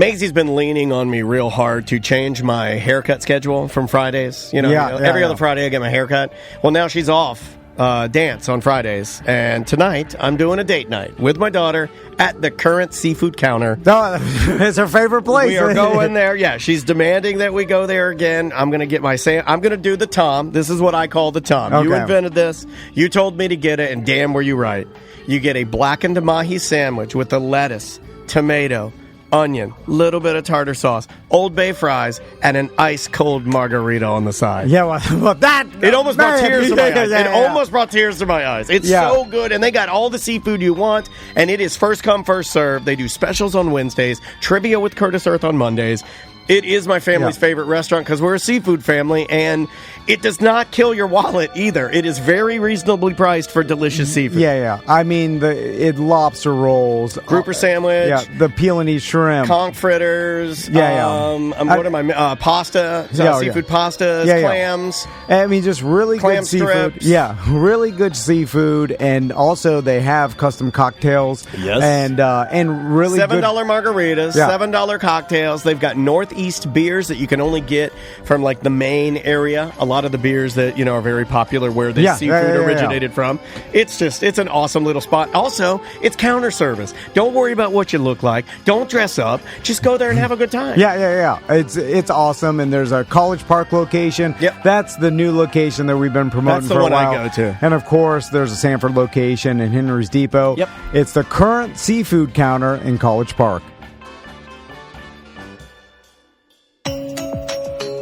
Maisie's been leaning on me real hard to change my haircut schedule from Fridays. Every other Friday I get my haircut. Well, now she's off dance on Fridays. And tonight I'm doing a date night with my daughter at the Current Seafood Counter. Oh, it's her favorite place. We are going there. Yeah, she's demanding that we go there again. I'm going to get I'm going to do the Tom. This is what I call the Tom. Okay. You invented this. You told me to get it, and damn, were you right. You get a blackened mahi sandwich with the lettuce, tomato, onion, little bit of tartar sauce, Old Bay fries, and an ice-cold margarita on the side. Yeah, well that... It almost brought tears to my eyes. It almost brought tears to my eyes. It's so good, and they got all the seafood you want, and it is first come, first serve. They do specials on Wednesdays, trivia with Curtis Earth on Mondays. It is my family's favorite restaurant because we're a seafood family, and it does not kill your wallet either. It is very reasonably priced for delicious seafood. Yeah. I mean, lobster rolls. Grouper sandwich. Yeah, the peel and eat shrimp. Conch fritters. Pasta. Seafood pastas. Clams. I mean, just really good seafood. Strips. Yeah, really good seafood. And also, they have custom cocktails. Yes. And really $7 good... margaritas. Yeah. $7 cocktails. They've got Northeast beers that you can only get from like the Maine area. A lot of the beers that are very popular where the seafood originated from. It's an awesome little spot. Also, it's counter service. Don't worry about what you look like. Don't dress up. Just go there and have a good time. Yeah. It's awesome. And there's a College Park location. Yep. That's the new location that we've been promoting for a while. That's the one I go to. And of course, there's a Sanford location in Henry's Depot. Yep. It's the Current Seafood Counter in College Park.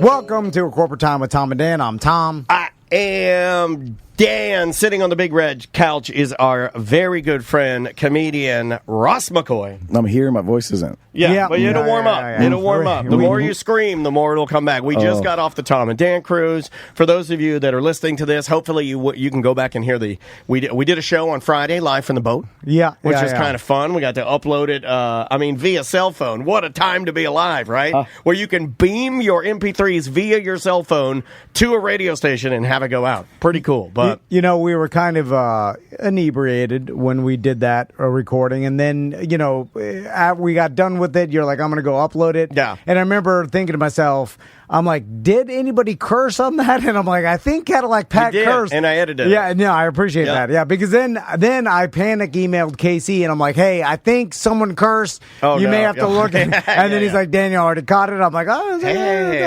Welcome to A Corporate Time with Tom and Dan. I'm Tom. I am Dan. Sitting on the big red couch is our very good friend, comedian Ross McCoy. I'm here. My voice isn't. Yeah, but it'll warm up. It'll warm up. The more you scream, the more it'll come back. We just got off the Tom and Dan cruise. For those of you that are listening to this, hopefully you can go back and hear we did a show on Friday live from the boat. Which is kind of fun. We got to upload it. Via cell phone. What a time to be alive, right? Where you can beam your MP3s via your cell phone to a radio station and have it go out. Pretty cool. But we were kind of inebriated when we did that recording, and then we got done with it. You're like, I'm going to go upload it. Yeah. And I remember thinking to myself, I'm like, did anybody curse on that? And I'm like, I think Cadillac Pat cursed. And I edited it. Yeah, no, I appreciate that. Yeah, because then I panic emailed Casey, and I'm like, hey, I think someone cursed. You may have to look. And then he's like, Daniel already caught it. I'm like, oh, all right.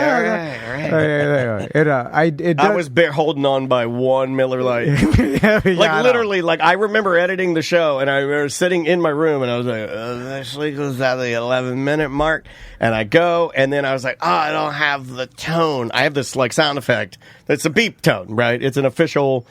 I was holding on by one Miller Lite. Literally, I remember editing the show, and I remember sitting in my room, and I was like, this week was at the 11-minute mark. And I go, and then I was like, I don't have the tone. I have this sound effect. It's a beep tone, right? It's an official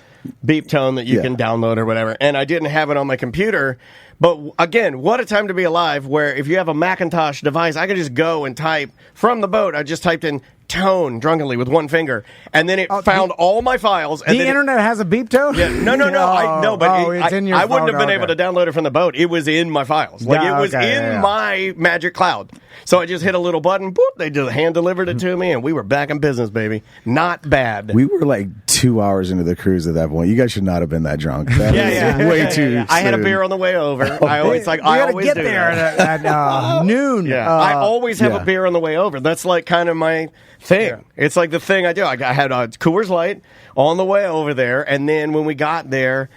beep tone that you can download or whatever. And I didn't have it on my computer. But again, what a time to be alive, where if you have a Macintosh device, I could just go and type from the boat. I just typed in tone drunkenly with one finger, and then it found all my files. And the internet has a beep tone? Yeah, no. It's in your I wouldn't have been able to download it from the boat. It was in my files. It was in my magic cloud. So I just hit a little button, boop, they just hand delivered it to me, and we were back in business, baby. Not bad. We were 2 hours into the cruise at that point. You guys should not have been that drunk. That was way too soon. I had a beer on the way over. I always get do there at noon. Yeah. I always have a beer on the way over. That's kind of my thing. Yeah. It's the thing I do. I had a Coors Light on the way over there, and then when we got there,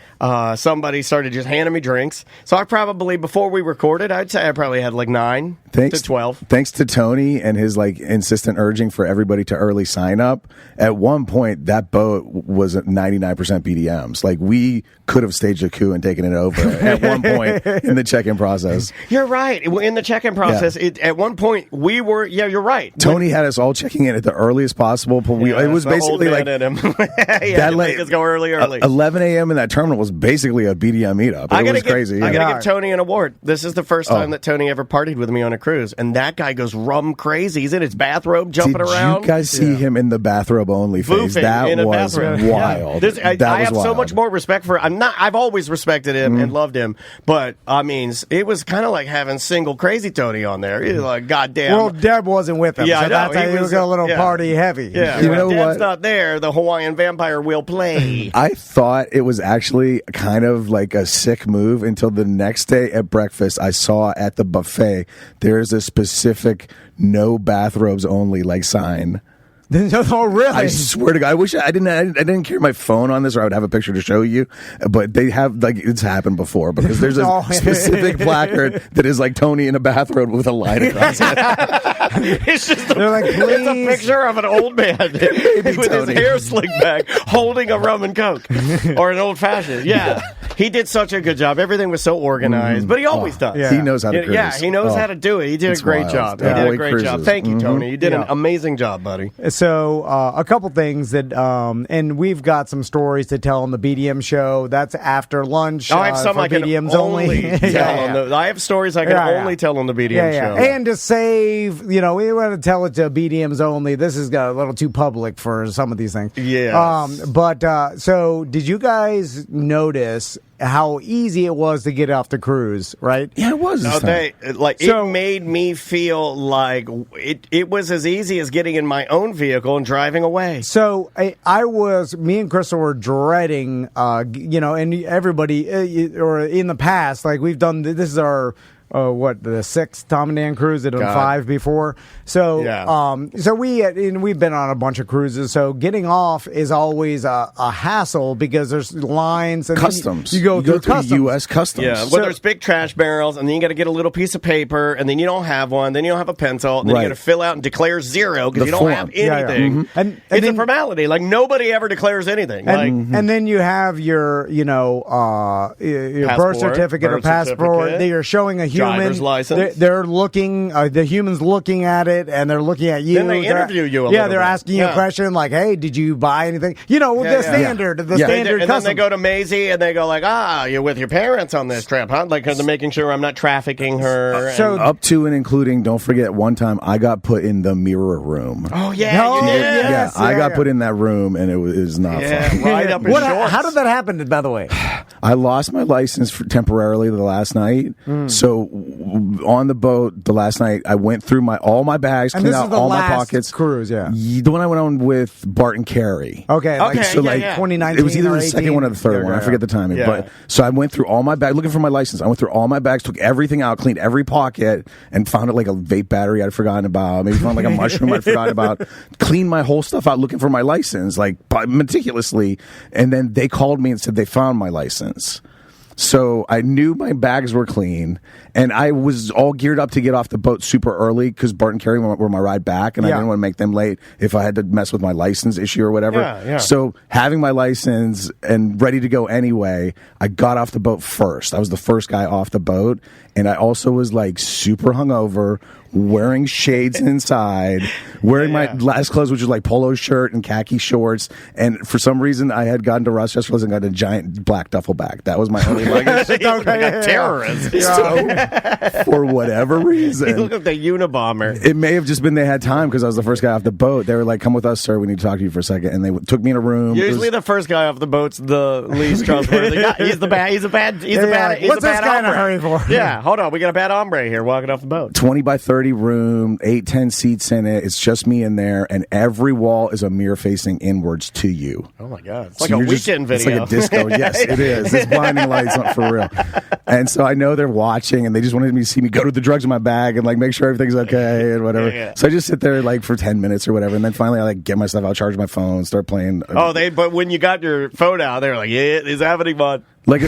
somebody started just handing me drinks. So I probably, before we recorded, I'd say I probably had 9 to 12. Thanks to Tony and his insistent urging for everybody to early sign up. At one point, that boat was at 99% BDMs. We could have staged a coup and taken it over at one point in the check-in process. You're right. In the check-in process, at one point, we were, you're right. Tony had us all checking in at the earliest possible. But it was basically that late. Let's go early. 11 a.m. in that terminal was basically a BDM meetup. It was crazy. I got to give Tony an award. This is the first time that Tony ever partied with me on a cruise, and that guy goes rum crazy. He's in his bathrobe jumping around. Did you guys see him in the bathrobe only phase? That was wild. I have so much more respect for. I've always respected him and loved him, but I mean, it was kind of like having single Crazy Tony on there. You're like, goddamn. Well, Deb wasn't with him. Yeah, so that's how he was a little party heavy. Yeah, you know Deb's what? not there. The Hawaiian Vampire will play. I thought it was actually kind of like a sick move until the next day at breakfast. I saw at the buffet there's a specific no bathrobes only like sign. Oh, really? I swear to God, I wish I didn't carry my phone on this, or I would have a picture to show you. But they have, like, it's happened before because there's a specific placard that is like Tony in a bathrobe with a line across it. It's just it's a picture of an old man with his hair slicked back holding a rum and coke or an old fashioned. Yeah, he did such a good job. Everything was so organized, but he always does. Yeah. He knows how to cruise. Yeah, he knows how to do it. He did a great job. He did a great job. Thank you, Tony. You did an amazing job, buddy. So a couple things that, and we've got some stories to tell on the BDM show. That's after lunch. I have some I can BDMs only tell. I have stories I can only tell on the BDM show. And to save, we want to tell it to BDMs only. This is a little too public for some of these things. Yeah. So did you guys notice how easy it was to get off the cruise, right? Yeah, it was. It made me feel like it was as easy as getting in my own vehicle and driving away. So me and Crystal were dreading, and everybody, or in the past, like we've done, this is our, the sixth Tom and Dan cruise. They've done 5 before. So, we've been on a bunch of cruises. So getting off is always a hassle because there's lines and customs. You go through customs. U.S. customs. Yeah, there's big trash barrels, and then you got to get a little piece of paper, and then you don't have one, then you don't have a pencil, and then you got to fill out and declare 0 because you don't have anything. Mm-hmm. And it's a formality. Like nobody ever declares anything. And then you have your birth certificate or passport that you're showing a human. Driver's license. They're looking. The human's looking at it, and they're looking at you. Then they interview you. They're asking you a question like, "Hey, did you buy anything?" The standard. The standard. And then they go to Maisie and they go like, "You're with your parents on this trip, huh?" Like, 'cause they're making sure I'm not trafficking her. So up to and including, don't forget, one time I got put in the mirror room. Oh yeah, you did. Yes, I got put in that room, and it was not fun. Right up in shorts. How did that happen? By the way, I lost my license temporarily the last night. So on the boat the last night, I went through all my bags, cleaned out all my pockets. Cruise, the one I went on with Bart and Carrie. Okay. 2019. It was either the second one or the third one. I forget the timing. Yeah. But so I went through all my bags looking for my license. I went through all my bags, took everything out, cleaned every pocket, and found like a vape battery I'd forgotten about. Maybe found like a mushroom I'd forgotten about. Cleaned my whole stuff out looking for my license, like meticulously. And then they called me and said they found my license. So I knew my bags were clean, and I was all geared up to get off the boat super early because Bart and Carrie were my ride back, and I didn't want to make them late if I had to mess with my license issue or whatever. Yeah. So having my license and ready to go anyway, I got off the boat first. I was the first guy off the boat, and I also was like super hungover, wearing shades inside, wearing my last clothes, which was like polo shirt and khaki shorts. And for some reason, I had gotten to Rochester and got a giant black duffel bag. That was my only luggage. You look like a terrorist. So, for whatever reason, you look like the Unabomber. It may have just been they had time because I was the first guy off the boat. They were like, "Come with us, sir. We need to talk to you for a second." And they took me in a room. Usually, the first guy off the boat's the least trustworthy guy. He's a bad. What's this guy in a hurry for? Yeah, hold on. We got a bad hombre here walking off the boat. 20 by 30 room, 8-10 seats in it. It's just me in there, and every wall is a mirror facing inwards to you. Oh my God! It's like a weekend video. It's like a disco. Yes, it is. It's blinding lights for real. And so I know they're watching, and they just wanted me to see me go to the drugs in my bag and like make sure everything's okay and whatever. Yeah. So I just sit there like for 10 minutes or whatever, and then finally I like get my stuff out, charge my phone, start playing. But when you got your phone out, they were like, "Yeah, it's happening, bud." Like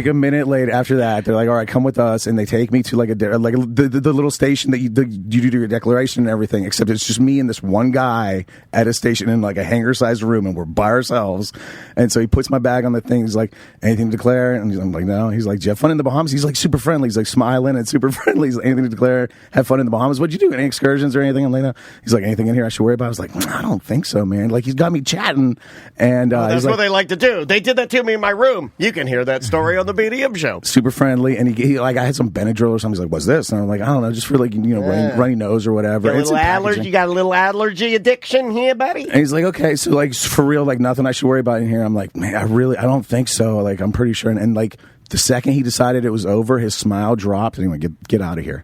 a minute later after that, they're like, "All right, come with us," and they take me to the little station that you do your declaration and everything. Except it's just me and this one guy at a station in like a hangar-sized room, and we're by ourselves. And so he puts my bag on the thing. He's like, "Anything to declare?" And I'm like, "No." He's like, "Do you have fun in the Bahamas?" He's like super friendly. He's like smiling and super friendly. He's like, "Anything to declare? Have fun in the Bahamas? What'd you do? Any excursions or anything?" I'm like, "No." He's like, "Anything in here I should worry about?" I was like, "I don't think so, man." Like he's got me chatting, and that's he's what like, they like to do. They did that to me in my room. You can hear heard that story on the BDM show. Super friendly, and he like I had some Benadryl or something. He's like, "What's this?" And I'm like, "I don't know, just for like runny nose or whatever." You got a little allergy addiction here, buddy. And he's like, "Okay, so like for real, like nothing I should worry about in here." I'm like, "Man, I don't think so. Like I'm pretty sure." And like the second he decided it was over, his smile dropped, and he went, "Get out of here."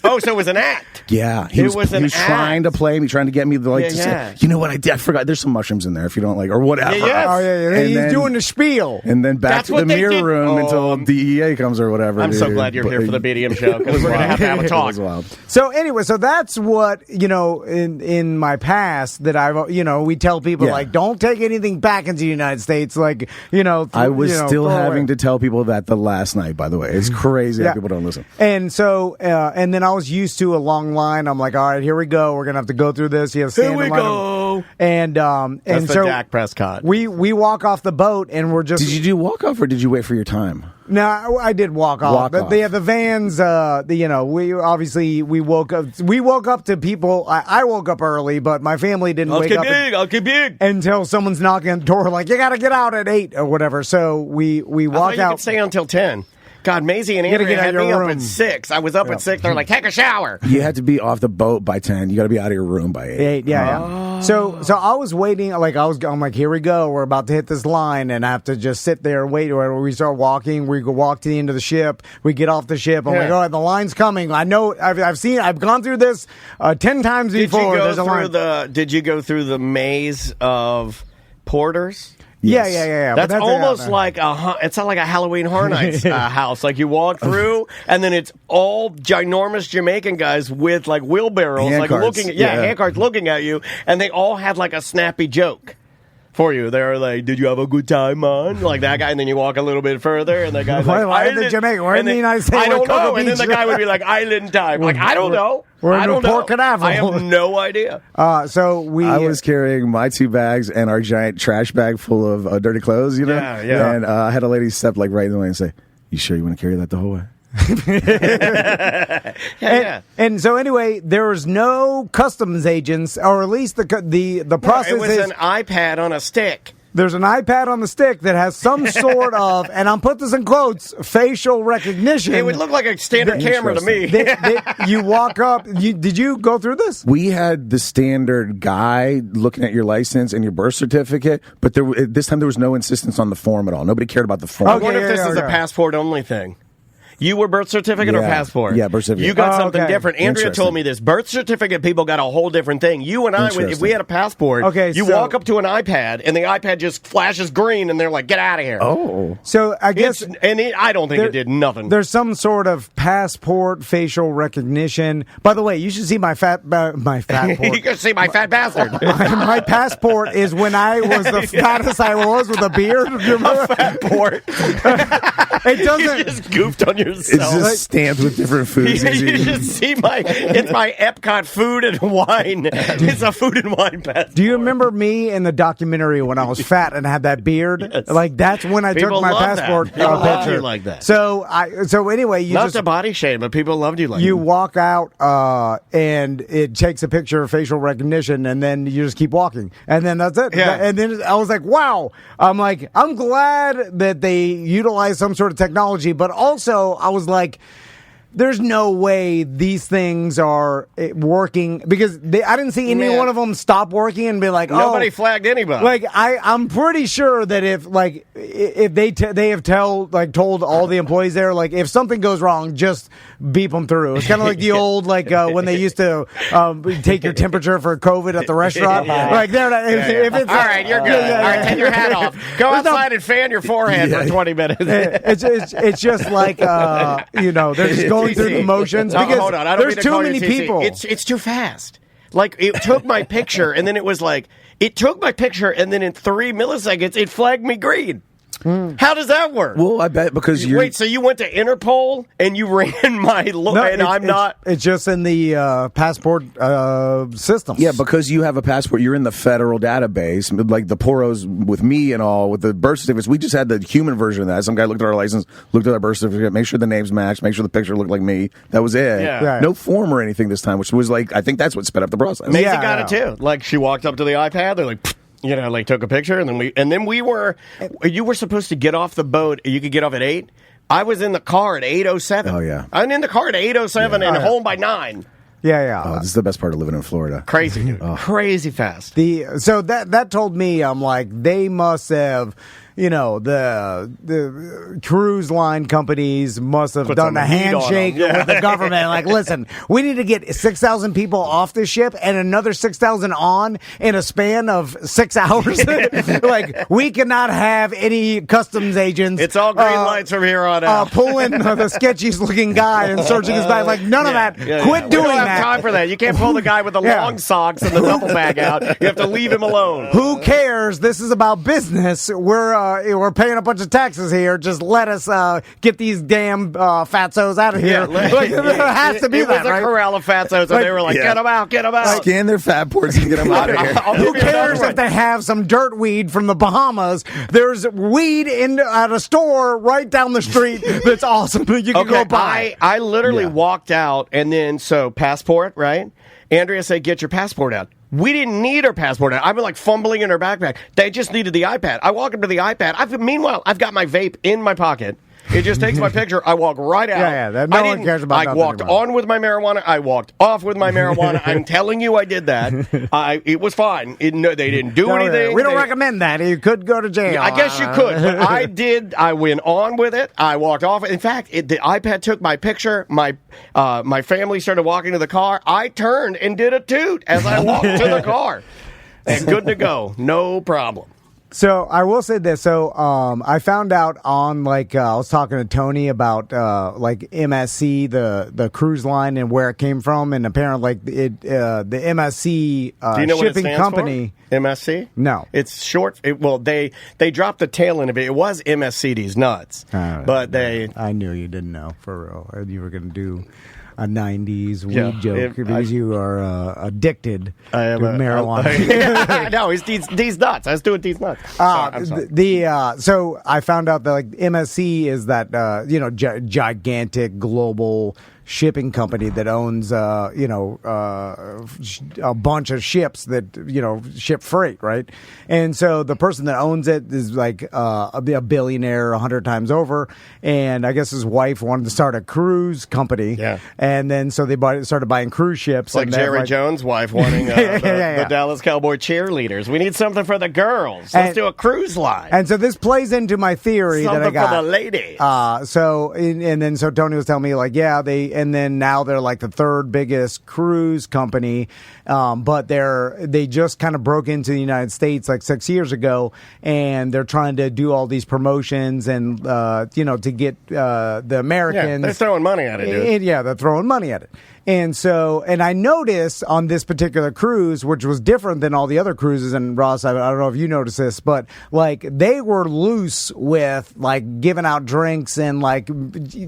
Oh, so it was an act. Yeah, he was trying to play me, trying to get me to say, you know what, I forgot there's some mushrooms in there if you don't like, or whatever. He's doing the spiel. And then back to the mirror room until DEA comes or whatever. I'm so glad you're here for the BDM show, because we're going to have a talk. So anyway, so that's what, in my past that I've, we tell people like, don't take anything back into the United States. Like, I was still having to tell people that the last night, by the way. It's crazy that people don't listen. And so, and then I was used to a long line. I'm like, all right, here we go. We're gonna have to go through this. You have to stand in line. Go. And that's so the Dak Prescott. We walk off the boat and we're just. Did you do walk off or did you wait for your time? No, I did walk off. But the vans. We woke up. We woke up to people. I woke up early, but my family didn't wake up. I'll keep big until someone's knocking on the door, like you got to get out at 8 or whatever. So we walk out. You could stay until 10. God, Maisie and Andrea had me up at 6. I was up at 6. They're like, take a shower. You had to be off the boat by 10. You got to be out of your room by 8. Yeah. So I was waiting. Like I'm like, here we go. We're about to hit this line, and I have to just sit there and wait. Or we start walking. We go walk to the end of the ship. We get off the ship. I'm like, all right, the line's coming. I know. I've gone through this 10 times before. Did you go through the maze of porters? Yes. Yeah. That's almost like it's not like a Halloween Horror Nights house. Like you walk through, and then it's all ginormous Jamaican guys with like wheelbarrows, like looking, hand carts looking at you, and they all had like a snappy joke for you. They're like, "Did you have a good time, man?" Like that guy, and then you walk a little bit further, and the guy's like, "Why in Jamaica? We're in the United States." I don't know. And then the guy would be like, "Island time." Like I don't know. I don't know. I have no idea. I was carrying my 2 bags and our giant trash bag full of dirty clothes, Yeah. And I had a lady step like right in the way and say, "You sure you want to carry that the whole way?" And so anyway, there was no customs agents, or at least the process. It was an iPad on a stick. There's an iPad on the stick that has some sort of, and I'll put this in quotes, facial recognition. It would look like a standard camera to me. You walk up. Did you go through this? We had the standard guy looking at your license and your birth certificate, but this time there was no insistence on the form at all. Nobody cared about the form. I wonder if this is a passport only thing. You were birth certificate or passport? Yeah, birth certificate. You got something different. Andrea told me this. Birth certificate people got a whole different thing. You and I, if we had a passport, you walk up to an iPad, and the iPad just flashes green, and they're like, get out of here. Oh. So I guess... I don't think it did nothing. There's some sort of passport facial recognition. By the way, you should see my fat port. You can see my fat bastard. My passport is when I was the fattest I was with a beard. A fat port. It doesn't... You just goofed on your It's just stamped with different foods. You just see it's my Epcot food and wine. It's a food and wine passport. Do you remember me in the documentary when I was fat and had that beard? Yes. Like that's when I took my passport picture. You like that. So anyway, you not to body shame, but people loved you like you that. walk out and it takes a picture of facial recognition, and then you just keep walking, and then that's it. Yeah. And then I was like, wow. I'm glad that they utilize some sort of technology, but also I was like, there's no way these things are working, because I didn't see any one of them stop working and be like, nobody flagged anybody. Like I'm pretty sure that if they have told all the employees there, like if something goes wrong, just beep them through. It's kind of like the old when they used to take your temperature for COVID at the restaurant. Like they're not, if it's all right, you're good. All right, take your hat off. Go outside and fan your forehead for 20 minutes. It's just like they're just going through the motions because hold on. I don't there's too many people. It's too fast. Like it took my picture and then it was like it took my picture and then in 3 milliseconds it flagged me green. How does that work? Well, I bet because wait. So you went to Interpol and you ran my I'm not. It's just in the passport system. Yeah, because you have a passport, you're in the federal database. Like the Poros with me and all with the birth certificates. We just had the human version of that. Some guy looked at our license, looked at our birth certificate, make sure the names matched, make sure the picture looked like me. That was it. Yeah. Right. No form or anything this time, which was like I think that's what sped up the process. Maisie got it too. Like she walked up to the iPad. They're like. like took a picture, and then you were supposed to get off the boat. You could get off at 8. I was in the car at 8:07. Oh yeah, I'm in the car at 8:07 and home by 9. Yeah. Oh, this is the best part of living in Florida. Crazy, dude. Crazy fast. So that told me, I'm like, they must have, the cruise line companies must have done a handshake with the government. Like, listen, we need to get 6,000 people off this ship and another 6,000 on in a span of 6 hours. Like, we cannot have any customs agents. It's all green lights from here on out. Pulling the sketchiest looking guy and searching his bag. Like, none of that. Quit doing that. We don't have time for that. You can't pull the guy with the long socks and the duffel bag out. You have to leave him alone. Who cares? This is about business. We're paying a bunch of taxes here. Just let us get these damn fatzos out of here. There has to be that, right? It was a corral of fatzos, and they were like, get them out, get them out. Scan their fat ports and get them out of here. Who cares if they have some dirt weed from the Bahamas? There's weed at a store right down the street that's awesome. You can go buy. I literally walked out, and then, passport, right? Andrea said, get your passport out. We didn't need her passport out. I've been fumbling in her backpack. They just needed the iPad. I walk up to the iPad. Meanwhile, I've got my vape in my pocket. It just takes my picture. I walk right out. No one cares about that. I walked on with my marijuana. I walked off with my marijuana. I'm telling you, I did that. It was fine. They didn't do anything. We don't recommend that. You could go to jail. I guess you could, but I did. I went on with it. I walked off. In fact, the iPad took my picture. My family started walking to the car. I turned and did a toot as I walked to the car. And good to go. No problem. So I will say this. So I found out on I was talking to Tony about MSC, the cruise line, and where it came from, and apparently the MSC Do you know shipping what it company. For? MSC? No, it's short. They dropped the tail end of it. It was MSCD's nuts, but they. I knew you didn't know for real. You were going to do a 90s weed joke because you are addicted to marijuana. No, it's these nuts. I was doing these nuts. So I found out that MSC is that gigantic global shipping company that owns a bunch of ships that ship freight, right? And so the person that owns it is a billionaire 100 times over, and I guess his wife wanted to start a cruise company. Yeah. And then so they started buying cruise ships. It's like Jerry Jones' wife wanting the Dallas Cowboy cheerleaders. We need something for the girls. Let's do a cruise line. And so this plays into my theory that I got for the ladies. So Tony was telling me and then now they're the third biggest cruise company, but they just kind of broke into the United States 6 years ago, and they're trying to do all these promotions and to get the Americans. Yeah, they're throwing money at it, dude. They're throwing money at it. And I noticed on this particular cruise, which was different than all the other cruises, and Ross, I don't know if you noticed this, but they were loose with giving out drinks and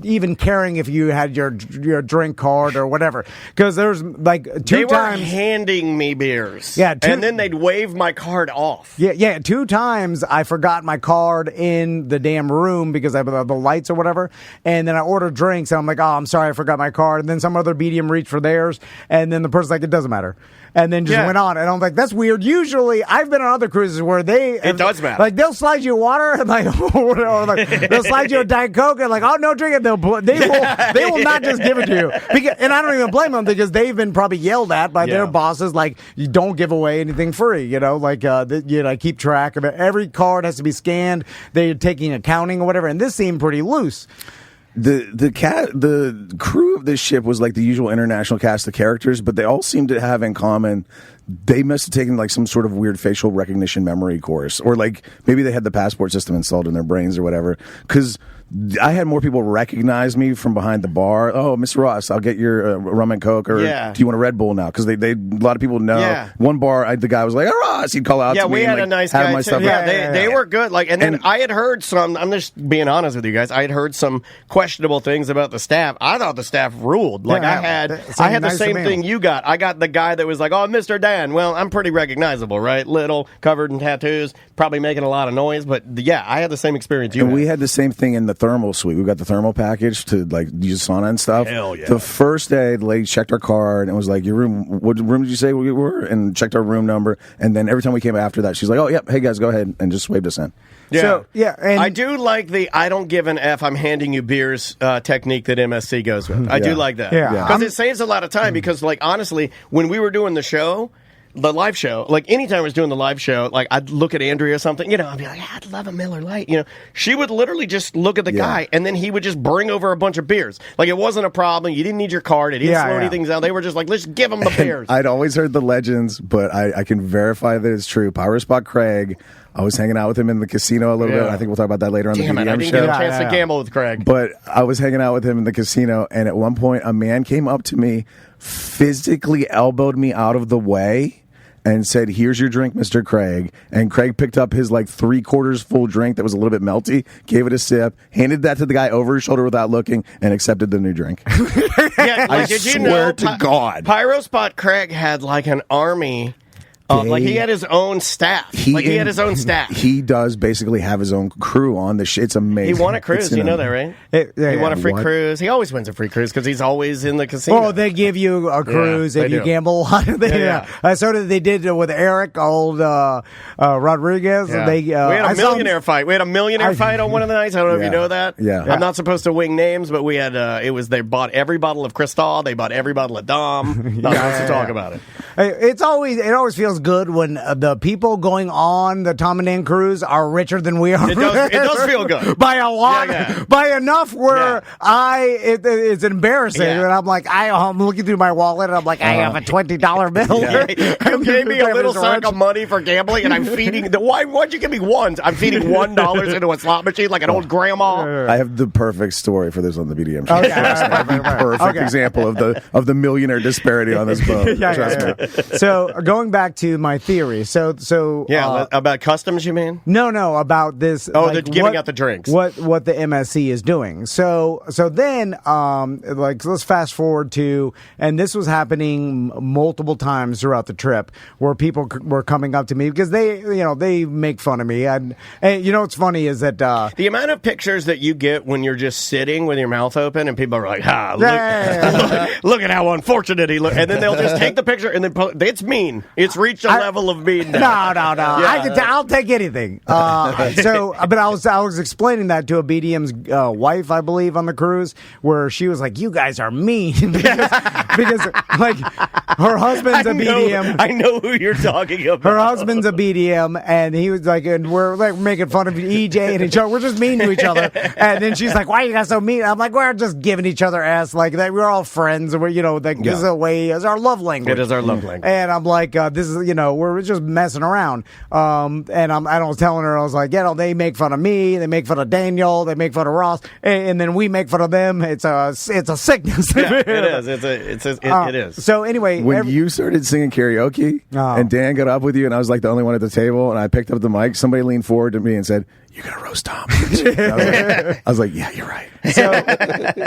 even caring if you had your drink card or whatever. Because there's they were handing me beers. Yeah, and then they'd wave my card off. Yeah. 2 times I forgot my card in the damn room because I have the lights or whatever. And then I ordered drinks and I'm like, oh, I'm sorry, I forgot my card. And then some other BDM reached for theirs, and then the person's it doesn't matter, and then just went on. And I'm like, that's weird. Usually I've been on other cruises where it does matter. They'll slide you water and they'll slide you a Diet Coke and oh, no, drink it. They will not just give it to you, and I don't even blame them because they've been probably yelled at by their bosses you don't give away anything free, keep track of it. Every card has to be scanned. They're taking accounting or whatever, and this seemed pretty loose. The crew of this ship was the usual international cast of characters, but they all seem to have in common they must have taken some sort of weird facial recognition memory course, or maybe they had the passport system installed in their brains or whatever. Because I had more people recognize me from behind the bar. Oh, Mr. Ross, I'll get your rum and Coke, or do you want a Red Bull now? Because a lot of people know. Yeah. One bar, the guy was like, "Oh, Ross," he'd call out to me. Yeah, we had a nice guy my too. They were good. And then I had heard some. I'm just being honest with you guys. I had heard some questionable things about the staff. I thought the staff ruled. I had the same thing you got. I got the guy that was like, "Oh, Mr. Dan." Well, I'm pretty recognizable, right? Little, covered in tattoos, probably making a lot of noise, but I had the same experience you had. We had the same thing in the thermal suite. We got the thermal package to like use sauna and stuff. Hell yeah. The first day, the lady checked our card and it was like, "Your room? What room did you say we were?" And checked our room number. And then every time we came after that, she's like, "Oh, yep, hey guys, go ahead," and just waved us in. Yeah. So, yeah, and I do like the "I don't give an F, I'm handing you beers" technique that MSC goes with. I do like that. Yeah. Because it saves a lot of time because, like, honestly, when we were doing the show, the live show, like, anytime I was doing the live show, like, I'd look at Andrea or something, I'd be like, I'd love a Miller Lite, She would literally just look at the guy, and then he would just bring over a bunch of beers. Like, it wasn't a problem. You didn't need your card. It didn't slow anything down. They were just like, let's give them the beers. I'd always heard the legends, but I can verify that it's true. Pyro Spot Craig, I was hanging out with him in the casino a little bit. I think we'll talk about that later on the BDM show. I didn't get a chance to gamble with Craig. But I was hanging out with him in the casino, and at one point, a man came up to me, physically elbowed me out of the way, and said, "Here's your drink, Mr. Craig." And Craig picked up his like 3/4 full drink that was a little bit melty, gave it a sip, handed that to the guy over his shoulder without looking, and accepted the new drink. Yeah, like, I swear to God. Pyro Spot Craig had like an army. Like he had his own staff. He had his own staff. He does basically have his own crew on the shit. It's amazing. He won a cruise. You know that, right? He won a free cruise. He always wins a free cruise because he's always in the casino. Well, they give you a cruise if you gamble a lot. So they did with Eric, old Rodriguez. Yeah. We had a millionaire fight. We had a millionaire fight on one of the nights. I don't know if you know that. Yeah. I'm not supposed to wing names, but we had. They bought every bottle of Cristal. They bought every bottle of Dom. Not supposed to talk about it. It always feels good when the people going on the Tom and Dan cruise are richer than we are. It does feel good by a lot, by enough where it's embarrassing, and I'm like, I'm looking through my wallet, and I'm like, I have a $20 bill. You gave me a little sack of money for gambling, and I'm feeding why'd you give me ones? I'm feeding $1 into a slot machine like an old grandma. I have the perfect story for this on the BDM show. The perfect example of the millionaire disparity on this boat. Trust me. So going back to my theory, about customs, you mean? No, about this. They're giving out the drinks. What the MSC is doing. So then, let's fast forward to, and this was happening multiple times throughout the trip, where people were coming up to me because they make fun of me. And what's funny is that the amount of pictures that you get when you're just sitting with your mouth open, and people are like, look at how unfortunate he looks, and then they'll just take the picture and then it's mean. It's reached a level of mean. No. Yeah. I'll take anything. But I was explaining that to a BDM's wife, I believe, on the cruise, where she was like, "You guys are mean," because like her husband's a BDM. I know who you're talking about. Her husband's a BDM, and he was like, and we're like making fun of EJ and each other. We're just mean to each other. And then she's like, "Why are you guys so mean?" I'm like, "We're just giving each other ass like that. We're all friends, and we're this is a way, is our love language. It is our love language." And I'm like, "This is we're just messing around." And I was telling her, I was like, they make fun of me, they make fun of Daniel, they make fun of Ross, and then we make fun of them. It's a sickness. Yeah, it is. It is. So anyway, when you started singing karaoke and Dan got up with you, and I was like the only one at the table, and I picked up the mic, somebody leaned forward to me and said, "You're gonna roast Tom." I was like, "Yeah, you're right."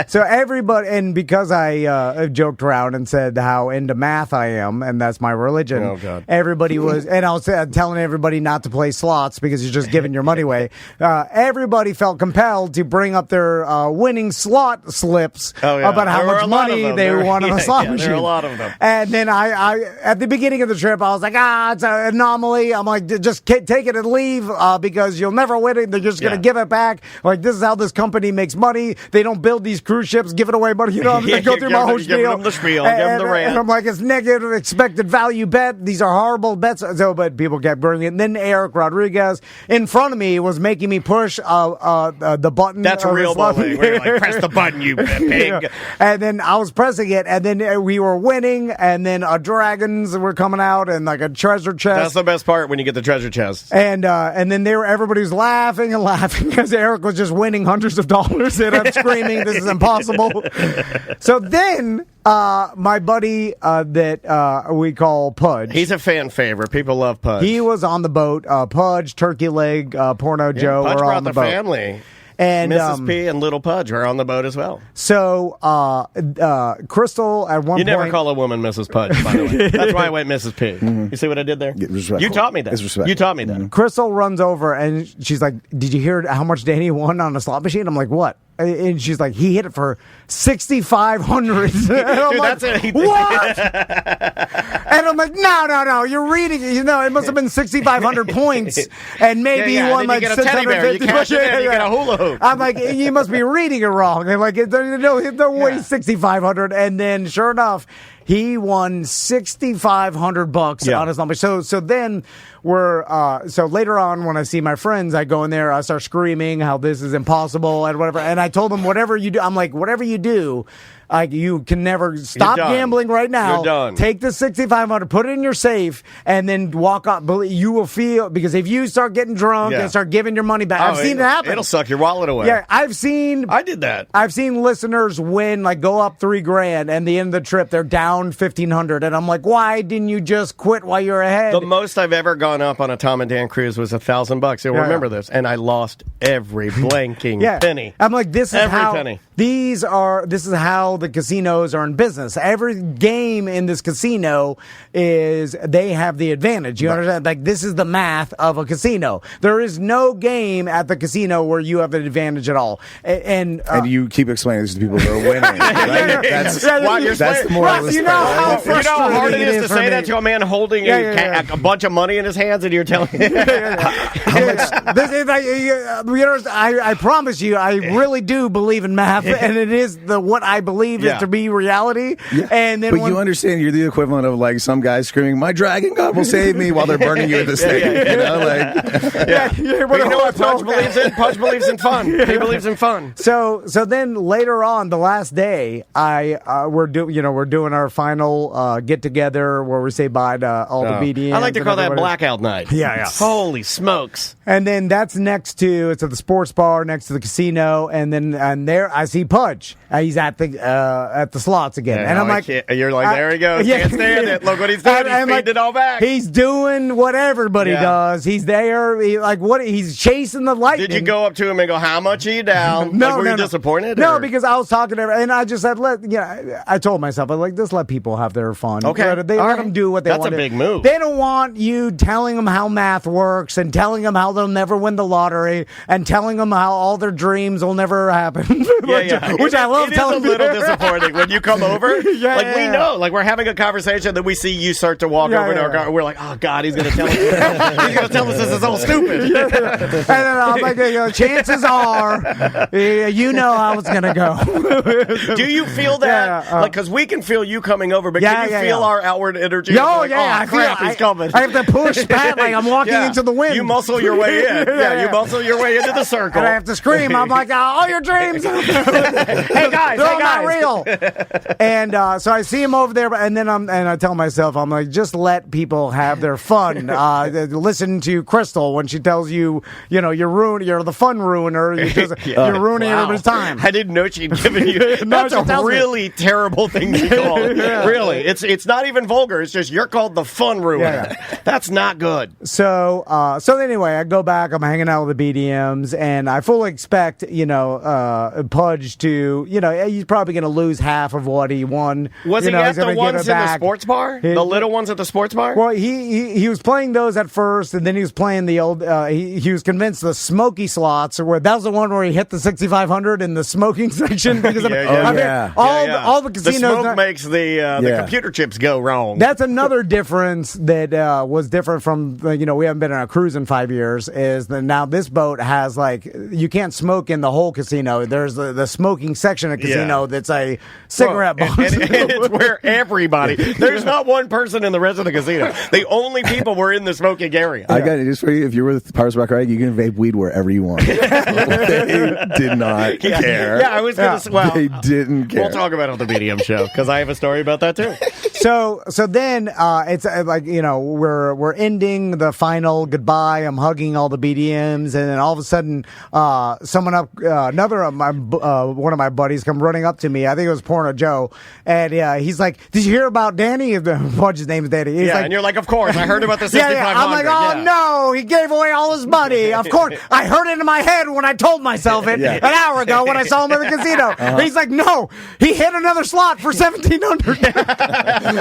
So everybody, and because I joked around and said how into math I am, and that's my religion. Oh God! Everybody was, and I was telling everybody not to play slots because you're just giving your money away. Everybody felt compelled to bring up their winning slot slips about how much money they won on a slot machine. There are a lot of them. And then I at the beginning of the trip, I was like, it's an anomaly. I'm like, just take it and leave because you'll never win it. They're just going to give it back. Like, this is how this company makes money. They don't build these cruise ships, giving away money. They go through my whole spiel. Give them the spiel. Give them the rant. And I'm like, it's negative expected value bet. These are horrible bets. But people kept bringing it. And then Eric Rodriguez in front of me was making me push the button. That's a real bowling. Where you're like, press the button, you pig. Yeah. And then I was pressing it, and then we were winning, and then dragons were coming out, and like a treasure chest. That's the best part when you get the treasure chest. And then everybody was laughing and laughing because Eric was just winning hundreds of dollars, and I'm screaming, "This is impossible!" So then my buddy that we call Pudge. He's a fan favorite. People love Pudge. He was on the boat. Pudge, Turkey Leg, Porno Joe Pudge were brought on the the boat. family. And Mrs. P and Little Pudge are on the boat as well. So Crystal at one point... You never call a woman Mrs. Pudge, by the way. That's why I went Mrs. P. Mm-hmm. You see what I did there? You taught me that. It's respectful. You taught me that. Crystal runs over and she's like, "Did you hear how much Danny won on a slot machine?" I'm like, "What?" And she's like, "He hit it for 6,500." And I'm like, that's it. "What?" And I'm like, "No, you're reading it. You know, it must have been 6,500 points, and maybe he won like 650." You cash it in, you get a hula hoop. I'm like, "You must be reading it wrong." And like, no way, 6,500. And then, sure enough, he won $6,500 on his number. So then so later on when I see my friends, I go in there, I start screaming how this is impossible and whatever. And I told them, whatever you do, I'm like, whatever you do, you can never stop gambling right now. You're done. Take the 6,500, put it in your safe, and then walk up. You will feel, because if you start getting drunk and start giving your money back, I've seen it happen. It'll suck your wallet away. Yeah, I did that. I've seen listeners win, like go up $3,000, and the end of the trip they're down 1,500, and I'm like, why didn't you just quit while you're ahead? The most I've ever gone up on a Tom and Dan cruise was $1,000. You'll remember this, and I lost every blanking penny. I'm like, this is every how penny. This is how the casinos are in business. Every game in this casino they have the advantage. You understand? Like, this is the math of a casino. There is no game at the casino where you have an advantage at all. And you keep explaining this to people who are winning. Right? That's the moral. You know how hard it is to say that to a man holding a bunch of money in his hands, and you're telling him how much? I promise you, I really do believe in math, and it is what I believe is to be reality. Yeah. And then, you understand, you're the equivalent of like some guy screaming, "My dragon god will save me," while they're burning you at the stake. You know, like but you know what Pudge believes in? Pudge believes in fun. He believes in fun. So then later on, the last day, we're doing our final get together where we say bye to all the BDMs. I like to call that blackout night. Yeah. Holy smokes! And then that's it's at the sports bar next to the casino, and there I see Pudge. He's at the slots again, and I'm like, you're like, there he goes. Can't stand it. Look what he's doing. He's feeding it all back. He's doing what everybody does. He's there. He's chasing the lightning. Did you go up to him and go, "How much are you down?" No, were you disappointed? No, because I was talking to him, and I just said, I told myself, just let people have their fun. Okay. Let them do what they want. That's a big move. They don't want you telling them how math works and telling them how they'll never win the lottery and telling them how all their dreams will never happen. Which I love telling people. It is a little disappointing when you come over. We know. Like, we're having a conversation, then we see you start to walk over to our car. We're like, oh, God, he's going to tell us. He's going to tell us this is all stupid. And then I'm like, chances are, you know how it's going to go. Do you feel that? Because we can feel you coming over, but can you feel our outward energy? I crap, he's coming. I have to push Pat like I'm walking into the wind. You muscle your way in. You muscle your way into the circle. And I have to scream. I'm like, all your dreams. Hey, guys, not real. And so I see him over there, and then I tell myself, I'm like, just let people have their fun. Listen to Crystal when she tells you, you're the fun ruiner. You're ruining everybody's time. I didn't know she'd given you. That's a really terrible thing to call it. Really, it's not even vulgar. It's just you're called the fun ruiner. That's not good. So anyway, I go back. I'm hanging out with the BDMs, and I fully expect Pudge to he's probably going to lose half of what he won. Was he at the ones in the sports bar? The little ones at the sports bar? Well, he was playing those at first, and then he was playing the old. He was convinced the smoky slots, where that was the one where he hit the 6,500 in the smoking section. Because all the casinos. The smoke makes the computer chips go wrong. That's another difference that was different from we haven't been on a cruise in 5 years. Is that now this boat has you can't smoke in the whole casino. There's the smoking section of the casino that's a cigarette box. And it's where everybody. There's not one person in the rest of the casino. The only people were in the smoking area. I got it just for you. If you're with Pirates Rock Ride, you can vape weed wherever you want. They did not care. Yeah, I was going to. Well, they didn't care. We'll talk about it on the BDM show because I have a story about that too. So then it's like, we're ending the final goodbye. I'm hugging all the BDMs, and then all of a sudden, someone another of my one of my buddies come running up to me. I think it was Porno Joe, and he's like, "Did you hear about Danny?" His name is Danny. He's like, and you're like, "Of course, I heard about the 6,500." I'm like, "Oh no, he gave away all his money." Of course, I heard it in my head when I told myself it an hour ago when I saw him at the casino. He's like, "No, he hit another slot for 1,700."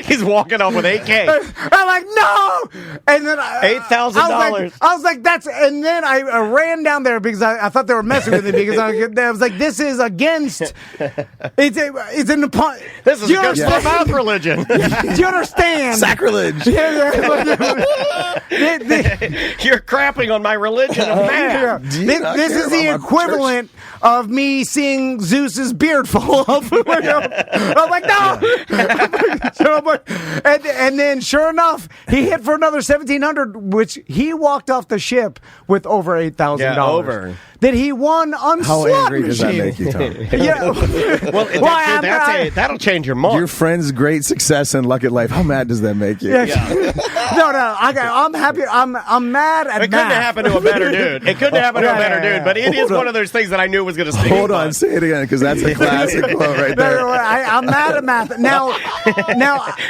He's walking off with $8K. I'm like, "No!" And then $8,000. I was like, "That's." And then I ran down there because I thought they were messing with me because I was like, "This is against." It's in the. This is against my mouth religion. Do you understand? Sacrilege. You're crapping on my religion of math. This is the equivalent of me seeing Zeus's beard fall off. I'm like, no. And then, sure enough, he hit for another 1,700, which he walked off the ship with over $8,000. Yeah, over. That he won on How slot angry does that make you, Tom? That'll change your month. Your friend's great success and luck at life. How mad does that make you? No, I'm happy. I'm mad at It couldn't have happened to a better dude. It couldn't happen to a better dude, but it is one of those things that I knew was going to stick. Hold on, say it again, because that's a classic quote right there. I'm mad at math. Now,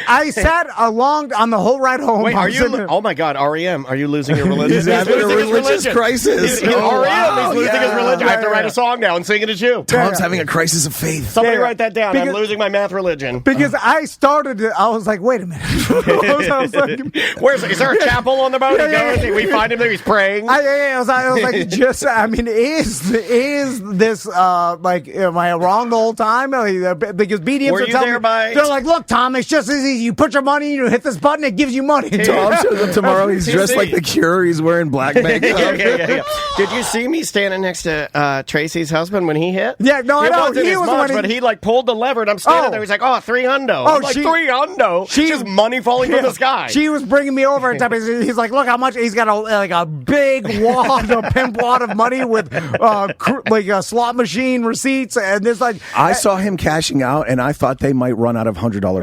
I sat on the whole ride home. Wait, are you? Oh my God, REM, are you losing your religion? He's having a religious crisis. REM is losing his religion. I have to write a song now and sing it as you. Tom's having a crisis of faith. Somebody write that down. I'm losing my math religion. Because I was like, wait a minute. I was like, is there a chapel on the boat? We find him there. He's praying. I was like, is this am I wrong the whole time? Because BDMs were are telling me, they're like, look, Tom, it's just as easy. You put your money, you hit this button, it gives you money. Tom shows up tomorrow. He's dressed like the Cure. He's wearing black makeup. Yeah. Did you see me standing next to Tracy's husband when he hit? Yeah, no, I know. He was much, but he pulled the lever, and I'm standing there. He's like, $300. I'm like, $300? Just money falling from the sky. She was bringing me over, and he's like, look how much. He's got a big pimp wad of money with a slot machine receipts, and there's I saw him cashing out, and I thought they might run out of $100 bills.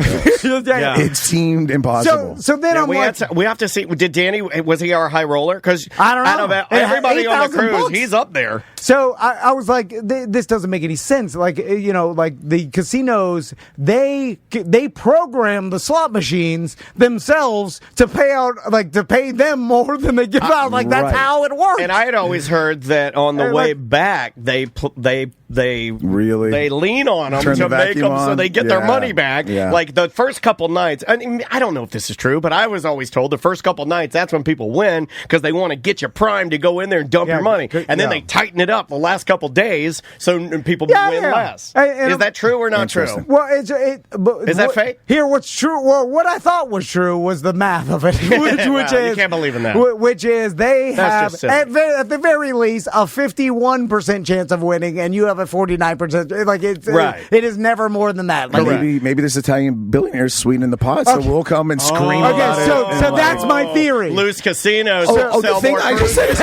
It seemed impossible. So then we have to see. Did Danny? Was he our high roller? Because I don't know. Out of everybody on the cruise, he's up there. So I was like, this doesn't make any sense. The casinos, they program the slot machines themselves to pay them more than they give out. That's how it works. And I had always heard that on the way back, they lean on them to make them so they get their money back. Yeah. Like the first couple nights, I don't know if this is true, but I was always told the first couple nights, that's when people win because they want to get you primed to go in there and dump your money. And then they tighten it up the last couple days so people win less. Is that true or not true? Well, is that fake? Here, what's true? Well, what I thought was true was the math of it, which is you can't believe in that. Which is they have at the very least a 51% chance of winning, and you have a 49%. It is never more than that. Maybe this Italian billionaire is sweetening the pot, so we'll come and scream about it. So that's my theory. Loose casinos. The thing I just said is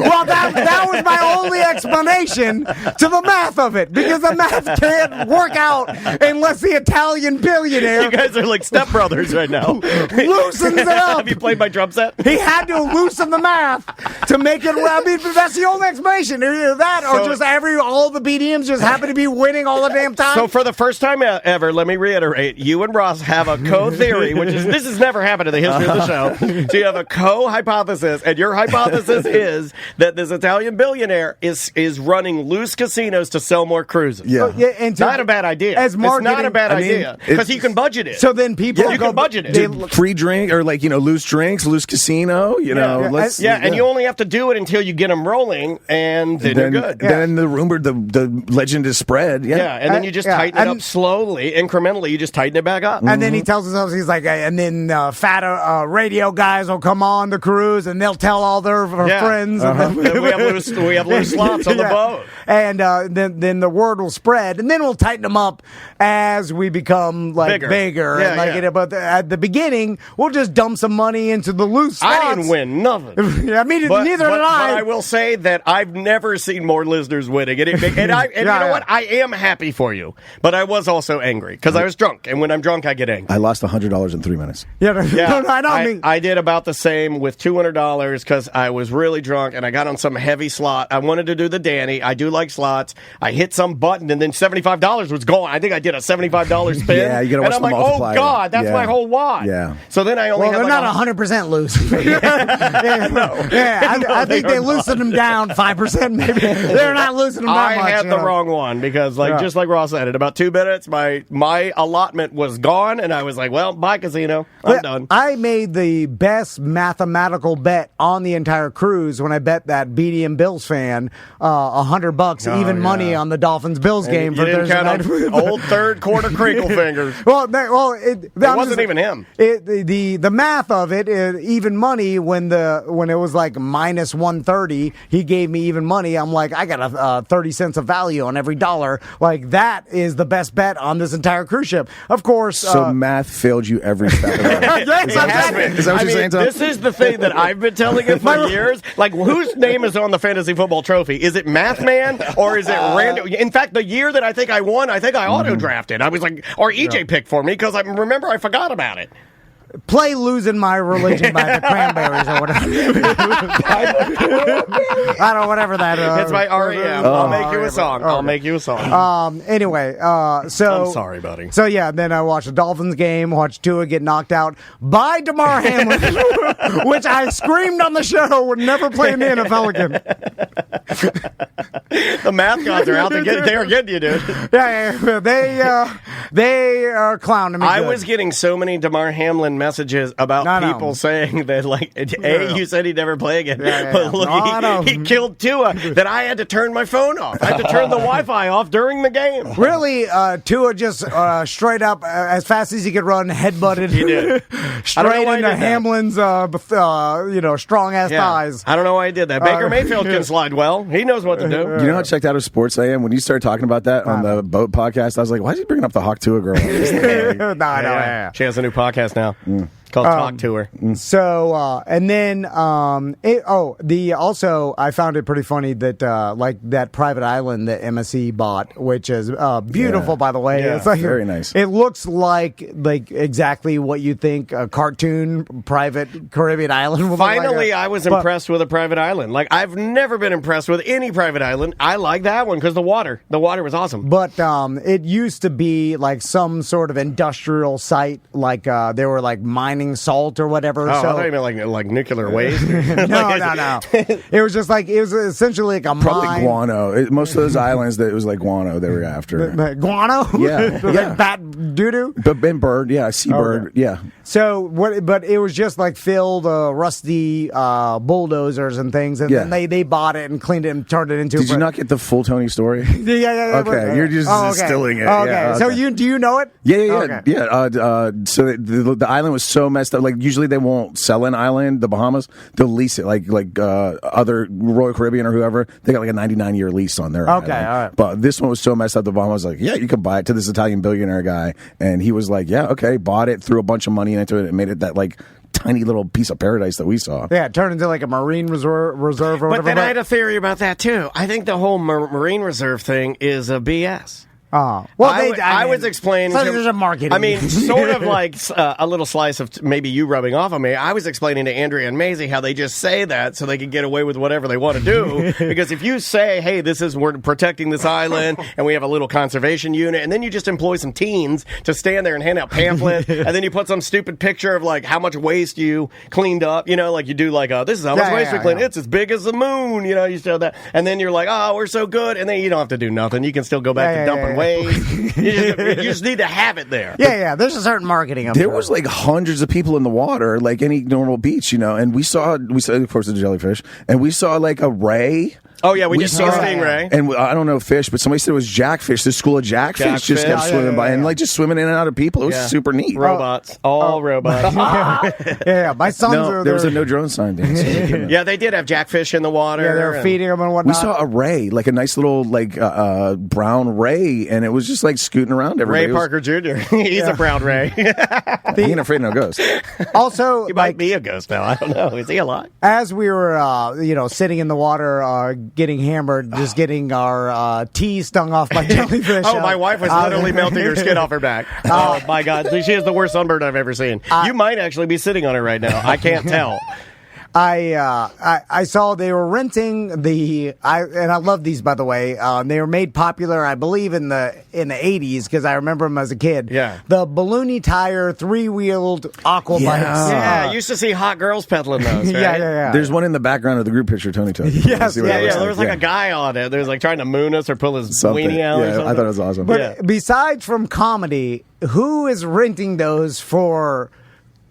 well, that was my only explanation to the math of it, because the math can't work out unless the Italian billionaire. You guys are like stepbrothers right now. Loosens it up. Have you played my drum set? He had to loosen the math to make it. I mean, that's the only explanation. Either that, or just all the BDMs just happen to be winning all the damn time. So for the first time ever, let me reiterate: you and Ross have a co-theory, which is this has never happened in the history of the show. So you have a co-hypothesis, and your hypothesis is that this Italian billionaire is running loose casinos to sell more cruises. Yeah, not a bad idea. As marketing, it's not a bad idea because he can budget it. So then people you can budget it. Free drink or loose drinks, loose casino. And you only have to do it until you get them rolling, and then you're good. Then the rumor, the legend is spread. And then you just tighten it up slowly, incrementally. You just tighten it back up. And then he tells us, he's like, and then fat radio guys will come on the cruise, and they'll tell all their friends. And then we have loose slots on the boat. And then the word will spread, and then we'll tighten them up as we become bigger. But at the beginning, we'll just dump some money into the loose slots. I didn't win nothing. Neither did I. But I will say that I've never seen more listeners winning happening. And you know what? I am happy for you. But I was also angry because I was drunk. And when I'm drunk, I get angry. I lost $100 in 3 minutes. No, I don't. I did about the same with $200 because I was really drunk and I got on some heavy slot. I wanted to do the Danny. I do like slots. I hit some button and then $75 was gone. I think I did a $75 spin. Yeah, you got to watch and I'm the like, multiplier. Oh God, that's my whole wad. Yeah. So then I only they're not 100% loose. I think they loosened them down 5% maybe. They're not loosening them that much. I had the wrong one because, just like Ross said, in about 2 minutes, my allotment was gone, and I was like, well, bye, casino. I'm done. I made the best mathematical bet on the entire cruise when I bet that BD and Bills fan $100 even money on the Dolphins-Bills game for Thursday night. Old third quarter crinkle fingers. It wasn't even him. The math of it, even money when it was like minus 130, he gave me even money. I'm like, I got a 30 cents of value on every dollar. Like that is the best bet on this entire cruise ship. Of course. So math failed you every step of the way. Yes, Is that what you're saying, Tom? This is the thing that I've been telling you for years. Like, whose name is on the fantasy football trophy? Is it Math Man or is it random? In fact, the year that I think I won, I think I auto drafted. I was like, or EJ picked for me because I remember I forgot about it. Play Losing My Religion by the Cranberries or whatever. I don't know, whatever that is. It's by R.E.M. I'll make you a song. I'll make you a song. Anyway, I'm sorry, buddy. So, yeah, then I watched the Dolphins game, watched Tua get knocked out by Damar Hamlin, which I screamed on the show would never play in the NFL again. The math gods are out to get. They are getting you, dude. Yeah, they are clowning me. I was getting so many Damar Hamlin messages about people saying that, like, you said he'd never play again, but look, he killed Tua. That I had to turn my phone off. I had to turn the Wi-Fi off during the game. Really, Tua just straight up, as fast as he could run, headbutted. He did. Straight into Hamlin's, strong ass thighs. I don't know why he did that. Baker Mayfield can slide well. He knows what to do. You know how checked out of sports I am? When you started talking about that on the boat podcast, I was like, why is he bringing up the Hawk Tua girl? No. She has a new podcast now. Called Talk to Her. So, and then, also, I found it pretty funny that, that private island that MSC bought, which is, beautiful, by the way. Yeah, it's like, very nice. It looks like exactly what you think a cartoon private Caribbean island would Finally, look like. I was impressed with a private island. Like, I've never been impressed with any private island. I like that one because the water was awesome. But, it used to be like some sort of industrial site, like, they were like mining salt or whatever. Oh, I thought you meant like nuclear waste. No. It was just like, it was essentially like a Probably mine. Guano. Most of those islands, it was like guano they were after. Guano? Yeah. Like bat doo-doo? And bird, seabird, yeah. So, but it was just like filled rusty bulldozers and things, and then they bought it and cleaned it and turned it into. Did you not get the full Tony story? Yeah. Okay, you're just distilling it. Okay. Yeah, So do you know it? Yeah. So the island was so messed up. Like usually they won't sell an island, the Bahamas. They'll lease it, like other Royal Caribbean or whoever. They got like a 99-year lease on their island. All right. But this one was so messed up. The Bahamas was like, yeah, you can buy it, to this Italian billionaire guy, and he was like, yeah, okay, bought it, threw a bunch of money into it, and made it that like tiny little piece of paradise that we saw. Yeah, it turned into like a marine reserve or whatever. But then I had a theory about that too. I think the whole marine reserve thing is a BS. Well, I was explaining. So there's a marketing. I mean, sort of like a little slice of maybe you rubbing off on me. I was explaining to Andrea and Maisie how they just say that so they can get away with whatever they want to do. Because if you say, "Hey, we're protecting this island, and we have a little conservation unit," and then you just employ some teens to stand there and hand out pamphlets, and then you put some stupid picture of like how much waste you cleaned up. You know, like you do like, this is how much waste we cleaned. It's as big as the moon. You know, you show that, and then you're like, "Oh, we're so good," and then you don't have to do nothing. You can still go back to dumping waste. You just need to have it there. Yeah. There's a certain marketing. There was like hundreds of people in the water, like any normal beach, and we saw of course the jellyfish, and we saw like a ray. Oh yeah, we just saw stingray, and I don't know fish, but somebody said it was jackfish. The school of jackfish just kept swimming by, and like just swimming in and out of people. It was super neat. Robots, robots. Yeah, my sons. There was a no drone sign. Yeah, they did have jackfish in the water. Yeah, they were feeding them and whatnot. We saw a ray, like a nice little like brown ray, and it was just like scooting around everybody. Ray Parker Jr. He's a brown ray. He ain't afraid of no ghost. Also, he might be a ghost now. I don't know. Is he alive? As we were, sitting in the water, getting hammered, just getting our tea stung off by jellyfish. Oh, my wife was literally melting her skin off her back. Oh, my God. She has the worst sunburn I've ever seen. You might actually be sitting on it right now. I can't tell. I saw they were renting and I love these, by the way. They were made popular, I believe, in the 80s because I remember them as a kid. Yeah, the balloony tire 3-wheeled aqua bikes. Yeah, I used to see hot girls peddling those. Right? yeah. There's one in the background of the group picture Tony took. Yes, there was like a guy on it. There was like trying to moon us or pull his weenie out. Yeah, I thought it was awesome. But besides from comedy, who is renting those for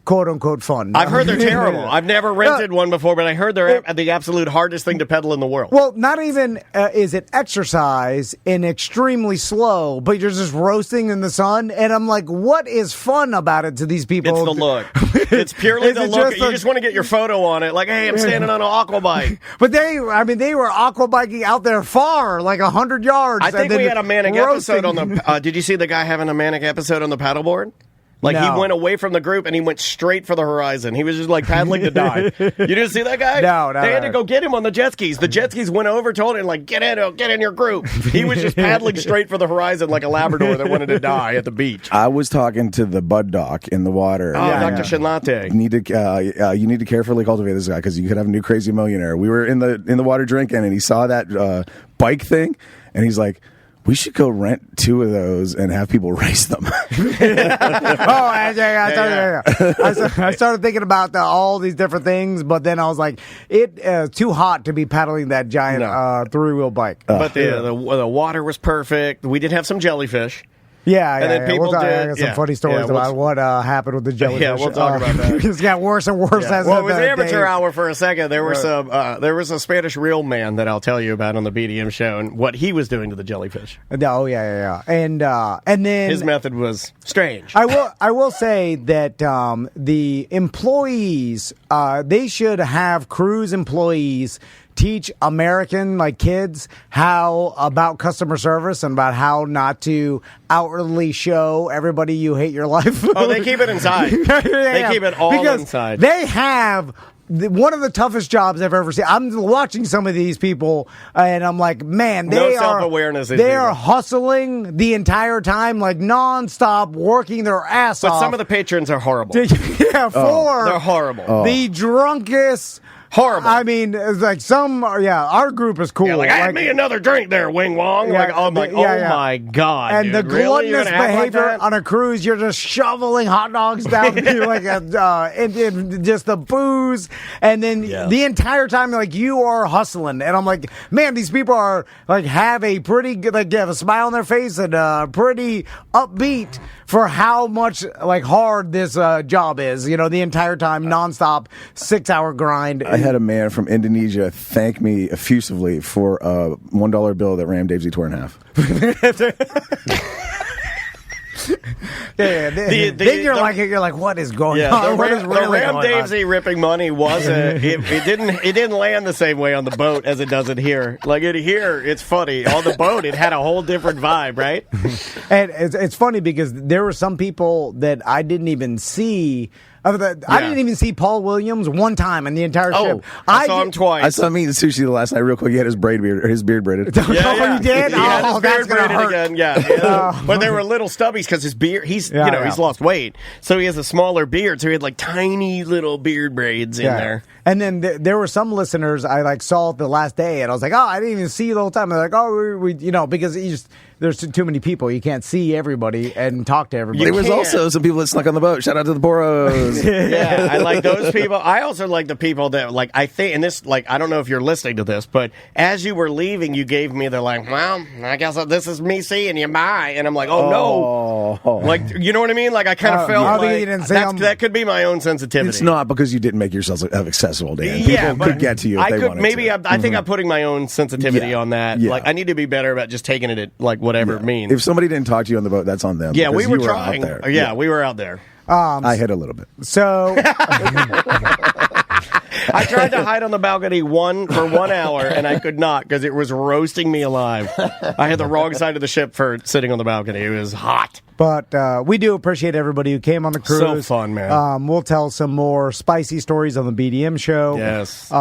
quote-unquote fun? I've heard they're terrible. I've never rented one before, but I heard they're the absolute hardest thing to pedal in the world. Well, not even is it exercise and extremely slow, but you're just roasting in the sun, and I'm like, what is fun about it to these people? It's the look. It's purely the look. You just want to get your photo on it, like, hey, I'm standing on an aqua bike. But they were aqua biking out there far, like 100 yards. I think we had a manic episode on the... did you see the guy having a manic episode on the paddleboard? Like, no. He went away from the group and he went straight for the horizon. He was just like paddling to die. You didn't see that guy? No. They had to go get him on the jet skis. The jet skis went over, told him, like, get in your group. He was just paddling straight for the horizon like a Labrador that wanted to die at the beach. I was talking to the bud doc in the water. Oh, yeah, Dr. Shinlate. You need to carefully cultivate this guy because you could have a new crazy millionaire. We were in the water drinking and he saw that bike thing and he's like, we should go rent 2 of those and have people race them. I started thinking about all these different things, but then I was like, it's too hot to be paddling that giant 3-wheel bike. But the water was perfect. We did have some jellyfish. Yeah, and then people I did got some funny stories about what happened with the jellyfish. Yeah, we'll talk about that. It's got worse and worse as well, it was amateur hour for a second. There were there was a Spanish real man that I'll tell you about on the BDM show and what he was doing to the jellyfish. Oh yeah. And then his method was strange. I will say that the employees they should have cruise employees teach American kids how about customer service and about how not to outwardly show everybody you hate your life. Oh, they keep it inside. They keep it all inside. They have one of the toughest jobs I've ever seen. I'm watching some of these people, and I'm like, man, no self-awareness. They are hustling the entire time, like nonstop, working their ass off. But some of the patrons are horrible. They're horrible. The drunkest. Horrible. I mean, it's like our group is cool. Yeah, have me another drink there, Wing Wong. Yeah, oh my God. And dude, the gluttonous behavior like on a cruise, you're just shoveling hot dogs down and just the booze. And then the entire time, you are hustling. And I'm like, man, these people are have a pretty good, they have a smile on their face and pretty upbeat for how much hard this job is. The entire time, nonstop, 6-hour grind. I had a man from Indonesia thank me effusively for a $1 bill that rammed Dave Z tore in half. Then you're like, what is going on? The Ram Dave Z ripping money wasn't. It didn't land the same way on the boat as it does in here. Like in here, it's funny. On the boat, it had a whole different vibe, right? And it's funny because there were some people that I didn't even see. I didn't even see Paul Williams one time in the entire ship. I saw him twice. I saw him eating sushi the last night real quick. He had his beard braided. You did? He had his beard braided hurt. again. Yeah. But they were little stubbies because his beard. He's lost weight, so he has a smaller beard. So he had tiny little beard braids in there. And then there were some listeners I saw the last day, and I was like, oh, I didn't even see you the whole time. They're like, oh, we because there's too many people. You can't see everybody and talk to everybody. There was also some people that snuck on the boat. Shout out to the Boros. Yeah, I like those people. I also like the people that I think, and this I don't know if you're listening to this, but as you were leaving, you gave me the well, I guess this is me seeing you, bye, and I'm like, oh no, you know what I mean? I kind of felt that could be my own sensitivity. It's not because you didn't make yourself accessible, Dan. People could get to you if they wanted to. I think I'm putting my own sensitivity on that. Yeah. I need to be better about just taking it at whatever it means. If somebody didn't talk to you on the boat, that's on them. Yeah, we were trying. Yeah, we were out there. I hit a little bit. So I tried to hide on the balcony for 1 hour, and I could not because it was roasting me alive. I had the wrong side of the ship for sitting on the balcony. It was hot. But we do appreciate everybody who came on the cruise. So fun, man. We'll tell some more spicy stories on the BDM show. Yes.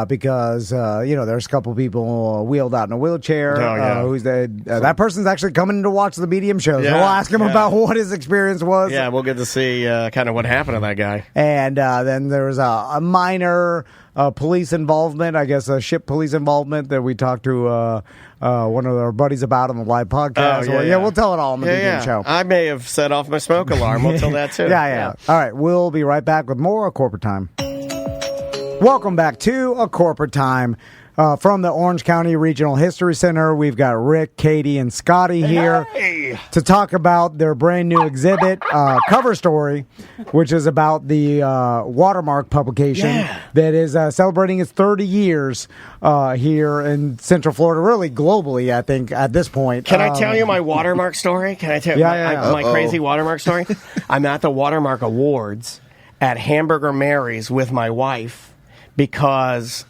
Because there's a couple people wheeled out in a wheelchair. Oh, yeah. Who's that person's actually coming to watch the BDM show. So we'll ask him about what his experience was. Yeah, we'll get to see kind of what happened to that guy. And then there was a minor police involvement, I guess a ship police involvement that we talked to one of our buddies about on the live podcast. We'll tell it all on the BDM show. I may have set off my smoke alarm. We'll tell that too. Yeah. All right, we'll be right back with more of Corporate Time. Welcome back to A Corporate Time. From the Orange County Regional History Center, we've got Rick, Katie, and Scotty here to talk about their brand new exhibit, cover story, which is about the Watermark publication that is celebrating its 30 years here in Central Florida, really globally, I think, at this point. Can I tell you my Watermark story? Can I tell you my crazy Watermark story? I'm at the Watermark Awards at Hamburger Mary's with my wife because...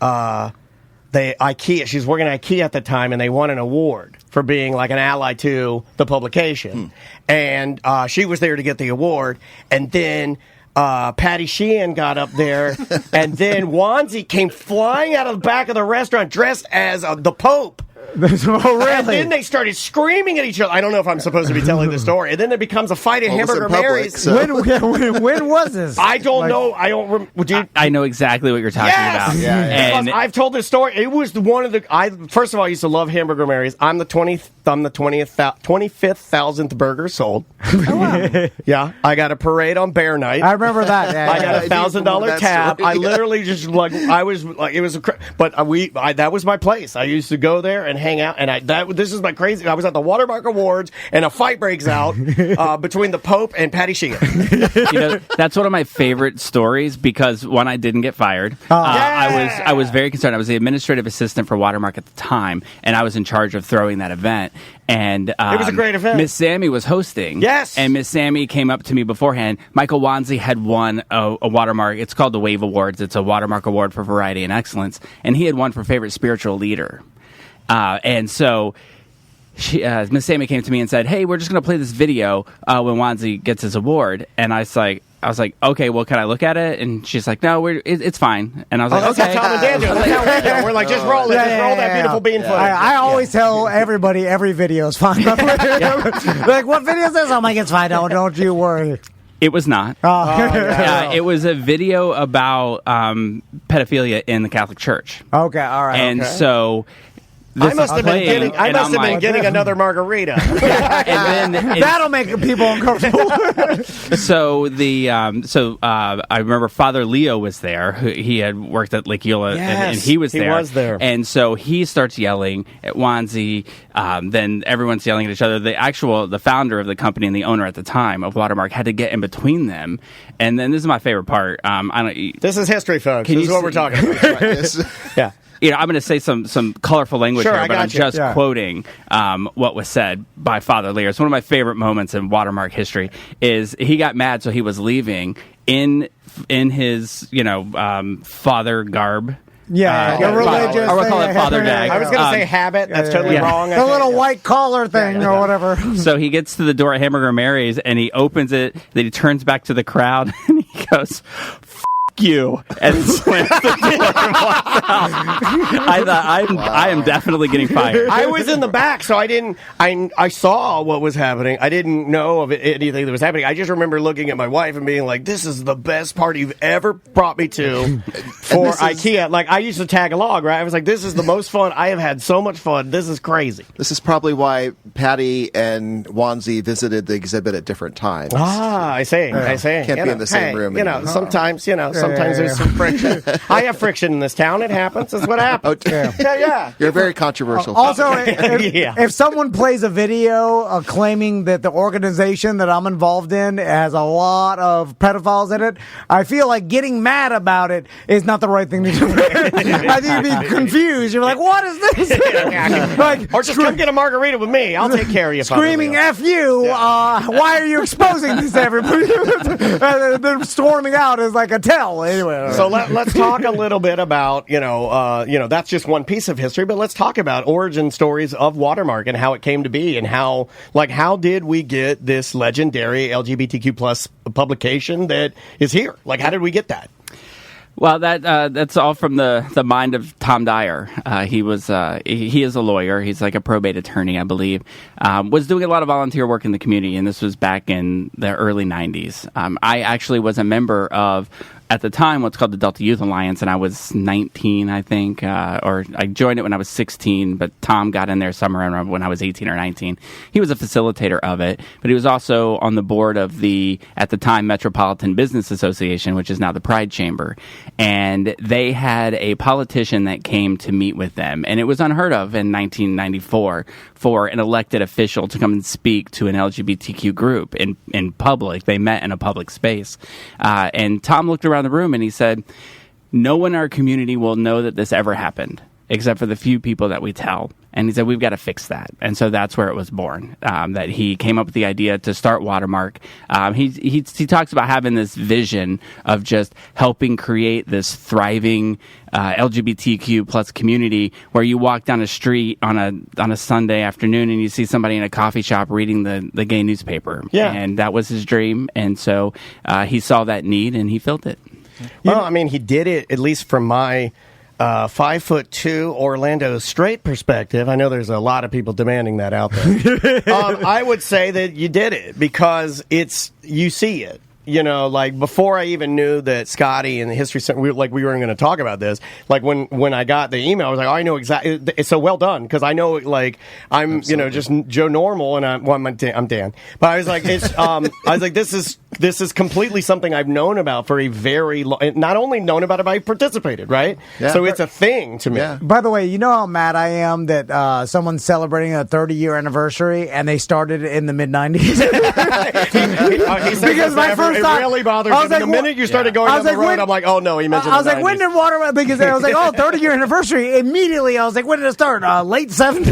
IKEA, she was working at IKEA at the time, and they won an award for being like an ally to the publication. And she was there to get the award. And then Patty Sheehan got up there, and then Wanzi came flying out of the back of the restaurant dressed as the Pope. Oh, really? And then they started screaming at each other. I don't know if I'm supposed to be telling the story. And then it becomes a fight at Hamburger Mary's. So. When was this? I don't know. I don't. I know exactly what you're talking about. And I've told this story. It was one of the. First of all, I used to love Hamburger Mary's. I'm the 25,000th burger sold. Oh, wow. Yeah, I got a parade on Bear Night. I remember that. I got $1,000 tab. I literally just it was but that was my place. I used to go there and hang out, and this is my crazy. I was at the Watermark Awards, and a fight breaks out between the Pope and Patty Sheehan. That's one of my favorite stories because one, I didn't get fired. I was very concerned. I was the administrative assistant for Watermark at the time, and I was in charge of throwing that event. And it was a great event. Miss Sammy was hosting. Yes. And Miss Sammy came up to me beforehand. Michael Wanzi had won a Watermark. It's called the Wave Awards. It's a Watermark Award for Variety and Excellence. And he had won for Favorite Spiritual Leader. And so Miss Sammy came to me and said, "Hey, we're just going to play this video when Wanzi gets his award." And I was like, "Okay, well, can I look at it?" And she's like, "No, it's fine." And I was like, "Okay." That's how Tom and Dan do. That's how we do. We're like, just roll it. Just roll that beautiful bean footage. I always tell everybody every video is fine. Like, what video is this? I'm like, it's fine. Don't you worry. It was not. It was a video about pedophilia in the Catholic Church. Okay, all right. And so... I must have been getting another margarita. And then that'll make people uncomfortable. So I remember Father Leo was there. He had worked at Lake Eola, and he was there. He was there. And so he starts yelling at Wanzi. Then everyone's yelling at each other. The founder of the company and the owner at the time of Watermark had to get in between them. And then this is my favorite part. This is history, folks. This is what we're talking about. Yeah. I'm going to say some colorful language here, but I'm just quoting what was said by Father Lear. It's one of my favorite moments in Watermark history. Is he got mad, so he was leaving in his father garb. Religious. Or we'll call it father dag. I was going to say habit. That's totally wrong. The little white collar thing or whatever. So he gets to the door at Hamburger Mary's and he opens it. Then he turns back to the crowd and he goes, "You," and slams the door and walks out. I thought I am definitely getting fired. I was in the back, so I didn't. I saw what was happening. I didn't know of anything that was happening. I just remember looking at my wife and being like, "This is the best party you've ever brought me to for IKEA." Like I used to tag along, right? I was like, "This is the most fun. I have had so much fun. This is crazy." This is probably why Patty and Wanzi visited the exhibit at different times. I see. Can't be in the same room. Sometimes there's some friction. I have friction in this town. It happens. That's what happens. Yeah. You're very controversial. Also, if someone plays a video claiming that the organization that I'm involved in has a lot of pedophiles in it, I feel like getting mad about it is not the right thing to do. I think you'd be confused. You're like, what is this? Or just come get a margarita with me. I'll take care of you. Screaming F you. Why are you exposing this to everybody? They're storming out as like a tell. Well, anyway. So let's talk a little bit about, that's just one piece of history, but let's talk about origin stories of Watermark and how it came to be and how did we get this legendary LGBTQ plus publication that is here? Like, how did we get that? Well, that's all from the mind of Tom Dyer. He is a lawyer. He's like a probate attorney, I believe. Was doing a lot of volunteer work in the community, and this was back in the early 90s. I actually was a member of, at the time, what's called the Delta Youth Alliance, and I was 19, I think, or I joined it when I was 16, but Tom got in there somewhere around when I was 18 or 19. He was a facilitator of it, but he was also on the board of the, at the time, Metropolitan Business Association, which is now the Pride Chamber, and they had a politician that came to meet with them, and it was unheard of in 1994 for an elected official to come and speak to an LGBTQ group in public. They met in a public space, and Tom looked around the room and he said, no one in our community will know that this ever happened except for the few people that we tell. And he said, we've got to fix that. And so that's where it was born, that he came up with the idea to start Watermark. He talks about having this vision of just helping create this thriving LGBTQ plus community where you walk down a street on a Sunday afternoon and you see somebody in a coffee shop reading the gay newspaper. Yeah. And that was his dream. And so he saw that need and he filled it. Well, I mean, he did it, at least from my 5'2" Orlando straight perspective. I know there's a lot of people demanding that out there. I would say that you did it because you see it. Like before I even knew that Scotty and the History Center, we weren't going to talk about this. Like when I got the email, I was like, oh, I know exactly. It's so well done because I know, like, I'm, Absolutely. Just Joe Normal and I'm Dan. But I was like, this is completely something I've known about for a very long, not only known about it, but I participated, right? Yeah, so it's a thing to me. Yeah. By the way, you know how mad I am that someone's celebrating a 30-year anniversary and they started it in the mid-90s? Because my first it really bothers me. The minute you started going down the road, I'm like, oh no, he mentioned I was like, when did Watermark? Because I was like, oh, 30-year anniversary. Immediately, I was like, when did it start? Late 70s.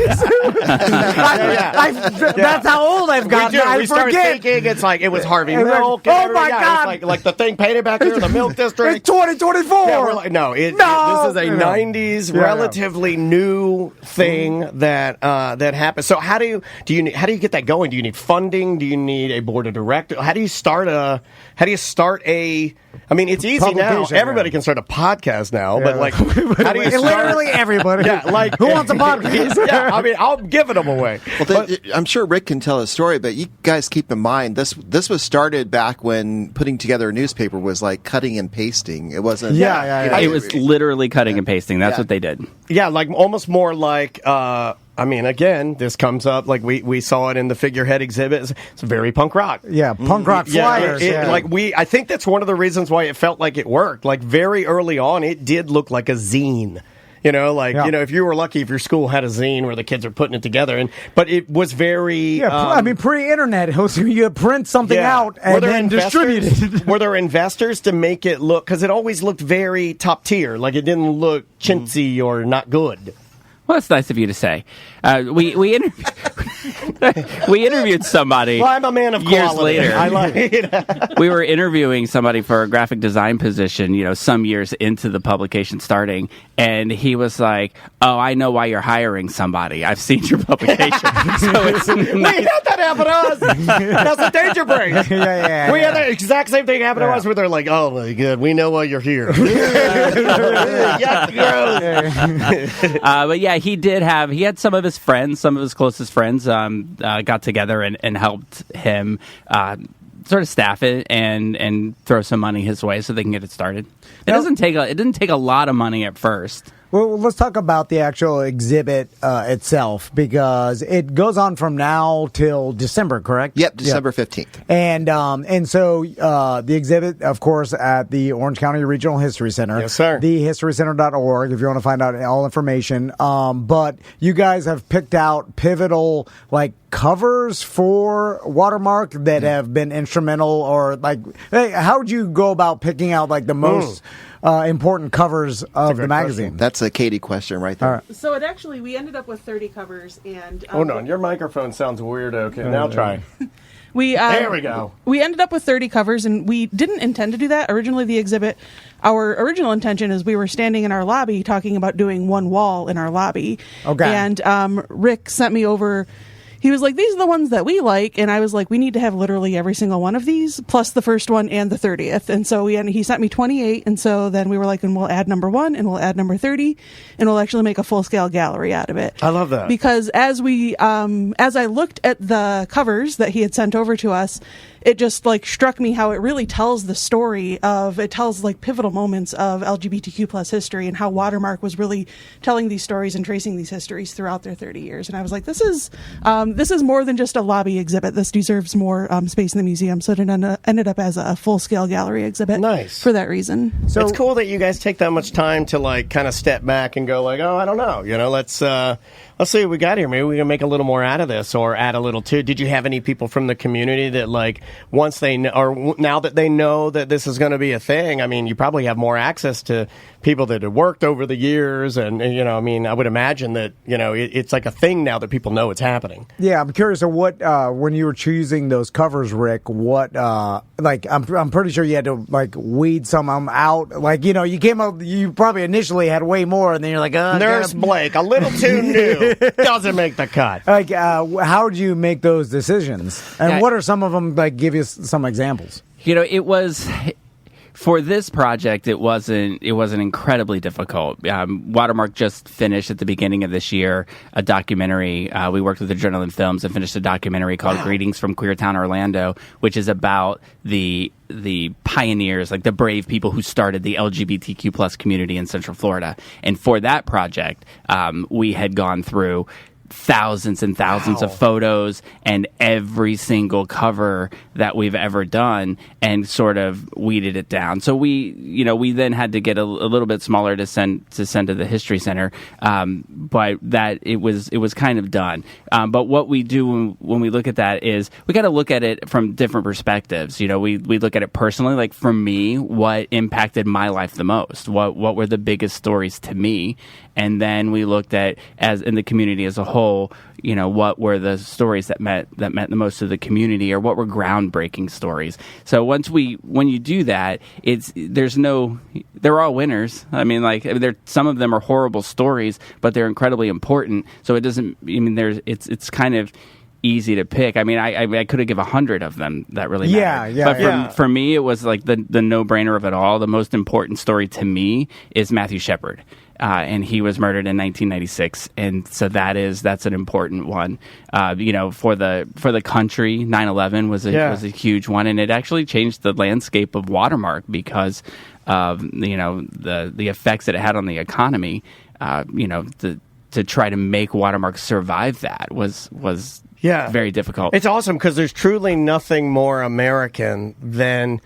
That's how old I've gotten. We started thinking it's like it was Harvey Milk. Oh my God! Like the thing painted back here in the Milk District. It's 2024. Yeah, we're like, no. This is a 90s relatively new thing that happened. So how do you get that going? Do you need funding? Do you need a board of directors? How do you start a? I mean, it's easy now. Everybody can start a podcast now, but like, how do you start? Literally everybody. Yeah, like who wants a podcast? Yeah, I mean, I'll give them away. Well, I'm sure Rick can tell a story, but you guys keep in mind this was started back when putting together a newspaper was like cutting and pasting. It wasn't. Yeah. It was literally cutting and pasting. That's what they did. Yeah, like almost more like. I mean, again, this comes up like we saw it in the figurehead exhibit. It's very punk rock. Yeah, punk rock flyers. I think that's one of the reasons why it felt like it worked. Like very early on, it did look like a zine. If you were lucky, if your school had a zine where the kids are putting it together, but it was very. Yeah, pre-internet, you print something out and then distribute it. Were there investors to make it look? Because it always looked very top tier, like it didn't look chintzy or not good. Well, that's nice of you to say. We interviewed somebody. Well, I'm a man of years quality. Later. I like it. We were interviewing somebody for a graphic design position, some years into the publication starting, and he was like, "Oh, I know why you're hiring somebody. I've seen your publication." So it's nice. We had that happen to us. That's a danger break. We had the exact same thing happen to us where they're like, "Oh my God, we know why you're here." Yuck, gross. But yeah, he had some of his friends, some of his closest friends got together and helped him sort of staff it and throw some money his way so they can get it started. It didn't take a lot of money at first. Well, let's talk about the actual exhibit itself, because it goes on from now till December, correct? Yep, December 15th. And so the exhibit, of course, at the Orange County Regional History Center. Yes, sir. TheHistoryCenter.org if you want to find out all information. But you guys have picked out pivotal, covers for Watermark that have been instrumental, or how would you go about picking out the most important covers of the magazine? That's a Katie question right there. Right. So we ended up with 30 covers, and hold on, your microphone sounds weird. Okay, now try. There we go. We ended up with 30 covers, and we didn't intend to do that. Originally, the exhibit, our original intention is we were standing in our lobby talking about doing one wall in our lobby. Okay. And Rick sent me over. He was like, these are the ones that we like. And I was like, we need to have literally every single one of these, plus the first one and the 30th. And so he sent me 28. And so then we were like, and we'll add number 1 and we'll add number 30 and we'll actually make a full scale gallery out of it. I love that. Because as I looked at the covers that he had sent over to us, it just like struck me how it really tells the story of, it tells like pivotal moments of LGBTQ plus history and how Watermark was really telling these stories and tracing these histories throughout their 30 years. And I was like, this is more than just a lobby exhibit. This deserves more space in the museum. So it ended up as a full scale gallery exhibit. Nice. For that reason. So it's cool that you guys take that much time to like kind of step back and go like, oh, I don't know, let's see what we got here. Maybe we can make a little more out of this or add a little too. Did you have any people from the community that like once they know, or now that they know that this is going to be a thing, I mean, you probably have more access to people that have worked over the years and I would imagine that, it's like a thing now that people know it's happening. Yeah, I'm curious of what, when you were choosing those covers, Rick, what, I'm pretty sure you had to like weed some of them out. Like, you came up, you probably initially had way more and then you're like, Nurse Blake, a little too new. Doesn't make the cut. Like, how do you make those decisions? And what are some of them? Like, give you some examples. It was for this project. It wasn't incredibly difficult. Watermark just finished at the beginning of this year a documentary. We worked with Adrenaline Films and finished a documentary called "Greetings from Queertown, Orlando," which is about the pioneers, like the brave people who started the LGBTQ plus community in Central Florida. And for that project, we had gone through thousands and thousands of photos and every single cover that we've ever done and sort of weeded it down. So we then had to get a little bit smaller to send to the History Center, but that it was kind of done. But what we do when we look at that is we got to look at it from different perspectives. We look at it personally, like for me, what impacted my life the most? What were the biggest stories to me? And then we looked at, as in the community as a whole, what were the stories that meant the most to the community, or what were groundbreaking stories. So when you do that, they're all winners. I mean, like some of them are horrible stories, but they're incredibly important. So it doesn't. I mean, it's kind of easy to pick. I mean, I could have given 100 of them that really mattered. But for me, it was like the no-brainer of it all. The most important story to me is Matthew Shepard. And he was murdered in 1996, and so that's an important one. For the country, 9/11 was a huge one, and it actually changed the landscape of Watermark because of the effects that it had on the economy. To try to make Watermark survive that was very difficult. It's awesome because there's truly nothing more American than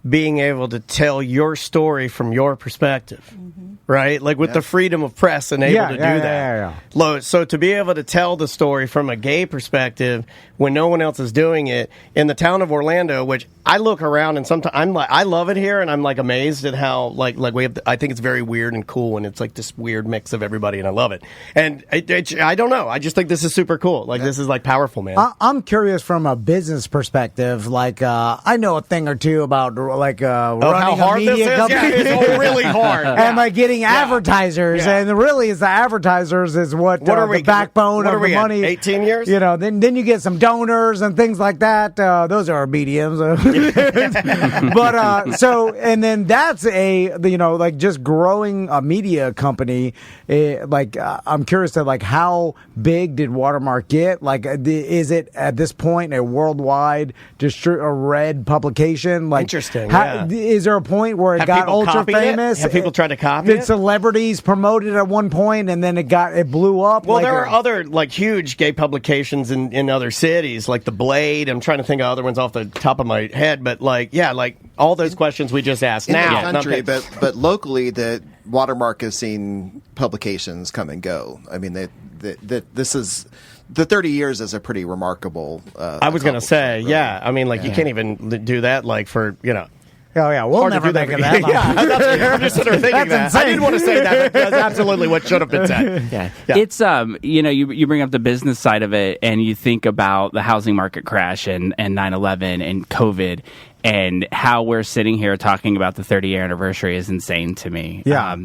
being able to tell your story from your perspective. Mm-hmm. Right? Like with the freedom of press and able to do that. So to be able to tell the story from a gay perspective when no one else is doing it in the town of Orlando, which I look around and sometimes I'm like, I love it here and I'm like amazed at how like we have, I think it's very weird and cool and it's like this weird mix of everybody and I love it. And I don't know. I just think this is super cool. Like this is like powerful, man. I'm curious from a business perspective. Like I know a thing or two about like running how hard a media this is? company. Yeah, it's really hard. And like getting advertisers, and really is the advertisers is what are the backbone of the money. 18 years? Then you get some donors and things like that. Those are mediums. But and then that's like just growing a media company. I'm curious to like how big did Watermark get? Like, is it at this point a worldwide a read publication? Like, interesting. Is there a point where it got ultra famous? Have people tried to copy it? Celebrities promoted at one point and then it blew up? Well, there are other like huge gay publications in other cities, like The Blade. I'm trying to think of other ones off the top of my head, but like all those questions we just asked in now. the country, but locally, the Watermark has seen publications come and go. I mean, this is. The 30 years is a pretty remarkable. I was going to say, I mean, like you can't even do that, like for Oh, yeah, we'll Hard to never do that make it again. that I'm just sitting there thinking that. I didn't want to say that. That's absolutely what should have been said. Yeah. It's you bring up the business side of it, and you think about the housing market crash and 9/11 and COVID, and how we're sitting here talking about the 30-year anniversary is insane to me. Yeah.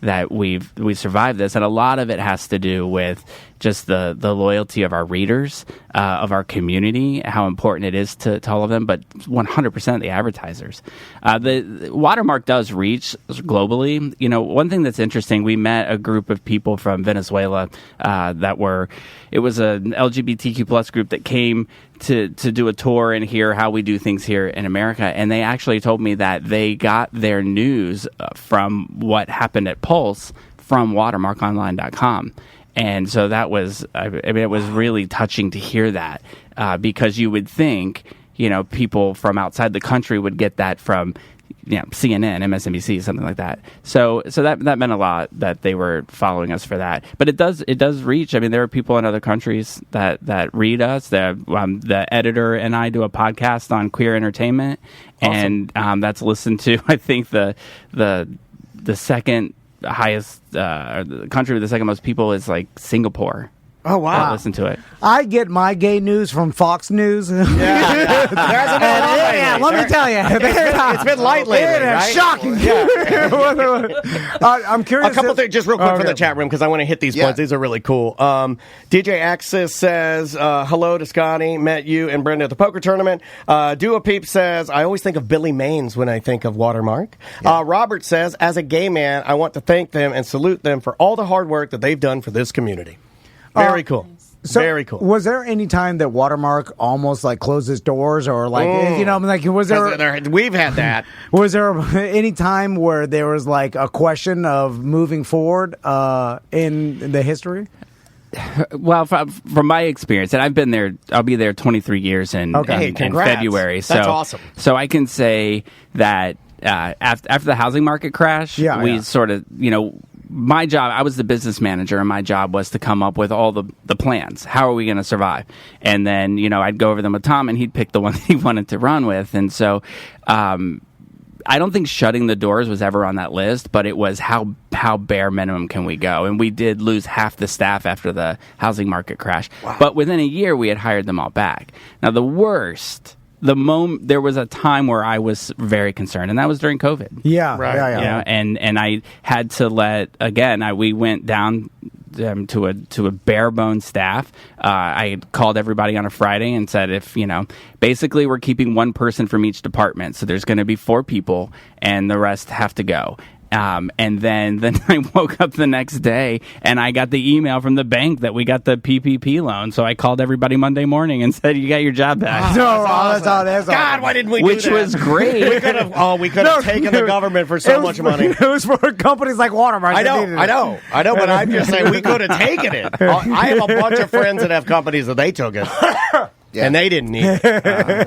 That we've survived this, and a lot of it has to do with just the loyalty of our readers, of our community, how important it is to all of them, but 100% the advertisers. The Watermark does reach globally. One thing that's interesting, we met a group of people from Venezuela it was an LGBTQ plus group that came to do a tour and hear how we do things here in America, and they actually told me that they got their news from what happened at Pulse from watermarkonline.com. And so that was, it was really touching to hear that, because you would think, people from outside the country would get that from, CNN, MSNBC, something like that. So that meant a lot that they were following us for that. But it does reach. I mean, there are people in other countries that read us. The editor and I do a podcast on queer entertainment, awesome. And that's listened to. I think the second highest the country with the second most people is like Singapore. Oh, wow. Listen to it. I get my gay news from Fox News. Let me tell you. It's been light lately, right? Shocking. Yeah. I'm curious. A couple things just real quick for the chat room, because I want to hit these points. These are really cool. DJ Axis says, hello to Scotty. Met you and Brenda at the poker tournament. Dua Peep says, I always think of Billy Maines when I think of Watermark. Yeah. Robert says, as a gay man, I want to thank them and salute them for all the hard work that they've done for this community. Very cool. So very cool. Was there any time that Watermark almost closed its doors, or was there? We've had that. Was there any time where there was a question of moving forward in the history? Well, from my experience, and I've been there, I'll be there 23 years in February. So, that's awesome. So I can say that after the housing market crash, we sort of, my job, I was the business manager, and my job was to come up with all the plans. How are we going to survive? And then, I'd go over them with Tom, and he'd pick the one that he wanted to run with. And so I don't think shutting the doors was ever on that list, but it was how bare minimum can we go? And we did lose half the staff after the housing market crash. Wow. But within a year, we had hired them all back. Now, there was a time where I was very concerned, and that was during COVID. Yeah, right. Yeah. And I had to we went down to a bare bones staff. I called everybody on a Friday and said, basically we're keeping one person from each department, so there's going to be 4 people, and the rest have to go. And then I woke up the next day and I got the email from the bank that we got the PPP loan. So I called everybody Monday morning and said, "You got your job back." That's awesome. God, why didn't we do that? Which was great. We could have taken the government for so much money. It was for companies like Watermark. I know, but I'm just saying we could have taken it. I have a bunch of friends that have companies that they took it. Yeah. And they didn't need it.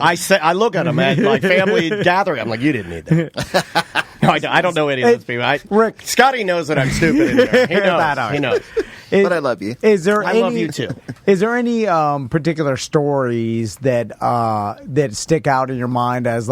I look at them at family gathering. I'm like, you didn't need that. No, I don't know any of those people. Rick, Scotty knows that I'm stupid. In there. He knows. But I love you. I love you too. Is there any particular stories that stick out in your mind as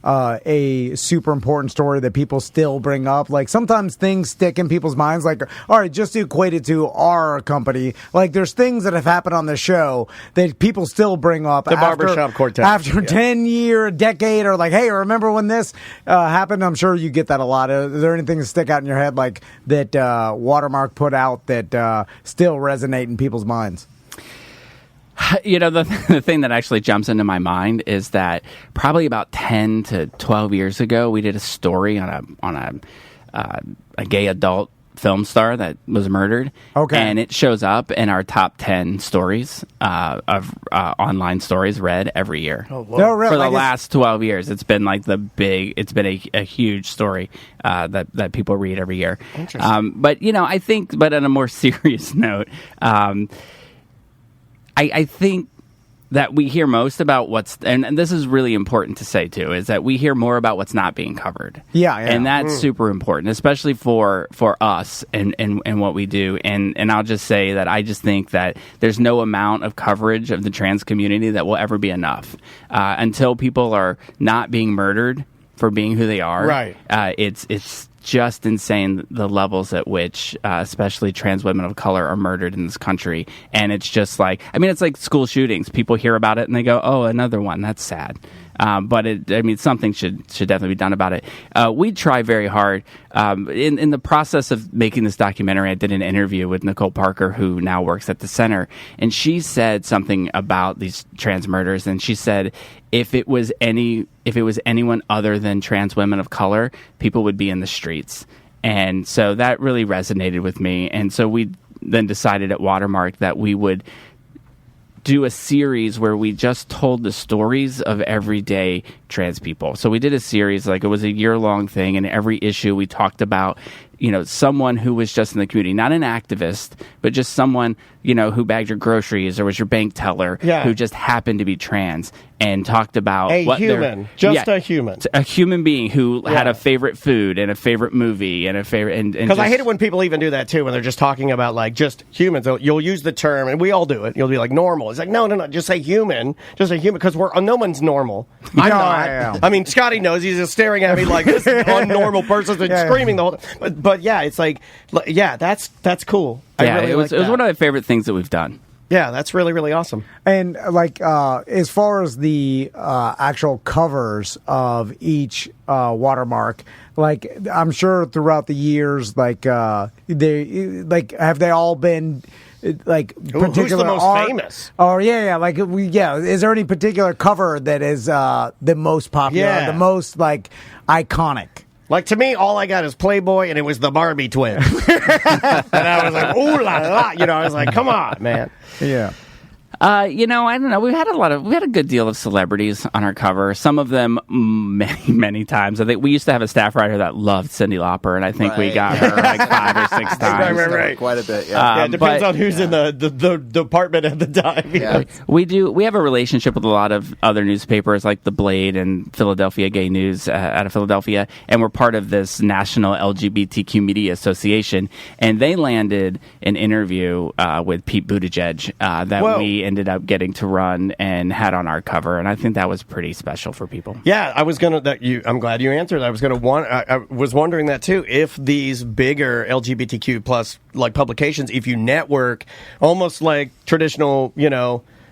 a super important story that people still bring up? Sometimes things stick in people's minds, all right, just to equate it to our company, there's things that have happened on the show that people still bring up. The Barbershop Quartet. After 10 year, decade, or hey, remember when this happened? I'm sure you get that a lot. Is there anything that stick out in your head that Watermark put out that still resonate in people's minds? The thing that actually jumps into my mind is that probably about 10 to 12 years ago, we did a story on a gay adult film star that was murdered. Okay. And it shows up in our top 10 stories of online stories read every year. Oh, no, really? For the last 12 years. It's been it's been a huge story that people read every year. Interesting. But on a more serious note, I think that we hear most about and this is really important to say too, is that we hear more about what's not being covered. Yeah. And that's super important, especially for us and what we do. And I'll just say that I just think that there's no amount of coverage of the trans community that will ever be enough until people are not being murdered. for being who they are. Right. It's just insane the levels at which especially trans women of color are murdered in this country. And it's just like, I mean, it's like school shootings. People hear about it and they go, oh, another one. That's sad. But something should definitely be done about it. We try very hard. In the process of making this documentary, I did an interview with Nicole Parker, who now works at the center, and she said something about these trans murders. And she said, if it was anyone other than trans women of color, people would be in the streets. And so that really resonated with me. And so we then decided at Watermark that we would do a series where we just told the stories of everyday trans people. So we did a series, like it was a year-long thing, and every issue we talked about, someone who was just in the community, not an activist, but just someone, who bagged your groceries or was your bank teller, who just happened to be trans, and talked about a human being who had a favorite food and a favorite movie and a favorite. Because I hate it when people even do that too, when they're just talking about like just humans. You'll use the term, and we all do it. You'll be like normal. It's like no, just say human, because no one's normal. I'm not. I mean, Scotty knows. He's just staring at me like this unnormal person and screaming the whole time. But yeah, it's like, that's cool. It was one of my favorite things that we've done. Yeah, that's really, really awesome. And as far as the actual covers of each Watermark, I'm sure throughout the years, have they all been particular? Who's the most famous? Oh yeah. Is there any particular cover that is the most popular, the most iconic? Like, to me, all I got is Playboy, and it was the Barbie twins. And I was like, ooh la la. I was like, come on, man. Yeah. I don't know. We had a good deal of celebrities on our cover. Some of them many, many times. I think we used to have a staff writer that loved Cyndi Lauper, and I think we got her 5 or 6 times. Right. Quite a bit, yeah. It depends on who's in the department at the time. Yeah. We have a relationship with a lot of other newspapers like The Blade and Philadelphia Gay News out of Philadelphia, and we're part of this National LGBTQ Media Association, and they landed an interview with Pete Buttigieg that we ended up getting to run and had on our cover, and I think that was pretty special for people. Yeah, I'm glad you answered. I was wondering that too. If these bigger LGBTQ plus publications, if you network almost like traditional,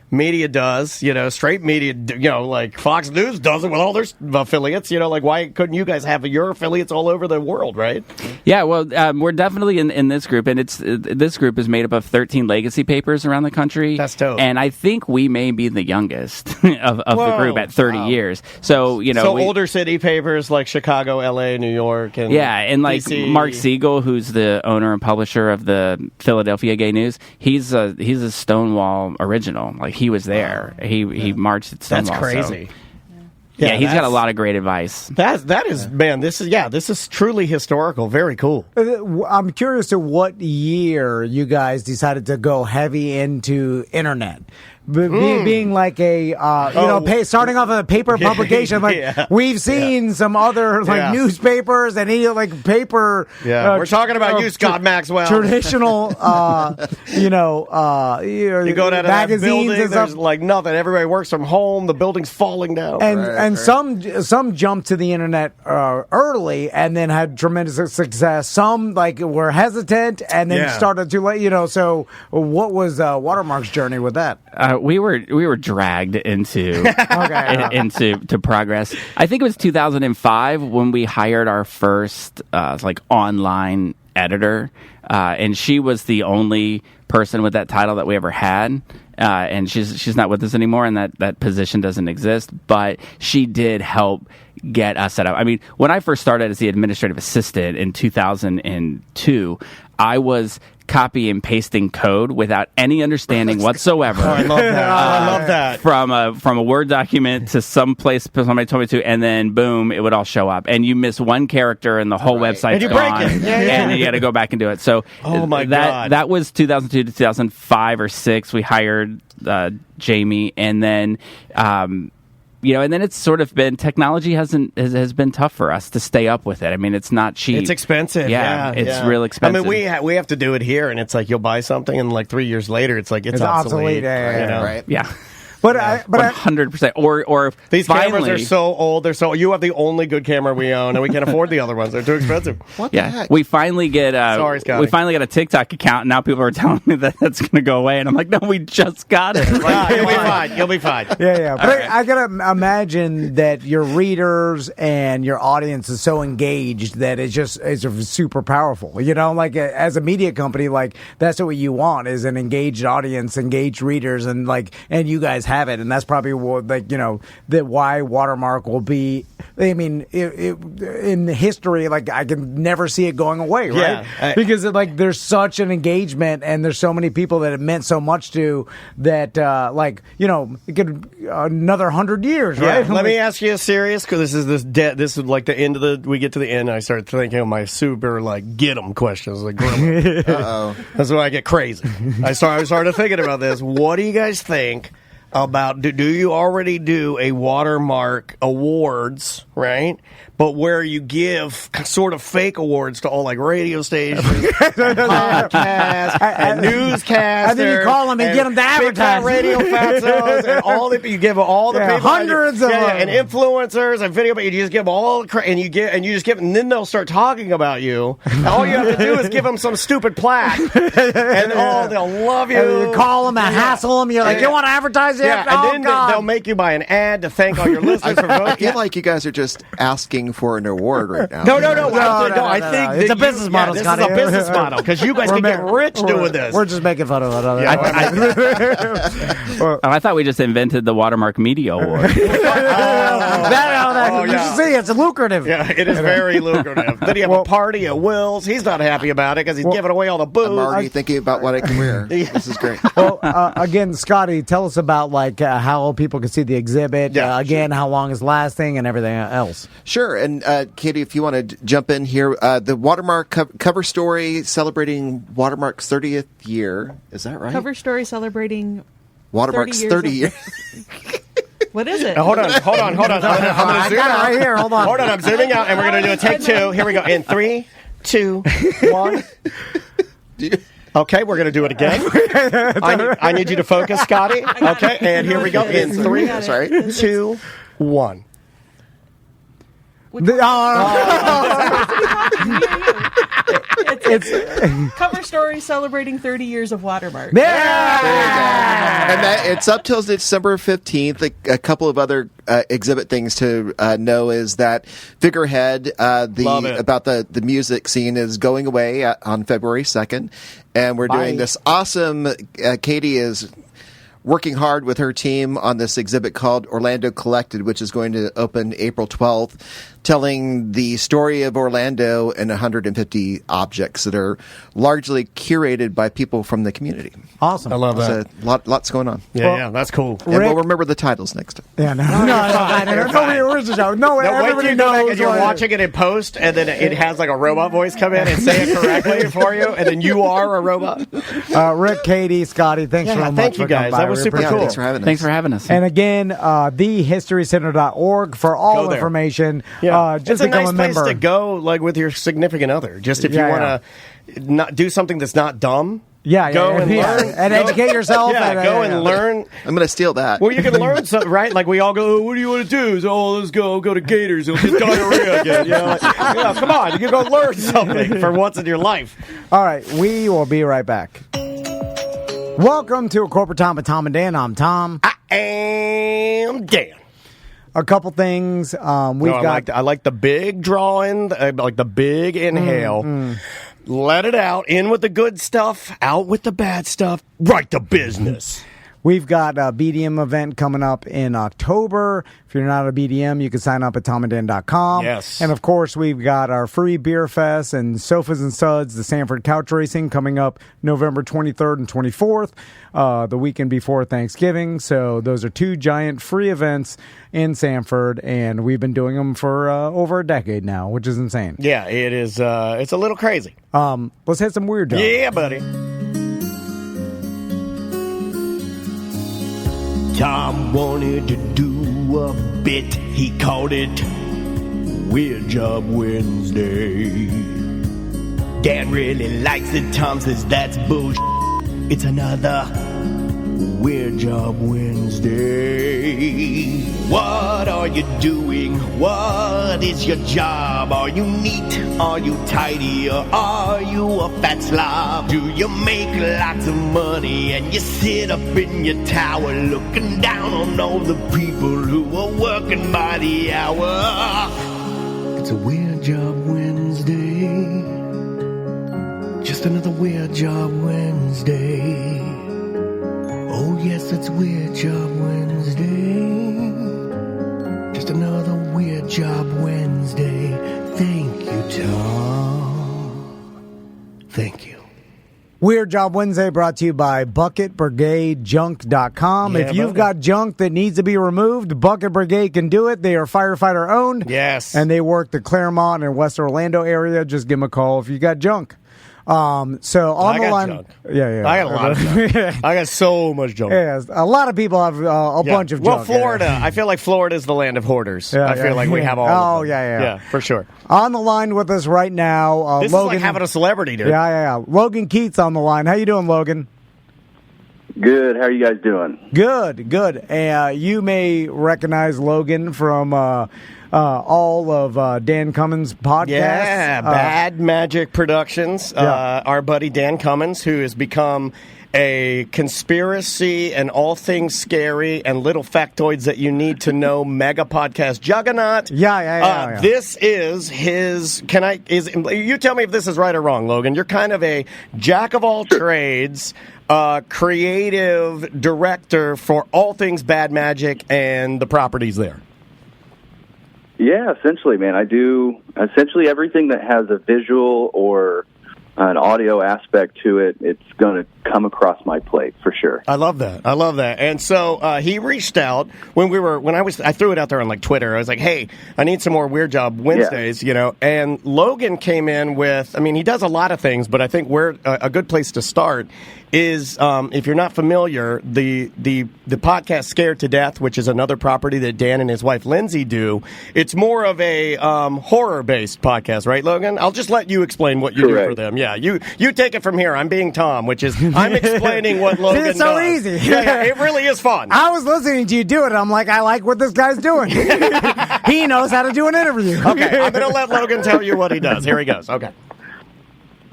media does, straight media, like Fox News does it with all their affiliates, why couldn't you guys have your affiliates all over the world, right? Yeah, well, we're definitely in this group, and this group is made up of 13 legacy papers around the country. That's dope. And I think we may be the youngest of the group at 30 years. So, older city papers like Chicago, LA, New York, and and like DC. Mark Siegel, who's the owner and publisher of the Philadelphia Gay News, he's a Stonewall original. He was there. He marched at Stonewall. That's crazy. So. Yeah, he's got a lot of great advice. That is, man. This is truly historical. Very cool. I'm curious to what year you guys decided to go heavy into internet. Being like a starting off a paper publication, we've seen some other newspapers and paper. Yeah, we're talking about you, Scott Maxwell. Traditional, you go down to magazines that building, and there's stuff. nothing. Everybody works from home. The building's falling down. And some jumped to the internet early and then had tremendous success. Some were hesitant and then started too late. So what was Watermark's journey with that? We were dragged into into progress. I think it was 2005 when we hired our first online editor, and she was the only person with that title that we ever had. And she's not with us anymore, and that position doesn't exist. But she did help get us set up. I mean, when I first started as the administrative assistant in 2002, I was copy and pasting code without any understanding whatsoever. I love that. I love that. From a Word document to some place somebody told me to, and then boom, it would all show up. And you miss one character, and the whole website's and gone. Break it. And you got to go back and do it. So, God, that was 2002 to 2005 or 6. We hired Jamie, and then. And then it's sort of been technology has been tough for us to stay up with it. I mean, it's not cheap. It's expensive. Yeah, it's real expensive. I mean, we have to do it here, and it's like you'll buy something, and 3 years later, it's obsolete. Right? Yeah. But 100%. Or these finally, cameras are so old. You have the only good camera we own, and we can't afford the other ones. They're too expensive. What the heck? we finally get Sorry, Scotty. we finally get a TikTok account, and now people are telling me that that's going to go away, and I'm like, no, we just got it. You'll be fine. You'll be fine. Yeah. But I gotta imagine that your readers and your audience is so engaged that it's super powerful. You know, like as a media company, like that's what you want is an engaged audience, engaged readers, and you guys have it, and that's probably what that why Watermark will be. I mean, in history, like I can never see it going away, right? Yeah, because there's such an engagement, and there's so many people that it meant so much to that, it could another 100 years, right? Yeah. Let me ask you a serious, because this is like the end of we get to the end, and I start thinking of my super get 'em questions, Uh-oh. That's why I get crazy. I started thinking about this. What do you guys think about? Do you already do a Watermark Awards, right? But where you give sort of fake awards to all radio stations, podcasts, and newscasters, and then you call them and get them to advertise. Radio fatzos, and all the you give all the people, hundreds of them, and influencers and video, but you just give them all the and you just give, and then they'll start talking about you. And all you have to do is give them some stupid plaque, and they'll love you. And you call them and hassle them. You're like, you want to advertise it? Yeah, and then they'll make you buy an ad to thank all your listeners for voting. I feel like you guys are just asking for an award right now. No. I think it's a business model, this Scotty. is a business model because you guys can get rich doing this. We're just making fun of it. I thought we just invented the Watermark Media Award. You should see, it's lucrative. Yeah, it is very lucrative. Then you have a party at Will's. He's not happy about it because he's giving away all the booze. I'm already thinking about what I can wear. This is great. Well, again, Scotty, tell us about how people can see the exhibit. Yeah, again, how long it's lasting and everything else. Sure. And Katie, if you want to jump in here, the Watermark cover story celebrating Watermark's 30th year. Is that right? Cover story celebrating Watermark's 30 years. What is it? Hold on. I'm going to zoom out. Right here. Hold on. Hold on. I'm zooming out, and we're going to do a take two. Here we go. In 3, 2, 1. Okay, we're going to do it again. I need you to focus, Scotty. Okay, and here we go. In 3, 2, 1. It's cover story celebrating 30 years of Watermark. Yeah! And it's up till December 15th. A couple of other exhibit things to know is that Figurehead, about the music scene, is going away on February 2nd. And we're doing this awesome, Katie is working hard with her team on this exhibit called Orlando Collected, which is going to open April 12th, telling the story of Orlando and 150 objects that are largely curated by people from the community. Awesome. I love that. So lots going on. Yeah, that's cool. And we'll remember the titles next time. Yeah, no, everybody knows. And you're watching it in post, and then it has a robot voice come in and say it correctly for you, and then you are a robot. Rick, Katie, Scotty, thanks so much. Thank you guys. That was super cool. Thanks for having us. Thanks for having us. And again, thehistorycenter.org for all information. Just it's a become nice a member. place to go, with your significant other. Just if you want to not do something that's not dumb. Go and learn and educate yourself. Go and learn. I'm going to steal that. Well, you can learn something, right? We all go, what do you want to do? So, let's go to Gators. It'll get diarrhea again. Come on, you can go learn something for once in your life. All right, we will be right back. Welcome to A Corporate Tom with Tom and Dan. I'm Tom. I am Dan. A couple things. I like the big drawing, the big inhale. Let it out. In with the good stuff, out with the bad stuff. Right to business. We've got a BDM event coming up in October. If you're not a BDM, you can sign up at tomandan.com. Yes. And, of course, we've got our free beer fest and Sofas and Suds, the Sanford Couch Racing, coming up November 23rd and 24th, the weekend before Thanksgiving. So those are two giant free events in Sanford, and we've been doing them for over a decade now, which is insane. Yeah, it is. It's a little crazy. Let's hit some weird jobs. Yeah, buddy. Tom wanted to do a bit. He called it Weird Job Wednesday. Dan really likes it. Tom says that's bullshit. It's another Weird Job Wednesday. What are you doing? What is your job? Are you neat? Are you tidy? Or are you a fat slob? Do you make lots of money and you sit up in your tower looking down on all the people who are working by the hour? It's a Weird Job Wednesday. Just another Weird Job Wednesday. Oh yes, it's Weird Job Wednesday. Just another Weird Job Wednesday. Thank you, Tom. Thank you. Weird Job Wednesday brought to you by BucketBrigadeJunk.com. If you've got junk that needs to be removed, Bucket Brigade can do it. They are firefighter owned. Yes. And they work the Claremont and West Orlando area. Just give them a call if you got junk. So on the line, junk. Yeah. I got a lot of junk. I got so much junk. Yeah, a lot of people have a bunch of junk. Well, Florida, I feel like Florida is the land of hoarders. I feel like we have all. Oh, of them. Yeah, for sure. On the line with us right now, this Logan, is like having a celebrity, dude. Yeah. Logan Keats on the line. How you doing, Logan? Good. How are you guys doing? Good. You may recognize Logan from all of Dan Cummins' podcasts. Yeah, Bad Magic Productions. Our buddy Dan Cummins, who has become a conspiracy and all things scary and little factoids that you need to know mega podcast juggernaut. Yeah. This is his. You tell me if this is right or wrong, Logan? You're kind of a jack of all trades. Creative director for all things Bad Magic and the properties there. Yeah, essentially, man. I do essentially everything that has a visual or an audio aspect to it. It's going to come across my plate for sure. I love that. And so he reached out I threw it out there on like Twitter. I was like, hey, I need some more Weird Job Wednesdays, and Logan came in with, he does a lot of things, but I think where a good place to start is, if you're not familiar, the podcast Scared to Death, which is another property that Dan and his wife Lindsay do. It's more of a horror-based podcast, right, Logan? I'll just let you explain what you do for them. Yeah, you take it from here. I'm being Tom, which is I'm explaining what Logan does. It's so easy. Yeah, it really is fun. I was listening to you do it. I'm like, I like what this guy's doing. He knows how to do an interview. Okay, I'm going to let Logan tell you what he does. Here he goes. Okay.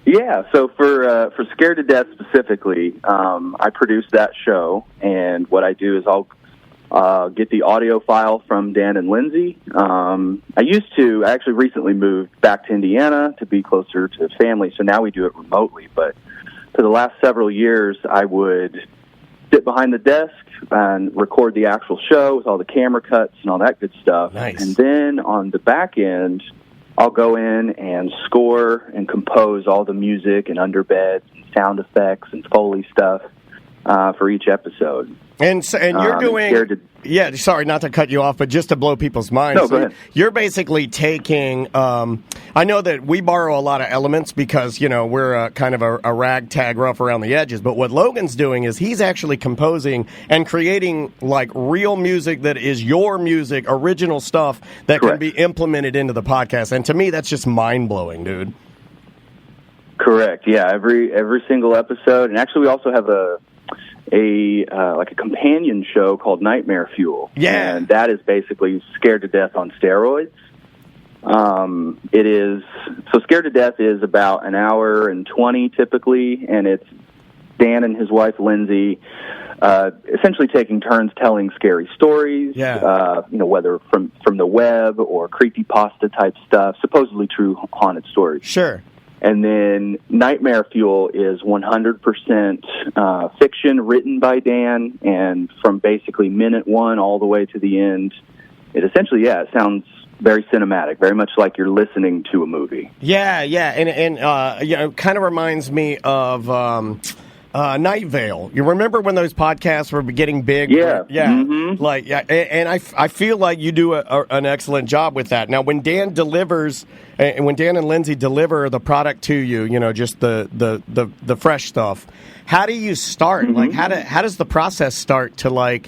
Yeah, so for Scared to Death specifically, I produce that show, and what I do is I'll get the audio file from Dan and Lindsay. I actually recently moved back to Indiana to be closer to family, so now we do it remotely. But for the last several years, I would sit behind the desk and record the actual show with all the camera cuts and all that good stuff. Nice. And then on the back end, I'll go in and score and compose all the music and underbeds and sound effects and Foley stuff for each episode. And you're doing... Yeah, sorry, not to cut you off, but just to blow people's minds. No, go ahead. You're basically taking... I know that we borrow a lot of elements because, we're kind of a ragtag rough around the edges, but what Logan's doing is he's actually composing and creating, like, real music that is your music, original stuff that can be implemented into the podcast. And to me, that's just mind-blowing, dude. Correct, yeah. Every single episode. And actually, we also have a companion show called Nightmare Fuel. Yeah. And that is basically Scared to Death on steroids. Scared to Death is about an hour and 20 typically, and it's Dan and his wife Lindsay essentially taking turns telling scary stories, whether from the web or creepypasta type stuff, supposedly true haunted stories. Sure. And then Nightmare Fuel is 100% fiction written by Dan, and from basically minute one all the way to the end, it essentially, it sounds very cinematic, very much like you're listening to a movie. Yeah, and it kind of reminds me of Night Vale. You remember when those podcasts were getting big? Yeah. Mm-hmm. And I feel like you do an excellent job with that. Now, when Dan and Lindsay deliver the product to you, just the fresh stuff, how do you start? Mm-hmm. Like, how does the process start to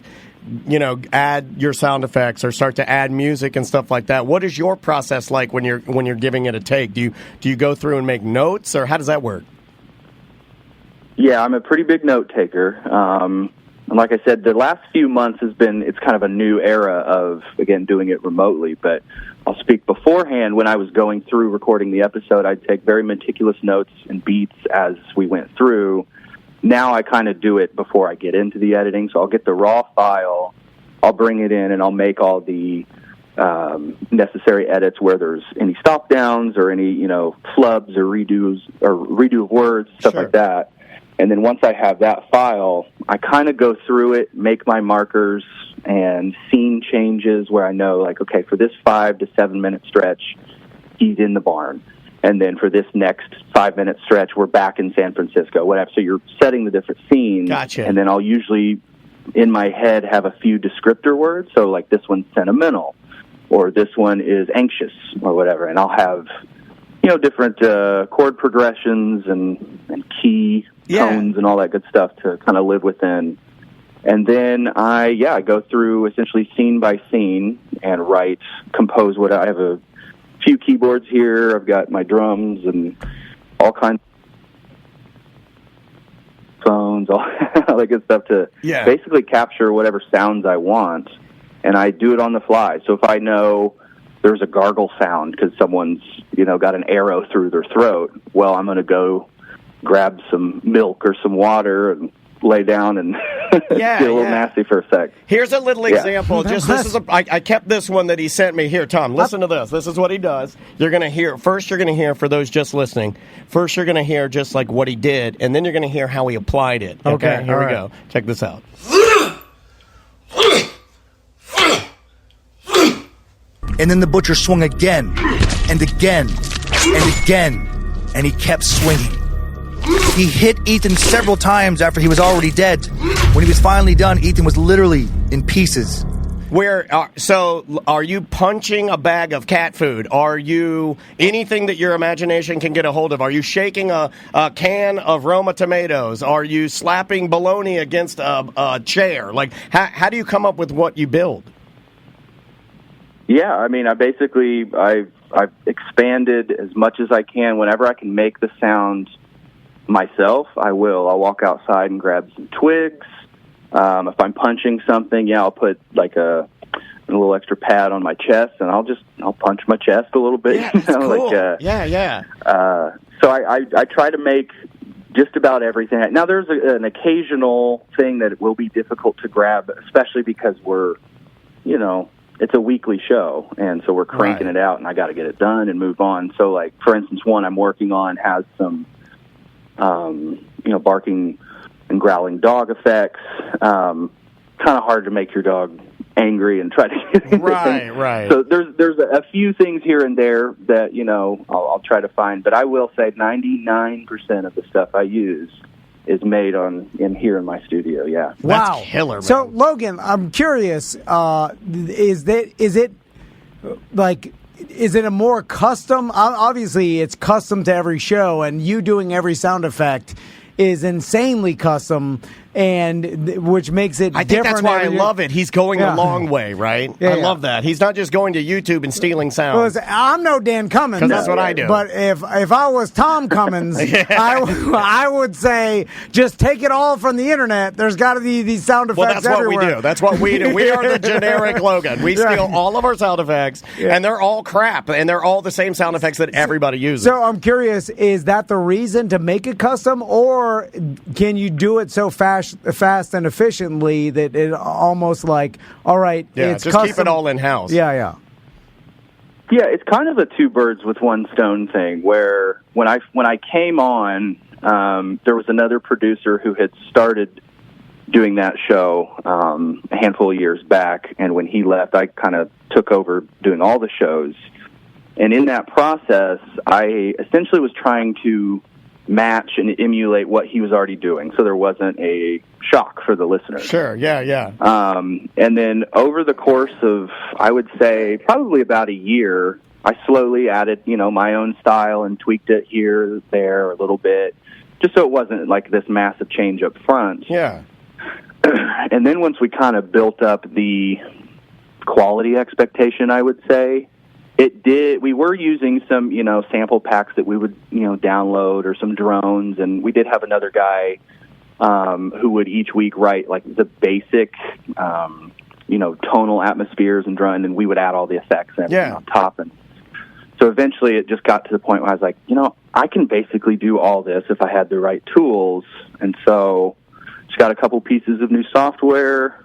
add your sound effects or start to add music and stuff like that? What is your process like when you're giving it a take? Do you go through and make notes, or how does that work? Yeah, I'm a pretty big note taker. like I said, the last few months it's kind of a new era of, again, doing it remotely. But I'll speak beforehand. When I was going through recording the episode, I'd take very meticulous notes and beats as we went through. Now I kind of do it before I get into the editing. So I'll get the raw file, I'll bring it in, and I'll make all the necessary edits where there's any stop downs or any, flubs or redo of words, stuff like that. And then once I have that file, I kind of go through it, make my markers and scene changes where I know, like, okay, for this 5 to 7 minute stretch, he's in the barn. And then for this next 5 minute stretch, we're back in San Francisco, whatever. So you're setting the different scenes. Gotcha. And then I'll usually, in my head, have a few descriptor words. So, like, this one's sentimental, or this one is anxious, or whatever. And I'll have, different chord progressions and key tones and all that good stuff to kind of live within. And then I go through essentially scene by scene and compose what I have a few keyboards here. I've got my drums and all kinds of phones, all that good stuff to basically capture whatever sounds I want. And I do it on the fly. So if I know there's a gargle sound because someone's, got an arrow through their throat, well, I'm going to go grab some milk or some water and lay down and get a little nasty for a sec. Here's a little example. I kept this one that he sent me. Here, Tom, listen to this. This is what he does. You're going to hear for those just listening, first you're going to hear just like what he did, and then you're going to hear how he applied it. Okay, here we go. Check this out. And then the butcher swung again, and again, and again, and he kept swinging. He hit Ethan several times after he was already dead. When he was finally done, Ethan was literally in pieces. Are you punching a bag of cat food? Are you anything that your imagination can get a hold of? Are you shaking a can of Roma tomatoes? Are you slapping bologna against a chair? Like, how do you come up with what you build? Yeah, I mean, I've expanded as much as I can. Whenever I can make the sound myself, I will. I'll walk outside and grab some twigs. If I'm punching something, I'll put like a little extra pad on my chest, and I'll punch my chest a little bit. Yeah, that's cool. So I try to make just about everything. Now, there's an occasional thing that will be difficult to grab, especially because we're, it's a weekly show, and so we're cranking it out, and I got to get it done and move on. So, like, for instance, one I'm working on has some, barking and growling dog effects. Kind of hard to make your dog angry and try to get anything. Right. So there's a few things here and there that, I'll try to find, but I will say 99% of the stuff I use is made in here in my studio. Yeah. Wow. That's killer, man. So, Logan, I'm curious, is it a more custom? Obviously, it's custom to every show, and you doing every sound effect is insanely custom, and which makes it different. I think that's why I love it. He's going a long way, right? I love that. He's not just going to YouTube and stealing sounds. Well, I'm no Dan Cummins. Because that's what I do. But if I was Tom Cummins, I would say just take it all from the internet. There's got to be these sound effects everywhere. That's what we do. We are the generic Logan. We steal all of our sound effects, and they're all crap, and they're all the same sound effects that everybody uses. So I'm curious, is that the reason to make it custom, or can you do it so fast and efficiently that it almost like, all right, it's just custom. keep it all in-house. Yeah, it's kind of a two birds with one stone thing, where when I came on, there was another producer who had started doing that show a handful of years back, and when he left, I kind of took over doing all the shows. And in that process, I essentially was trying to match and emulate what he was already doing, so there wasn't a shock for the listener. Sure, yeah. And then over the course of, I would say, probably about a year, I slowly added, my own style and tweaked it here, there, a little bit, just so it wasn't like this massive change up front. Yeah. And then once we kind of built up the quality expectation, I would say, we were using some, sample packs that we would, download, or some drones, and we did have another guy who would each week write like the basic, tonal atmospheres and drum, and we would add all the effects and on top. And so eventually it just got to the point where I was like, I can basically do all this if I had the right tools. And so just got a couple pieces of new software,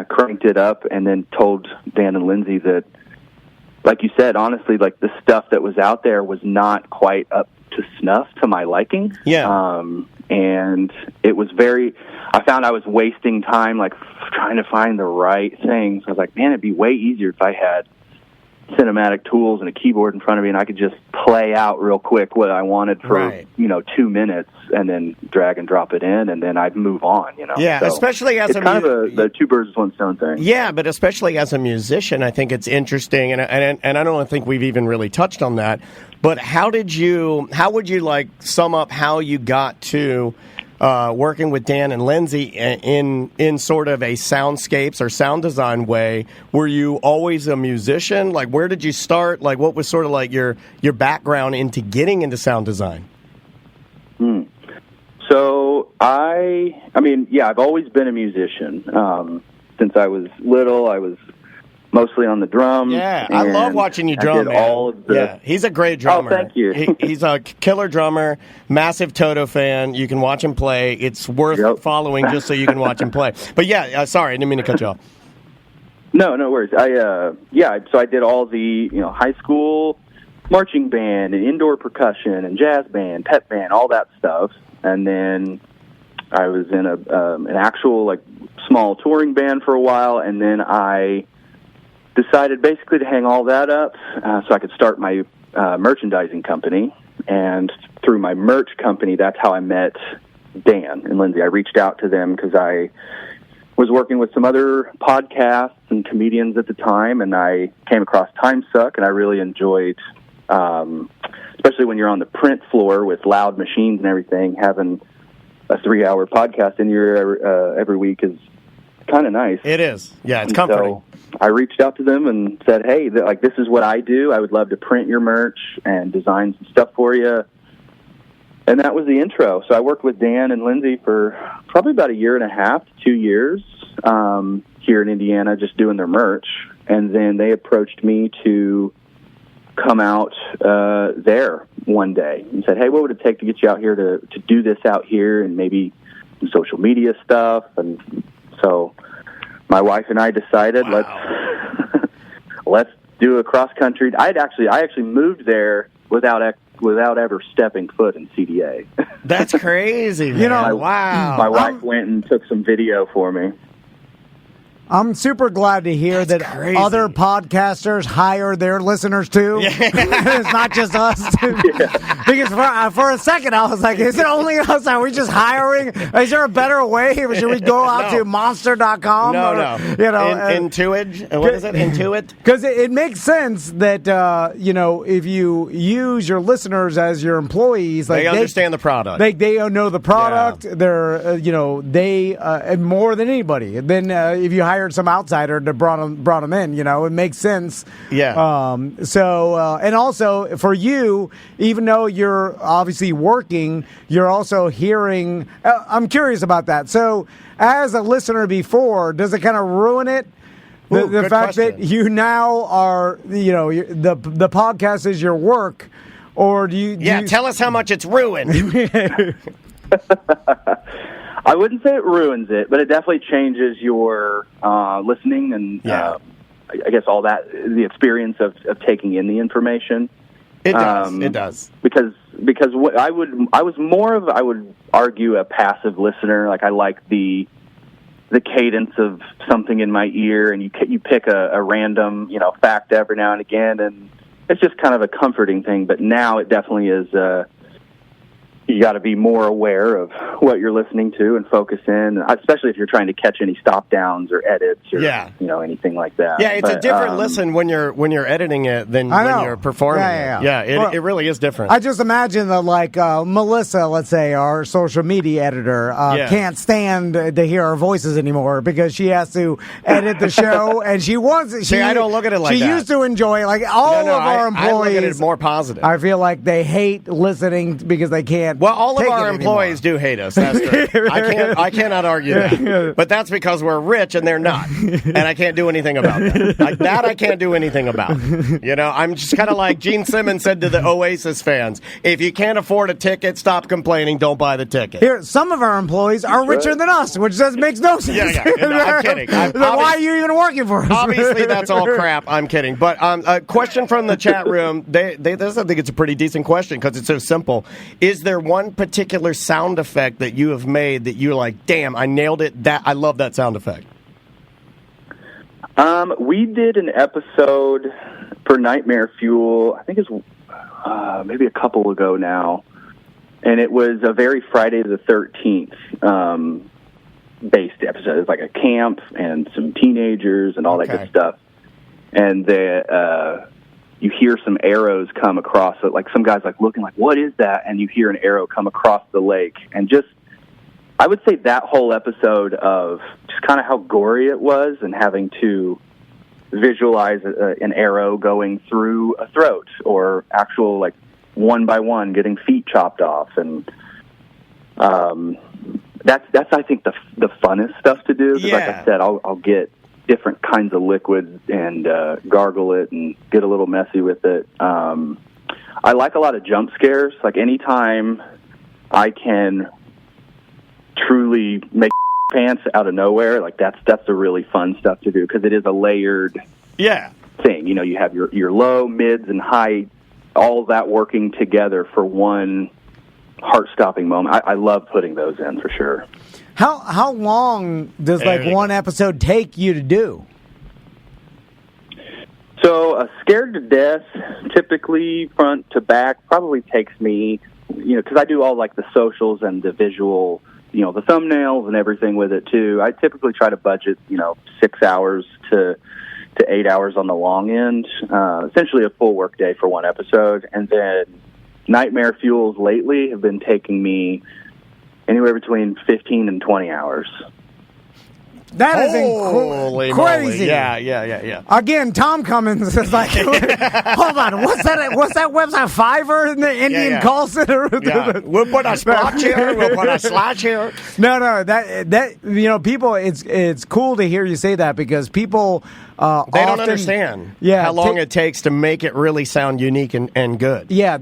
cranked it up, and then told Dan and Lindsay that, like you said, honestly, like the stuff that was out there was not quite up to snuff to my liking. Yeah. And it was I found I was wasting time, like trying to find the right things. I was like, man, it'd be way easier if I had cinematic tools and a keyboard in front of me and I could just play out real quick what I wanted for 2 minutes and then drag and drop it in, and then I'd move on. Yeah, so especially as it's kind of the two birds with one stone thing. Yeah, but especially as a musician, I think it's interesting, and I don't think we've even really touched on that. But how would you like sum up how you got to working with Dan and Lindsay in sort of a soundscapes or sound design way? Were you always a musician? Like, where did you start? Like, what was sort of like your background into getting into sound design? So I've always been a musician. Since I was little, I was mostly on the drums. Yeah, I love watching you drum, man. He's a great drummer. Oh, thank you. He's a killer drummer, massive Toto fan. You can watch him play. It's worth following just so you can watch him play. But sorry, I didn't mean to cut you off. No worries. So I did all the, high school marching band and indoor percussion and jazz band, pep band, all that stuff. And then I was in an actual, like, small touring band for a while, and then I decided basically to hang all that up so I could start my merchandising company. And through my merch company, that's how I met Dan and Lindsay. I reached out to them because I was working with some other podcasts and comedians at the time, and I came across Time Suck, and I really enjoyed, especially when you're on the print floor with loud machines and everything, having a 3-hour podcast in your every week is kind of nice. It is. Yeah, it's comforting. So I reached out to them and said, hey, this is what I do. I would love to print your merch and design some stuff for you. And that was the intro. So I worked with Dan and Lindsay for probably about 1.5 to 2 years here in Indiana, just doing their merch. And then they approached me to come out there one day and said, hey, what would it take to get you out here to do this out here and maybe some social media stuff? And so my wife and I decided, let's do a cross country. I actually moved there without ever stepping foot in CDA. That's crazy. Man. Wow. My wife went and took some video for me. I'm super glad to hear that other podcasters hire their listeners too. Yeah. It's not just us. Yeah. Because for a second I was like, is it only us? Are we just hiring? Is there a better way? Should we go out to monster.com? No. Intuit? What is it? Intuit? Because it makes sense that, if you use your listeners as your employees, like they understand the product. They know the product. Yeah. They're, they more than anybody. Then if you hire some outsider to brought them in, it makes sense. Yeah. And also for you, even though you're obviously working, you're also hearing. I'm curious about that. So, as a listener before, does it kind of ruin it? The fact question. that you now are, the podcast is your work, or do you? Tell us how much it's ruined. I wouldn't say it ruins it, but it definitely changes your listening and I guess all that, the experience of taking in the information. It does. It does. Because I would argue a passive listener. Like I like the cadence of something in my ear, and you pick a random fact every now and again, and it's just kind of a comforting thing. But now it definitely is. You got to be more aware of what you're listening to and focus in, especially if you're trying to catch any stop downs or edits or anything like that. Yeah, it's a different listen when you're editing it than when you're performing it. Yeah, it really is different. I just imagine that Melissa, let's say, our social media editor, can't stand to hear our voices anymore because she has to edit the show, and she wants it. I don't look at it like that. She used to enjoy all of our employees. I look at it more positive. I feel like they hate listening because they can't Well, all of our it employees do hate us. That's true. I cannot argue that. But that's because we're rich and they're not. And I can't do anything about that. Like that I can't do anything about. You know, I'm just kind of like Gene Simmons said to the Oasis fans, if you can't afford a ticket, stop complaining, don't buy the ticket. Here, some of our employees are richer than us, which just makes no sense. Yeah. No, I'm kidding. Why are you even working for us? Obviously, that's all crap. I'm kidding. But a question from the chat room. I think it's a pretty decent question because it's so simple. Is there one particular sound effect that you have made that you're like, damn, I nailed it? I love that sound effect. We did an episode for Nightmare Fuel. I think it's maybe a couple ago now, and it was a very Friday the 13th based episode. It was like a camp and some teenagers and all that good stuff. And you hear some arrows come across it, like some guy's like looking like, what is that? And you hear an arrow come across the lake. And just, I would say that whole episode of just kind of how gory it was and having to visualize an arrow going through a throat or actual, like, one by one getting feet chopped off. And that's I think, the funnest stuff to do. 'Cause like I said, I'll get different kinds of liquids and gargle it and get a little messy with it. I like a lot of jump scares. Like anytime I can truly make pants out of nowhere, like that's the really fun stuff to do because it is a layered thing. You know, you have your low, mids, and high, all of that working together for one heart-stopping moment. I love putting those in for sure. How long does one episode take you to do? So Scared to Death, typically front to back, probably takes me, because I do all like the socials and the visual, the thumbnails and everything with it too. I typically try to budget, 6 hours to 8 hours on the long end, essentially a full work day for one episode. And then Nightmare Fuels lately have been taking me anywhere between 15 and 20 hours. That is crazy. Yeah. Again, Tom Cummins is like, hold on, what's that website, Fiverr in the Indian call center? Yeah. We'll put a spot here, we'll put a slash here. No, that people, it's cool to hear you say that because people they don't understand how long it takes to make it really sound unique and good. Yeah,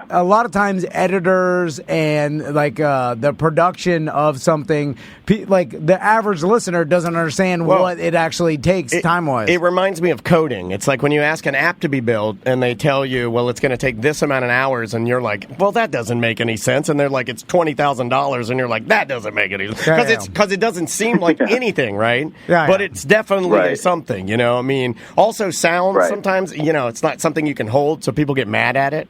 a lot of times editors and like the production of something, like the average listener doesn't understand what it actually takes time-wise. It reminds me of coding. It's like when you ask an app to be built and they tell you, well, it's going to take this amount of hours, and you're like, well, that doesn't make any sense. And they're like, it's $20,000, and you're like, that doesn't make any sense. Because it doesn't seem like anything, right? But it's definitely something, I mean, also sound sometimes, it's not something you can hold, so people get mad at it,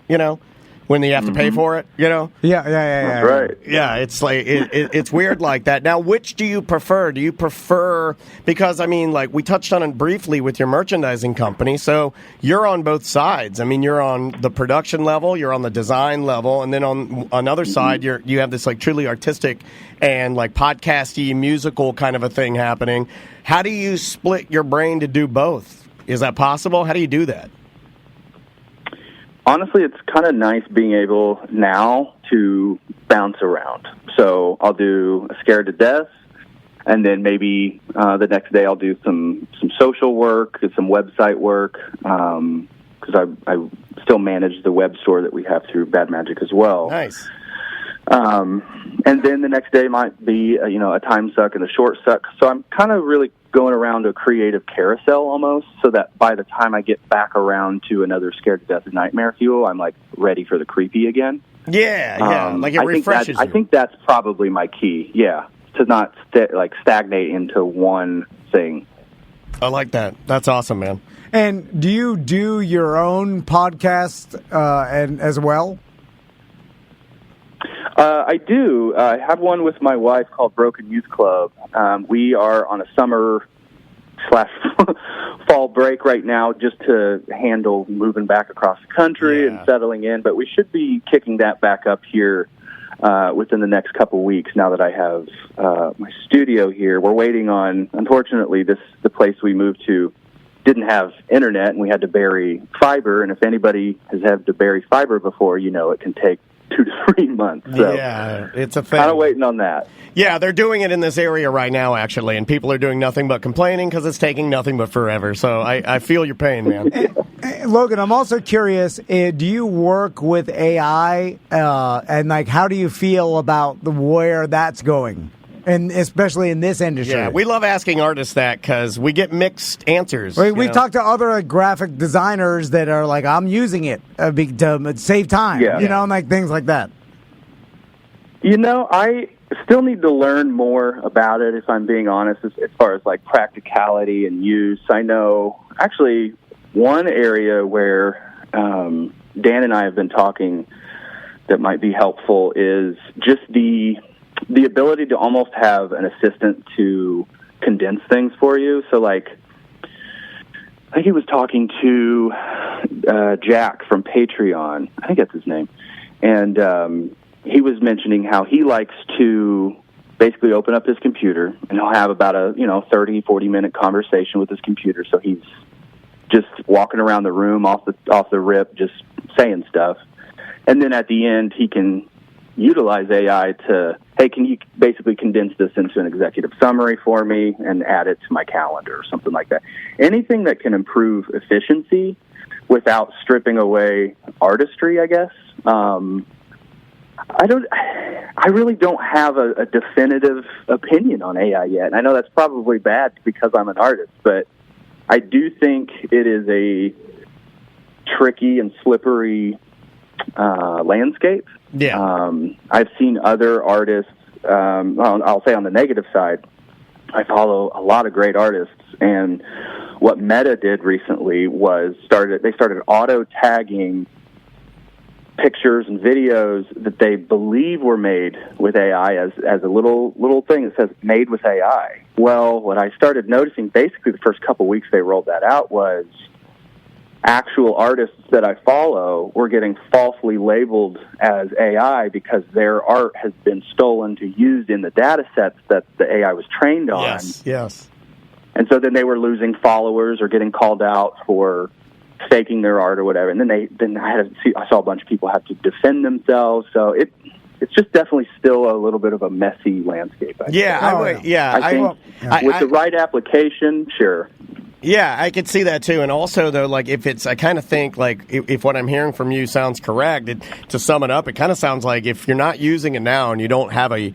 when they have to pay for it, Yeah. That's right. Yeah, it's like it's weird like that. Now, which do you prefer? Do you prefer, because I mean, like we touched on it briefly with your merchandising company, so you're on both sides. I mean, you're on the production level, you're on the design level, and then on another side, you have this like truly artistic and like podcasty musical kind of a thing happening. How do you split your brain to do both? Is that possible? How do you do that? Honestly, it's kind of nice being able now to bounce around. So I'll do a Scared to Death, and then maybe the next day I'll do some social work, some website work, because I still manage the web store that we have through Bad Magic as well. Nice. And then the next day might be a time suck and a short suck. So I'm kind of really going around a creative carousel almost, so that by the time I get back around to another Scared to Death and Nightmare Fuel, I'm like ready for the creepy again. Yeah, like it refreshes you. I think that's probably my key. Yeah, to not stagnate into one thing. I like that. That's awesome, man. And do you do your own podcast and as well? I do. I have one with my wife called Broken Youth Club. We are on a summer / fall break right now just to handle moving back across the country and settling in. But we should be kicking that back up here within the next couple weeks now that I have my studio here. We're waiting on, unfortunately, the place we moved to didn't have internet, and we had to bury fiber. And if anybody has had to bury fiber before, it can take 2 to 3 months. So yeah, it's a thing. Kind of waiting on that. Yeah, they're doing it in this area right now, actually, and people are doing nothing but complaining because it's taking nothing but forever. So I feel your pain, man. Logan, I'm also curious, do you work with AI, and like, how do you feel about where that's going? And especially in this industry. Yeah, we love asking artists that because we get mixed answers. We've talked to other graphic designers that are like, I'm using it to save time, and like things like that. I still need to learn more about it, if I'm being honest, as far as like practicality and use. I know actually one area where Dan and I have been talking that might be helpful is just the ability to almost have an assistant to condense things for you. So like, I think he was talking to Jack from Patreon. I think that's his name. And he was mentioning how he likes to basically open up his computer, and he'll have about a 30, 40-minute conversation with his computer. So he's just walking around the room off the rip, just saying stuff. And then at the end, he can utilize AI to, hey, can you basically condense this into an executive summary for me and add it to my calendar or something like that. Anything that can improve efficiency without stripping away artistry, I guess. I really don't have a definitive opinion on AI yet. And I know that's probably bad because I'm an artist, but I do think it is a tricky and slippery landscape. Yeah. I've seen other artists, I'll say on the negative side, I follow a lot of great artists, and what Meta did recently was they started auto-tagging pictures and videos that they believe were made with AI as a little thing that says made with AI. Well, what I started noticing basically the first couple weeks they rolled that out was actual artists that I follow were getting falsely labeled as AI because their art has been stolen to used in the data sets that the AI was trained on. Yes. And so then they were losing followers or getting called out for faking their art or whatever. And then I saw a bunch of people have to defend themselves. So it's just definitely still a little bit of a messy landscape. I think with the right application, sure. Yeah, I could see that too. And also, though, like I kind of think like if what I'm hearing from you sounds correct, to sum it up, it kind of sounds like if you're not using it now and you don't have a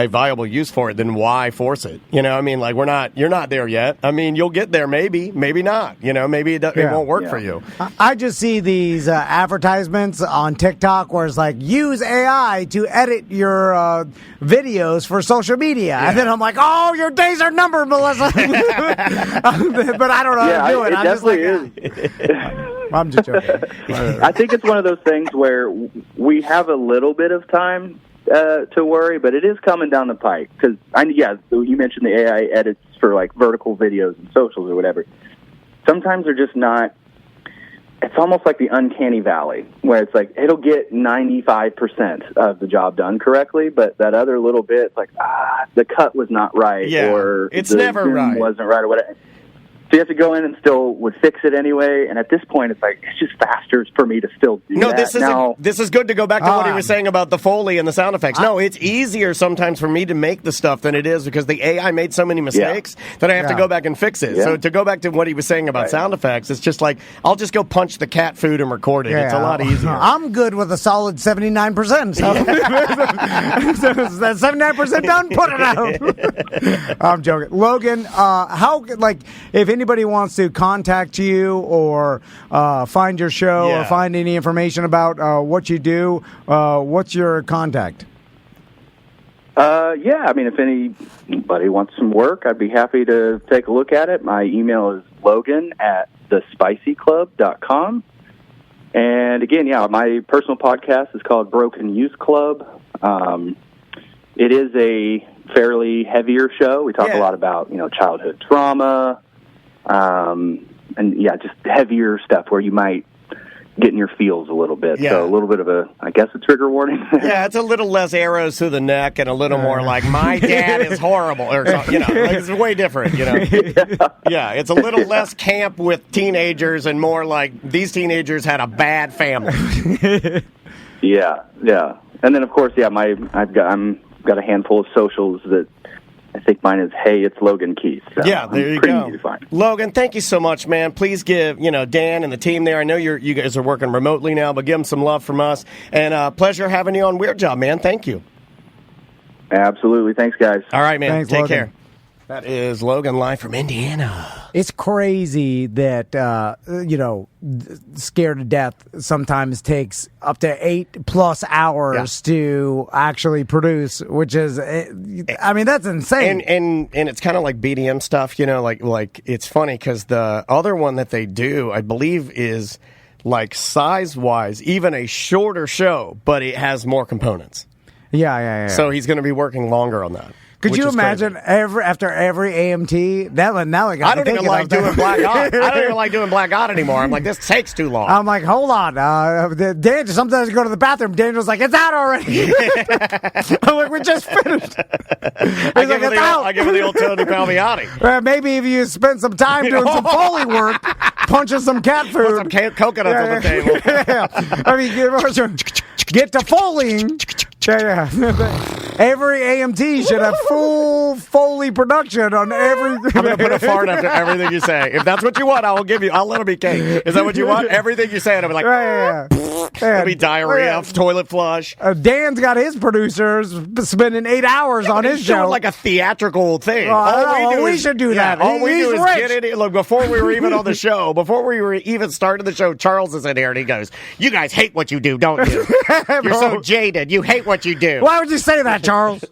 viable use for it, then why force it? You know, I mean, like you're not there yet. I mean, you'll get there, maybe not. You know, maybe it won't work for you. I just see these advertisements on TikTok where it's like, use AI to edit your videos for social media. And then I'm like, oh, your days are numbered, Melissa. But I don't know how to do it. I'm definitely just like, I'm just joking. I think it's one of those things where we have a little bit of time to worry, but it is coming down the pike. Because, you mentioned the AI edits for like vertical videos and socials or whatever. Sometimes they're just not. It's almost like the uncanny valley, where it's like it'll get 95% of the job done correctly, but that other little bit, it's like the cut was not right, or it's the never zoom right, wasn't right, or whatever. So you have to go in and still would fix it anyway. And at this point, it's like it's just faster for me to still do that. This is good to go back to what he was saying about the Foley and the sound effects. No, it's easier sometimes for me to make the stuff than it is because the AI made so many mistakes that I have to go back and fix it. Yeah. So to go back to what he was saying about sound effects, it's just like I'll just go punch the cat food and record it. Yeah. It's a lot easier. I'm good with a solid 79%. So that's 79% done. Put it out. I'm joking, Logan. If anybody wants to contact you or find your show or find any information about what you do, what's your contact? I mean, if anybody wants some work, I'd be happy to take a look at it. My email is logan@thespicyclub.com. And again, my personal podcast is called Broken Youth Club. It is a fairly heavier show. We talk a lot about, childhood trauma, and just heavier stuff where you might get in your feels a little bit. Yeah. So a little bit of a trigger warning. It's a little less arrows through the neck and a little more like my dad is horrible or something, it's way different, it's a little less camp with teenagers and more like these teenagers had a bad family. Yeah. And then, of course, I've got a handful of socials that I think mine is, hey, it's Logan Keith. So yeah, there you go. Easy to find. Logan, thank you so much, man. Please give Dan and the team there. I know you guys are working remotely now, but give them some love from us. And pleasure having you on Weird Job, man. Thank you. Absolutely. Thanks, guys. All right, man. Thanks, Take Logan. care. That is Logan live from Indiana. It's crazy that, Scared to Death sometimes takes up to 8+ hours to actually produce, which is, that's insane. And it's kind of like BDM stuff, like it's funny because the other one that they do, I believe, is like size-wise, even a shorter show, but it has more components. Yeah. So he's going to be working longer on that. Could you imagine after every AMT? I don't even like doing Black God. I don't even like doing Black God anymore. I'm like, this takes too long. I'm like, hold on. Daniel, sometimes you go to the bathroom. Daniel's like, it's out already. I'm like, we just finished. I give him the old Tony Palmiotti. Maybe if you spend some time doing some Foley work, punching some cat food. Put some coconuts on the table. Yeah. I mean, get to Foleying. Yeah. Every AMT should have full Foley production on every. I'm going to put a fart after everything you say. If that's what you want, I'll let it be cake. Is that what you want? Everything you say, and I'll be like, it'll be diarrhea, toilet flush. Dan's got his producers spending 8 hours on his show. Like a theatrical thing. We should do that. All we do is get it. Look, before we were even on the show, before we were even started the show, Charles is in here and he goes, "You guys hate what you do, don't you? You're so jaded. You hate what you do." Why would you say that, Charles?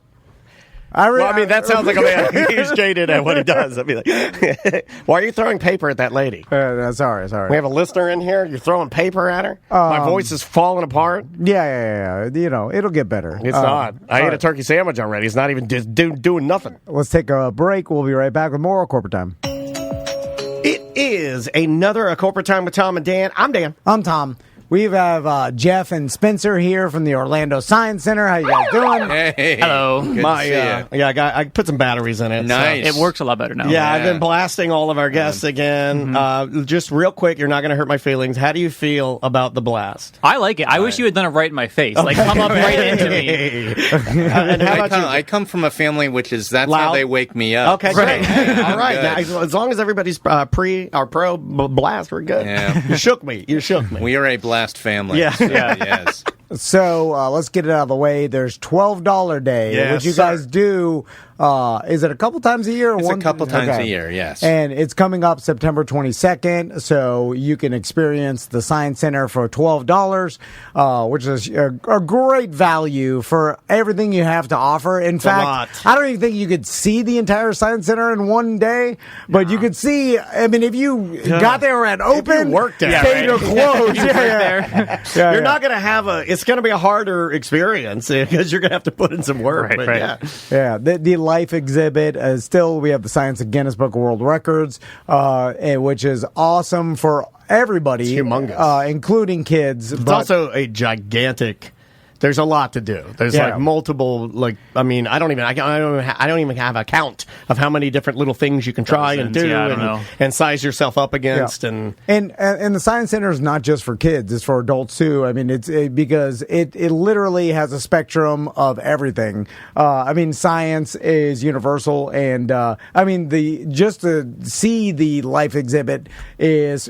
That sounds like a man. He's jaded at what he does. I'd be like, why are you throwing paper at that lady? Sorry. We have a listener in here. You're throwing paper at her? My voice is falling apart? Yeah. It'll get better. It's not. I ate a turkey sandwich already. It's not even doing nothing. Let's take a break. We'll be right back with more Corporate Time. It is another Corporate Time with Tom and Dan. I'm Dan. I'm Tom. We have Jeff and Spencer here from the Orlando Science Center. How you guys doing? Hey. Hello. Good to see you. I put some batteries in it. Nice. It works a lot better now. Yeah, I've been blasting all of our guests again. Just real quick, you're not going to hurt my feelings. How do you feel about the blast? I like it. I wish you had done it right in my face. Like, come up right into me. And how about you? I come from a family which is that's Loud? how they wake me up. Okay, Right. great. All right. Now, as long as everybody's pro blast, we're good. Yeah. You shook me. We are a blast family. Yeah. Yes. So let's get it out of the way. There's $12 Day, Yes, which you guys do. Is it a couple times a year? Or It's one? a couple times Okay. a year, yes. And it's coming up September 22nd, so you can experience the Science Center for $12, which is a great value for everything you have to offer. In fact, I don't even think you could see the entire Science Center in one day, but you could see, if you got there at open, worked there, stayed or closed. You're not going to have it's going to be a harder experience because you're going to have to put in some work. Right. Yeah, the life exhibit is still, we have the Science and Guinness Book of World Records, which is awesome for everybody. It's humongous. Including kids. It's also a gigantic. There's a lot to do. There's like multiple, I don't even have a count of how many different little things you can try and do and size yourself up against. Yeah. And the Science Center is not just for kids; it's for adults too. Because it literally has a spectrum of everything. Science is universal, and just to see the life exhibit is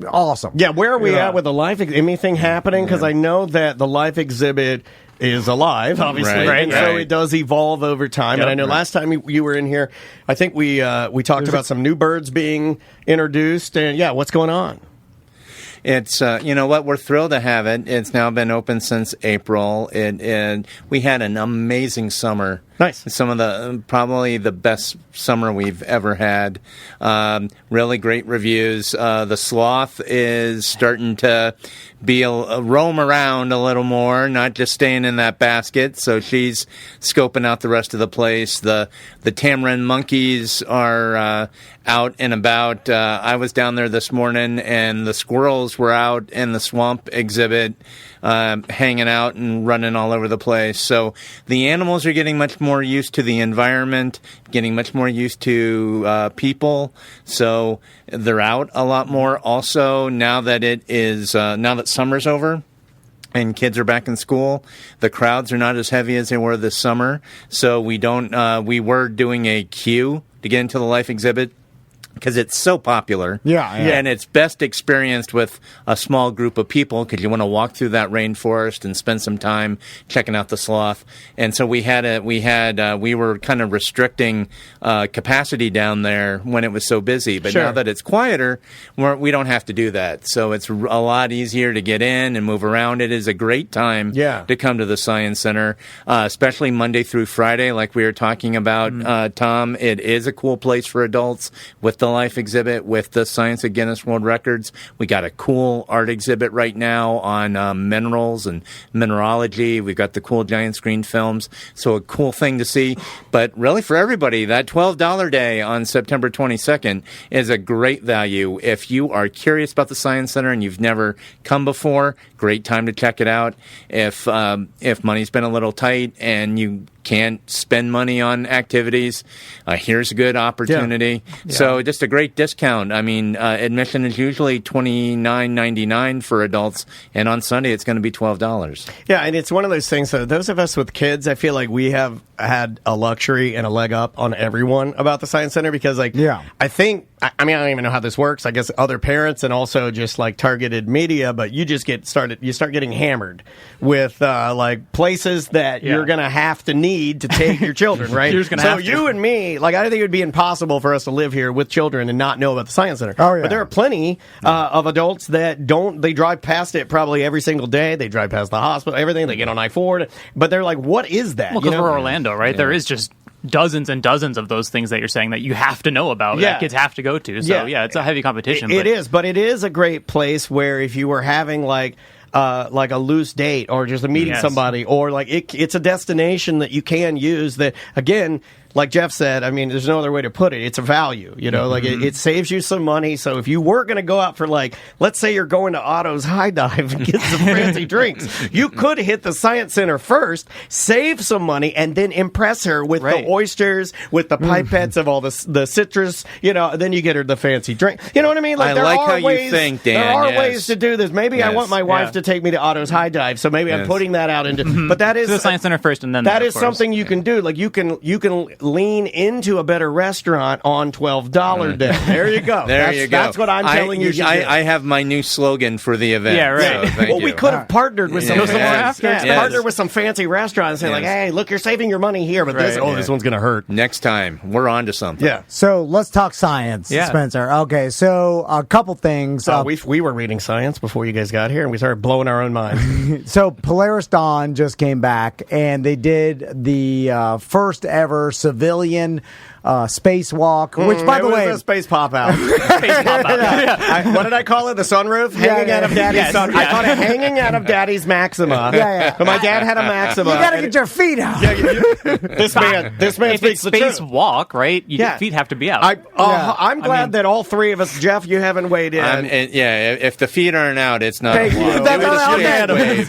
awesome. Yeah, where are we at with the life? Anything happening? Because I know that the life exhibit is alive, obviously, Right. So it does evolve over time. Yep. And I know last time you were in here, I think we talked about some new birds being introduced, and what's going on? It's we're thrilled to have it. It's now been open since April, and we had an amazing summer. Nice. Some of probably the best summer we've ever had. Really great reviews. The sloth is starting to roam around a little more, not just staying in that basket. So she's scoping out the rest of the place. The tamarin monkeys are out and about. I was down there this morning, and the squirrels were out in the swamp exhibit, hanging out and running all over the place. So the animals are getting much more used to the environment, getting much more used to people. So they're out a lot more. Also, now that summer's over, and kids are back in school, the crowds are not as heavy as they were this summer. So we were doing a queue to get into the life exhibit because it's so popular. Yeah. And it's best experienced with a small group of people because you want to walk through that rainforest and spend some time checking out the sloth. And so we were kind of restricting capacity down there when it was so busy. But now that it's quieter, we don't have to do that. So it's a lot easier to get in and move around. It is a great time to come to the Science Center, especially Monday through Friday, like we were talking about, Tom. It is a cool place for adults with the life exhibit, with the Science of Guinness World Records. We got a cool art exhibit right now on minerals and mineralogy. We've got the cool giant screen films. So a cool thing to see. But really for everybody, that $12 day on September 22nd is a great value. If you are curious about the Science Center and you've never come before, great time to check it out. If money's been a little tight and you can't spend money on activities, here's a good opportunity. So just a great discount. I mean, admission is usually $29.99 for adults, and on Sunday it's going to be $12. Yeah, and it's one of those things. So those of us with kids, I feel like we have had a luxury and a leg up on everyone about the Science Center because, I think, I mean, I don't even know how this works. I guess other parents and also just like targeted media, but you just you start getting hammered with like places that you're going to have to need to take your children, right? So you and me, like, I think it would be impossible for us to live here with children and not know about the Science Center. Oh, yeah. But there are plenty of adults that don't. They drive past it probably every single day. They drive past the hospital, everything. They get on I-4, but they're like, what is that? Well, because we're Orlando, right? Yeah. There is just dozens and dozens of those things that you're saying that you have to know about, that kids have to go to. So, it's a heavy competition. It is, but it is a great place where if you were having like a loose date or just meeting somebody, or like it's a destination that you can use that, again, like Jeff said, I mean, there's no other way to put it. It's a value, like it saves you some money. So if you were going to go out for, like, let's say you're going to Otto's High Dive and get some fancy drinks, you could hit the Science Center first, save some money, and then impress her with the oysters, with the pipettes of all the citrus, then you get her the fancy drink. You know what I mean? Like, there are ways, you think, Dan. There are ways to do this. Maybe I want my wife to take me to Otto's High Dive, so maybe I'm putting that out into, but that is the Science Center first, and then that is something you can do. Like, you can lean into a better restaurant on $12 day. There you go. That's what I'm telling you. I have my new slogan for the event. Yeah, right. So thank you. We could have partnered with some partnered with some fancy restaurants and say, like, hey, look, you're saving your money here, but this one's going to hurt. Next time, we're on to something. Yeah. So let's talk science, Spencer. Okay, so a couple things. We were reading science before you guys got here, and we started blowing our own minds. So Polaris Dawn just came back, and they did the first ever civilian spacewalk, which, by the way, a space pop out. What did I call it? The sunroof hanging out of Daddy's sunroof. I called it hanging out of Daddy's Maxima. But my dad had a Maxima. You got to get your feet out. This man speaks the truth. Spacewalk, right? Your feet have to be out. I'm glad that all three of us, Jeff, you haven't weighed in. If the feet aren't out, it's not. Thank you.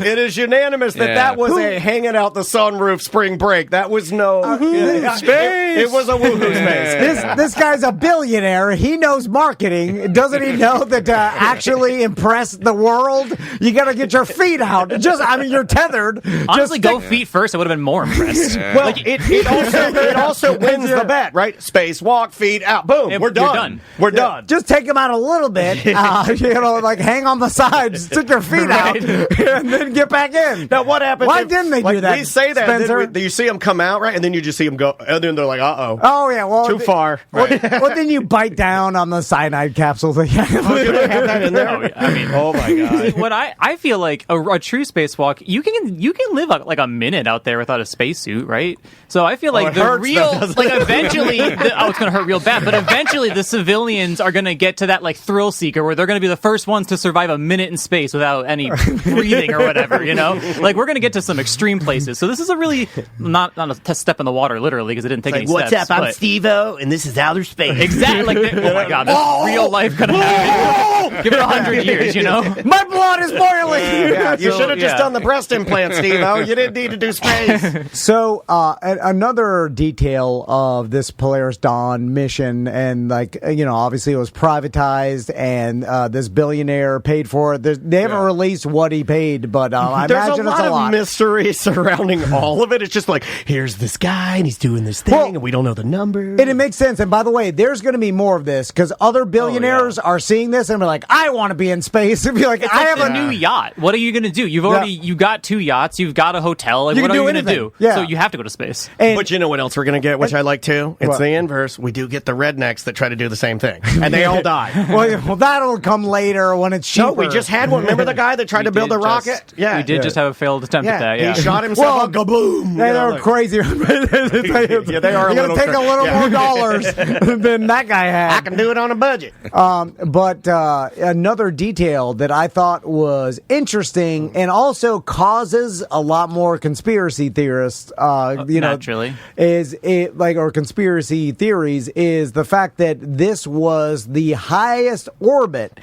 It is unanimous that was a hanging out the sunroof spring break. That was no space. It was a woohoo space. This guy's a billionaire. He knows marketing. Doesn't he know that to actually impress the world, you got to get your feet out? You're tethered. Honestly, go feet first. I would have been more impressed. Well, it also wins the bet, right? Spacewalk, feet out. Boom. We're done. We're done. Just take them out a little bit. Like hang on the sides, stick your feet out, and then get back in. Now, what happens? Why didn't they do that? We say that. Spencer? You see them come out, right? And then you just see them go, and then they're like, uh-oh. Oh, yeah. Well, too far. Well, then you bite down on the cyanide capsules. Do they have that in there? Oh my God. What I feel like a true spacewalk, you can live like a minute out there without a spacesuit, right? So I feel like eventually, it's going to hurt real bad, but eventually the civilians are going to get to that like thrill seeker where they're going to be the first ones to survive a minute in space without any breathing or whatever, Like, we're going to get to some extreme places. So this is a really not a step in the water, literally, because it didn't take any steps. What's up? I'm Steve-O, and this is outer space. Exactly. Like, oh my God, that's real life gonna happen. Give it 100 years, My blood is boiling. You should have just done the breast implant, Steve-O. You didn't need to do space. So, another detail of this Polaris Dawn mission, and obviously it was privatized, and this billionaire paid for it. They haven't released what he paid, but I imagine it's a lot of mystery surrounding all of it. It's just like, here's this guy, and he's doing this thing, and we don't know the number. And it makes sense. And by the way, there's going to be more of this because other billionaires are seeing this and be like, I want to be in space. And be like, I have a new yacht. What are you going to do? You got 2 yachts. You've got a hotel. Like, what are you going to do? Yeah. So you have to go to space. But you know what else we're going to get, which I like too? It's the inverse. We do get the rednecks that try to do the same thing, and they all die. Well, that'll come later when it's cheaper. No, we just had one. Remember the guy that tried to build a rocket? Yeah, we did just have a failed attempt at that. Yeah, he shot himself up. Kaboom! They're crazy. Yeah, they are. You're going to take a little more dollars than that guy had. I can do it on a budget. But another detail that I thought was interesting and also causes a lot more conspiracy theorists, naturally, or conspiracy theories, is the fact that this was the highest orbit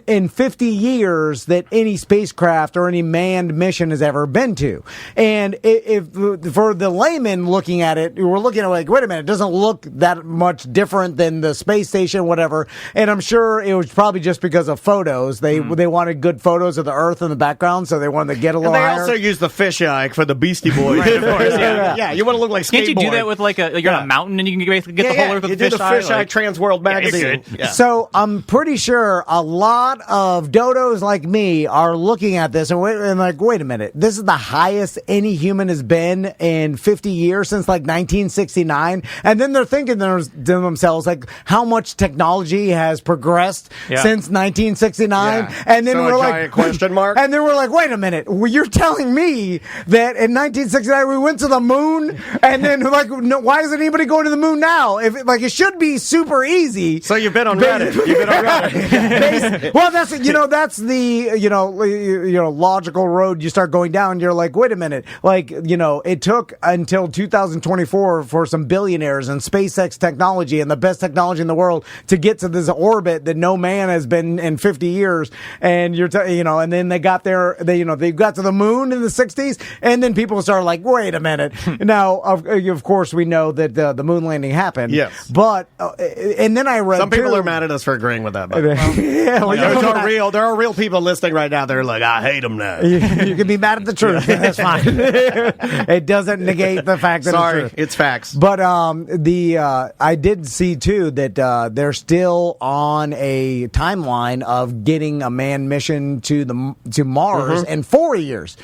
in 50 years that any spacecraft or any manned mission has ever been to. And if for the layman looking at it, we're looking at it like, wait a minute, it doesn't look that much different than the space station, whatever. And I'm sure it was probably just because of photos. They wanted good photos of the Earth in the background, so they wanted to get a little higher. They also use the fisheye for the Beastie Boys. Right, of course, yeah, you want to look like skateboard. Can't you do that with you're on a mountain and you can basically get the whole Earth with the fisheye? You do the fisheye Trans World magazine. So I'm pretty sure a lot of dodos like me are looking at this and wait a minute, this is the highest any human has been in 50 years since 1969, and then they're thinking to themselves how much technology has progressed since 1969, and then we're like, question mark, and then we're like, wait a minute, you're telling me that in 1969 we went to the moon, and then no, why isn't anybody going to the moon now? If it should be super easy. So you've been on Reddit. Well, that's the logical road you start going down. You're like, wait a minute, it took until 2024 for some billionaires and SpaceX technology and the best technology in the world to get to this orbit that no man has been in 50 years. And and then they got there. They got to the moon in the 60s, and then people started like, wait a minute. Now, of course, we know that the moon landing happened. Yes, but and then I read some people are mad at us for agreeing with that. But, there are real people listening right now. They're like, I hate them now. You can be mad at the truth. That's fine. It doesn't negate the fact that it's facts. But I did see too that they're still on a timeline of getting a manned mission to Mars in 4 years,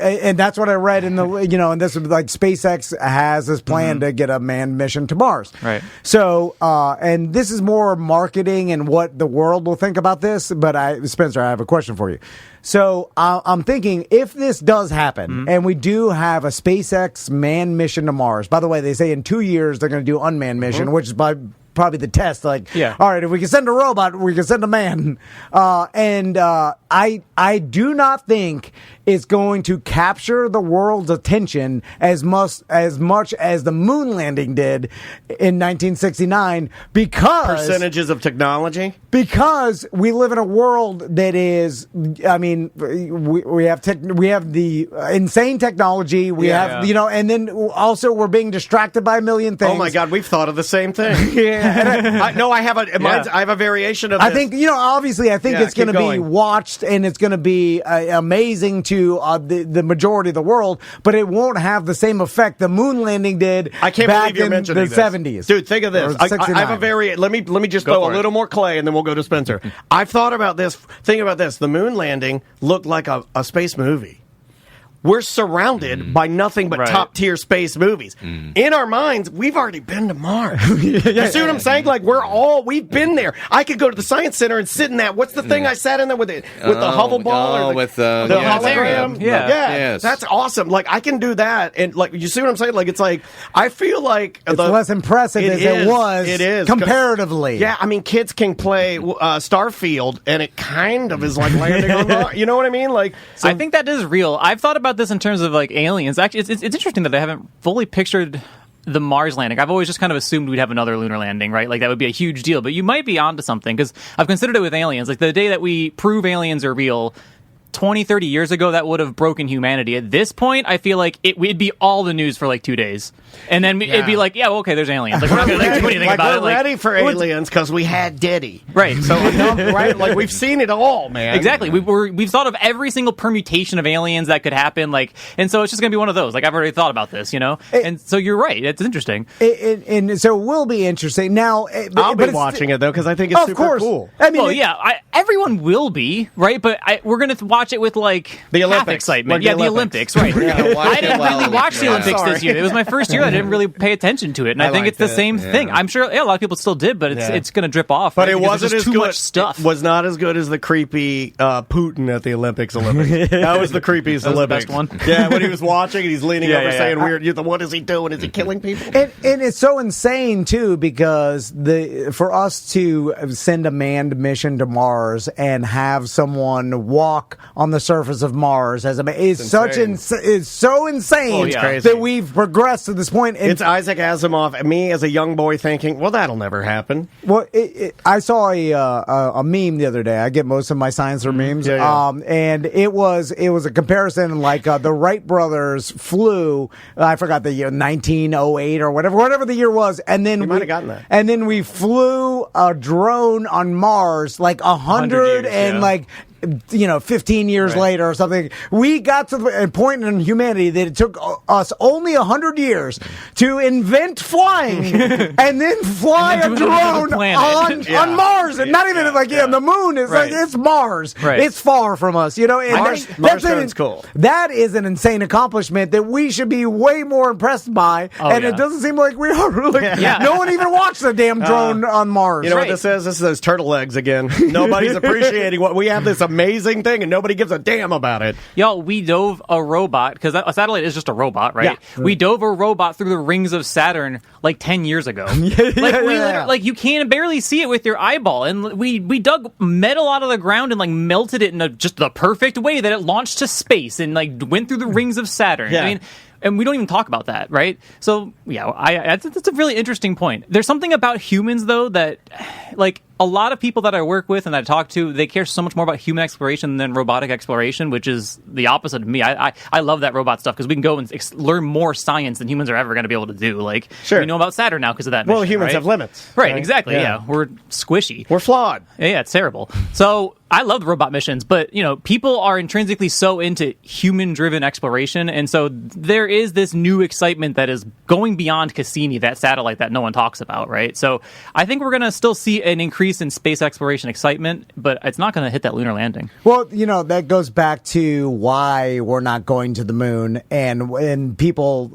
and that's what I read in the and this is SpaceX has this plan to get a manned mission to Mars. Right. So and this is more marketing and what the world will think about this. But Spencer, I have a question for you. So I'm thinking if this does happen and we do have a SpaceX manned mission to Mars, by the way, they say in 2 years they're going to do unmanned mission, which is probably the test. All right, if we can send a robot, we can send a man. I do not think it's going to capture the world's attention as much as the moon landing did in 1969 because percentages of technology. Because we live in a world that is, I mean, we have the insane technology. We have and then also we're being distracted by a million things. Oh my God, we've thought of the same thing. I have a variation of this. I think, obviously, it's going to be watched and it's going to be amazing to the majority of the world, but it won't have the same effect the moon landing did. I can't believe you're mentioning the 70s. Dude, think of this. I have a let me just throw a little more clay and then we'll go to Spencer. I've thought about this. Think about this. The moon landing looked like a space movie. We're surrounded by nothing but top-tier space movies. In our minds, we've already been to Mars. You see what I'm saying? We've been there. I could go to the Science Center and sit in that. What's the thing I sat in there with the Hubble ball? With the hologram? Yeah. Yes. That's awesome. I can do that. And, you see what I'm saying? I feel like... It's less impressive as it was. It is. Comparatively. Yeah, I mean, kids can play Starfield, and it kind of is like landing on Mars. You know what I mean? I think that is real. I've thought about this in terms of aliens. Actually, it's interesting that they haven't fully pictured the Mars landing, I've always just kind of assumed we'd have another lunar landing, right? Like that would be a huge deal. But you might be onto something, because I've considered it with aliens. Like the day that we prove aliens are real, 20, 30 years ago, that would have broken humanity. At this point, I feel like it'd be all the news for like 2 days. And then it'd be like, yeah, well, okay, there's aliens. Like, we're not going to do anything about it. We're ready for aliens because we had Diddy. Right. So, right? Like, we've seen it all, man. Exactly. We've thought of every single permutation of aliens that could happen. Like, and so it's just going to be one of those. Like, I've already thought about this, and so you're right. It's interesting. And so it will be interesting. Now, I'll be watching it, though, because I think it's super cool. I mean, everyone will be, right? But we're going to watch it with, like, the Olympics. Half excitement. The Olympics, right. I didn't really watch the Olympics this year. It was my first year. I didn't really pay attention to it. And I think it's the same thing. I'm sure a lot of people still did, but it's going to drip off. But right? it wasn't as too good. Much stuff. It was not as good as the creepy Putin at the Olympics. That was the creepiest Olympics. The best one. Yeah, when he was watching and he's leaning over saying weird, what is he doing? Is he killing people? And it's so insane, too, because for us to send a manned mission to Mars and have someone walk on the surface of Mars is so insane that we've progressed to this point. And it's Isaac Asimov, me as a young boy thinking, well, that'll never happen. Well, I saw a meme the other day. I get most of my science from memes. And it was a comparison, like the Wright brothers flew, I forgot the year, 1908 or whatever the year was. And then we might have gotten that. And then we flew a drone on Mars like 100 and like 15 years later or something. We got to the point in humanity that it took us only 100 years to invent flying and then fly a drone on Mars. And not even the moon is like, it's Mars. Right. It's far from us, And Mars drone's cool. That is an insane accomplishment that we should be way more impressed by. It doesn't seem like we are really. No one even watched the damn drone on Mars. You know what this is? This is those turtle eggs again. Nobody's appreciating what we have, this amazing thing, and nobody gives a damn about it. Y'all, we dove a robot, because a satellite is just a robot, right? Yeah. We dove a robot through the rings of Saturn like 10 years ago. Like you can barely see it with your eyeball, and we dug metal out of the ground and like melted it in just the perfect way that it launched to space and like went through the rings of Saturn. Yeah. I mean, and we don't even talk about that, right? So, that's a really interesting point. There's something about humans, though, that, like, a lot of people that I work with and that I talk to, they care so much more about human exploration than robotic exploration, which is the opposite of me. I love that robot stuff because we can go and learn more science than humans are ever going to be able to do. Like, we know about Saturn now because of that mission. Well, humans have limits. Right, exactly, We're squishy. We're flawed. Yeah, it's terrible. So I love the robot missions, but, people are intrinsically so into human-driven exploration, and so there is this new excitement that is going beyond Cassini, that satellite that no one talks about, right? So I think we're going to still see an increase in space exploration excitement, but it's not going to hit that lunar landing. Well, that goes back to why we're not going to the moon, and people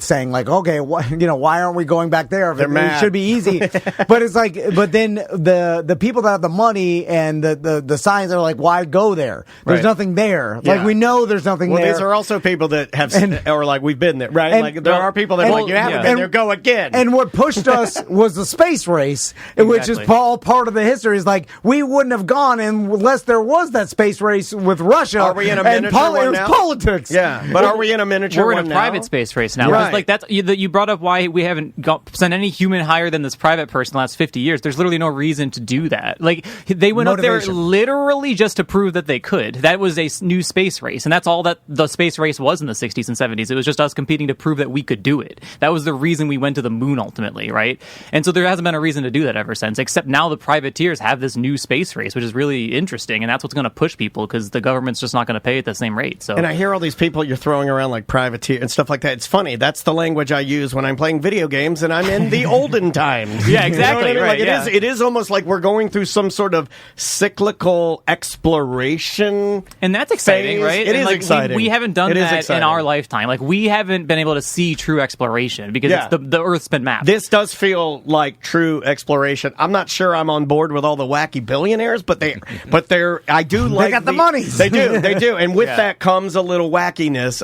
saying like, okay, why aren't we going back there? They're mad. It should be easy. But it's like, but then the people that have the money and the science are like, why go there? There's nothing there. Yeah. Like, we know there's nothing there. Well, these are also people that have, or like, we've been there, right? Like, there are people that are like, you haven't been there, go again. And what pushed us was the space race, which is part of the history. Is like, we wouldn't have gone unless there was that space race with Russia. Are we in a miniature one now? Politics. Yeah, but are we in a miniature one now? We're in a private space race now. Right. Like, you brought up why we haven't sent any human higher than this private person in the last 50 years. There's literally no reason to do that. Like, they went up there literally just to prove that they could. That was a new space race, and that's all that the space race was in the 60s and 70s. It was just us competing to prove that we could do it. That was the reason we went to the moon ultimately, right? And so there hasn't been a reason to do that ever since, except now the privateers have this new space race, which is really interesting, and that's what's going to push people because the government's just not going to pay at the same rate. So, and I hear all these people you're throwing around like privateer and stuff like that. It's funny. That's the language I use when I'm playing video games, and I'm in the olden times. Yeah, exactly. Right, like, it is almost like we're going through some sort of cyclical exploration, and that's exciting, phase. Right? It is exciting. We haven't done that in our lifetime. Like, we haven't been able to see true exploration because the Earth's been mapped. This does feel like true exploration. I'm not sure I'm on board with all the wacky billionaires, but I do like. They got the money. They do, and with that comes a little wackiness.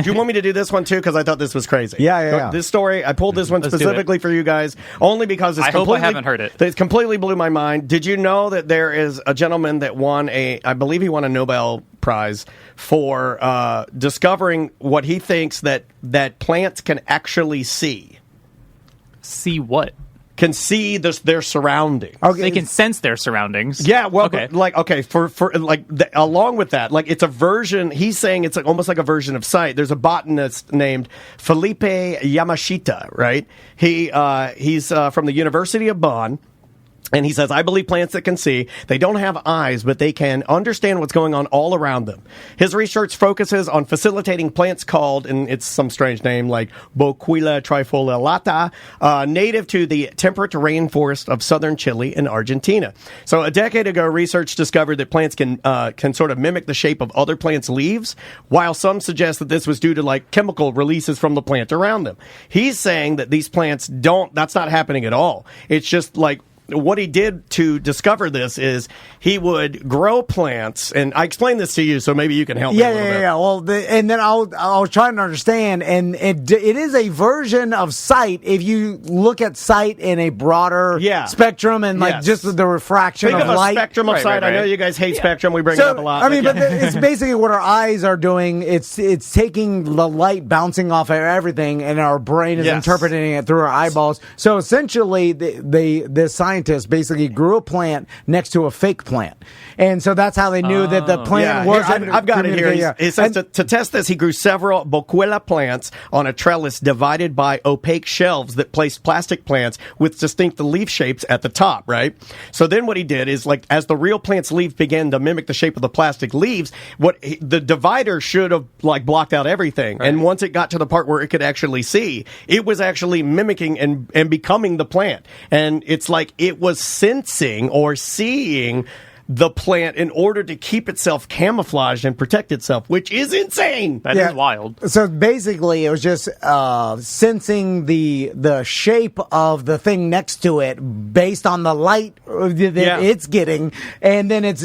Do you want me to do this one too? Because I thought this was crazy. Yeah. This story, I pulled this one specifically for you guys, only because I hope I haven't heard it. It completely blew my mind. Did you know that there is a gentleman that won I believe he won a Nobel Prize for discovering what he thinks that plants can actually see? See what? Can see their surroundings. Okay. They can sense their surroundings. Yeah, well, okay. Along with that, like it's a version. He's saying it's like, almost like a version of sight. There's a botanist named Felipe Yamashita, right? He's from the University of Bonn. And he says, I believe plants that can see, they don't have eyes, but they can understand what's going on all around them. His research focuses on facilitating plants called, and it's some strange name like Boquilla trifoliata, native to the temperate rainforest of southern Chile and Argentina. So a decade ago, research discovered that plants can sort of mimic the shape of other plants' leaves, while some suggest that this was due to like chemical releases from the plant around them. He's saying that these plants that's not happening at all. It's just like, what he did to discover this is he would grow plants, and I explained this to you, so maybe you can help me a little bit. Yeah. Well, and then I was trying to understand, and it is a version of sight if you look at sight in a broader spectrum and like just the refraction Think of of light. A spectrum of sight. Right. I know you guys hate spectrum. We bring it up a lot. I mean, but it's basically what our eyes are doing. It's taking the light bouncing off of everything, and our brain is interpreting it through our eyeballs. So essentially, the scientists basically grew a plant next to a fake plant, and so that's how they knew that the plant was. I've got it here. He says to test this, he grew several Boquilla plants on a trellis divided by opaque shelves that placed plastic plants with distinct leaf shapes at the top. Right. So then what he did is, like, as the real plant's leaf began to mimic the shape of the plastic leaves, the divider should have like blocked out everything, and once it got to the part where it could actually see, it was actually mimicking and becoming the plant, and it's like it was sensing or seeing the plant in order to keep itself camouflaged and protect itself, which is insane. That is wild. So basically, it was just sensing the shape of the thing next to it based on the light that it's getting, and then it's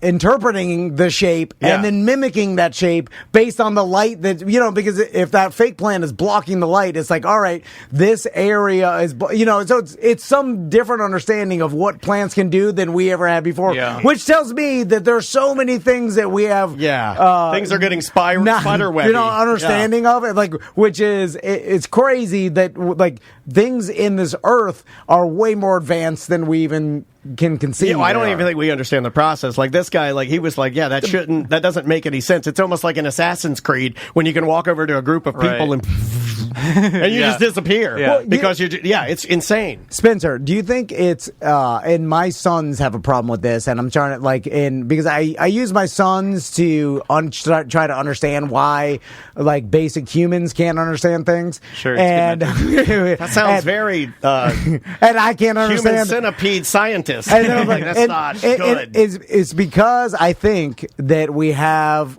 interpreting the shape and then mimicking that shape based on the light that, because if that fake plant is blocking the light, it's like, all right, this area is, so it's some different understanding of what plants can do than we ever had before, which tells me that there's so many things that we have. Things are getting spider webby. Understanding of it, like, which is it's crazy that like things in this earth are way more advanced than we even can conceive. I don't even think we understand the process. Like this guy, like he was like, that doesn't make any sense. It's almost like an Assassin's Creed when you can walk over to a group of people and you just disappear because it's insane. Spencer, do you think it's and my sons have a problem with this, and I'm trying to because I use my sons to try to understand why like basic humans can't understand things. Sure, and that sounds very and I can't understand human centipede scientist. And then like, that's not good. It's because I think that we have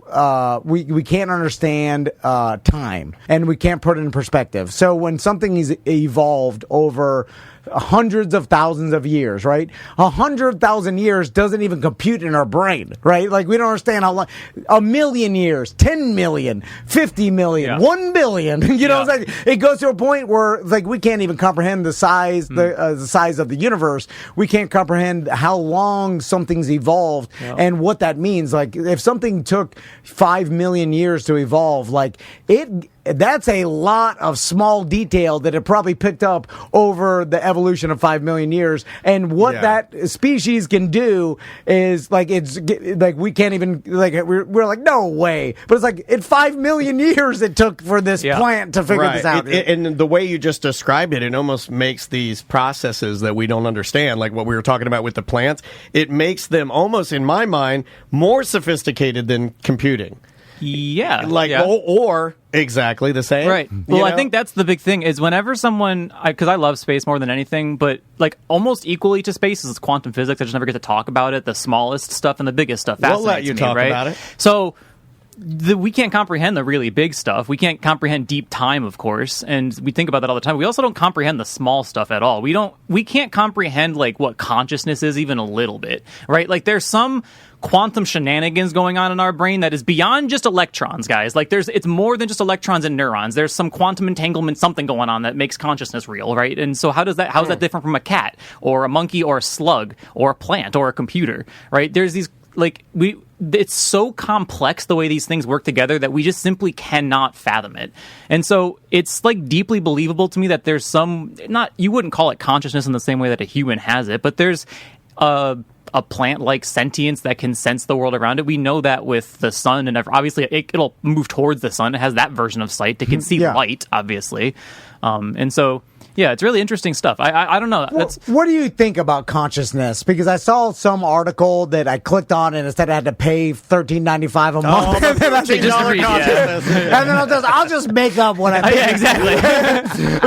we can't understand time, and we can't put it in perspective. So when something is evolved over hundreds of thousands of years, right? 100,000 years doesn't even compute in our brain, right? Like, we don't understand how long. 1 million years, 10 million, 50 million, 1 billion. It's like it goes to a point where like we can't even comprehend the size, the size of the universe. We can't comprehend how long something's evolved and what that means. Like, if something took 5 million years to evolve, like that's a lot of small detail that it probably picked up over the evolution of 5 million years. And what that species can do is like, it's like we can't even, like, we're like, no way. But it's like, in 5 million years it took for this plant to figure this out. And the way you just described it almost makes these processes that we don't understand, like what we were talking about with the plants, it makes them almost, in my mind, more sophisticated than computing. Or exactly the same. Right. Well, I think that's the big thing is whenever someone, because I love space more than anything, but like almost equally to space is quantum physics. I just never get to talk about it. The smallest stuff and the biggest stuff fascinates we'll let you me, talk right? about it. So we can't comprehend the really big stuff. We can't comprehend deep time, of course, and we think about that all the time. We also don't comprehend the small stuff at all. We can't comprehend like what consciousness is even a little bit, right? Like there's some quantum shenanigans going on in our brain that is beyond just electrons, guys. Like it's more than just electrons and neurons. There's some quantum entanglement, something going on that makes consciousn's real, right? And so how is that different from a cat or a monkey or a slug or a plant or a computer, right? There's these it's so complex the way these things work together that we just simply cannot fathom it. And so it's like deeply believable to me that there's you wouldn't call it consciousness in the same way that a human has it, but there's a plant-like sentience that can sense the world around it. We know that with the sun, and obviously it'll move towards the sun. It has that version of sight. It can see light, obviously. And so... yeah, it's really interesting stuff. I don't know. What do you think about consciousness? Because I saw some article that I clicked on and instead I had to pay $13.95 a month. And then I'll just make up what I think. Yeah, exactly.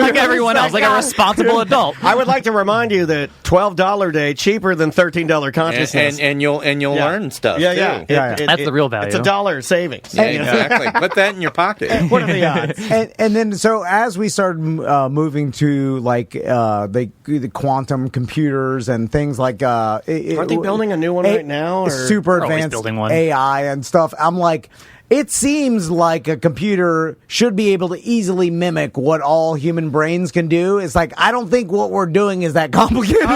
Like everyone else, like a responsible adult. I would like to remind you that $12 day cheaper than $13 consciousness, and you'll learn stuff. Yeah. That's the real value. It's $1 savings. Yeah, exactly. Put that in your pocket. What are the odds? And then so as we started moving to like the quantum computers and things like aren't they building a new one right now? Or? Super advanced AI and stuff. I'm like, it seems like a computer should be able to easily mimic what all human brains can do. It's like, I don't think what we're doing is that complicated.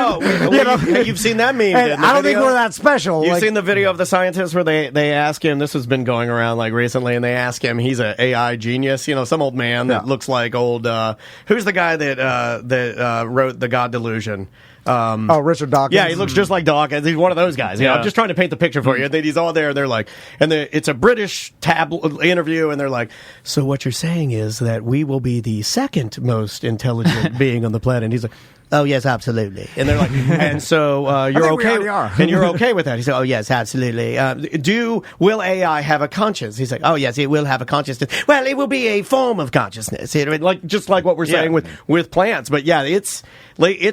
You've seen that meme. I don't think we're that special. You've seen the video of the scientist where they ask him, this has been going around like recently, and they ask him, he's an AI genius, some old man that looks like old, who's the guy that wrote The God Delusion? Richard Dawkins. Yeah, he looks just like Dawkins. He's one of those guys. I'm just trying to paint the picture for you. And then he's all there, and they're like, it's a British interview, and they're like, so what you're saying is that we will be the second most intelligent being on the planet. And he's like, oh yes, absolutely. And they're like, and so you're okay, and you're okay with that? He said, oh yes, absolutely. Will AI have a conscience? He's like, oh yes, it will have a consciousness. Well, it will be a form of consciousness, just like what we're saying with plants. But yeah, it's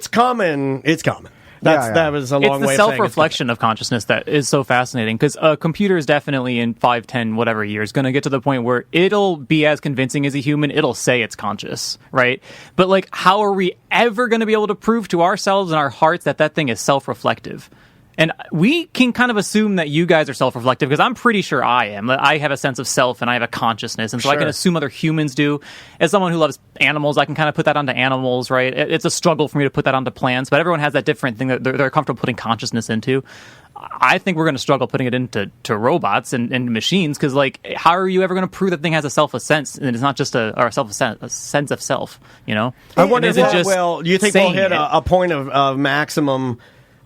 common. It's common. That was a long way of saying it's the self-reflection of consciousness that is so fascinating, because a computer is definitely in 5, 10, whatever years going to get to the point where it'll be as convincing as a human. It'll say it's conscious, right? But like, how are we ever going to be able to prove to ourselves and our hearts that thing is self-reflective? And we can kind of assume that you guys are self-reflective, because I'm pretty sure I am. I have a sense of self and I have a consciousness, and so I can assume other humans do. As someone who loves animals, I can kind of put that onto animals, right? It's a struggle for me to put that onto plants, but everyone has that different thing that they're comfortable putting consciousness into. I think we're going to struggle putting it into robots and machines, because like, how are you ever going to prove that thing has a sense and it's not just a sense of self? I wonder. Do you think we'll hit a point of maximum?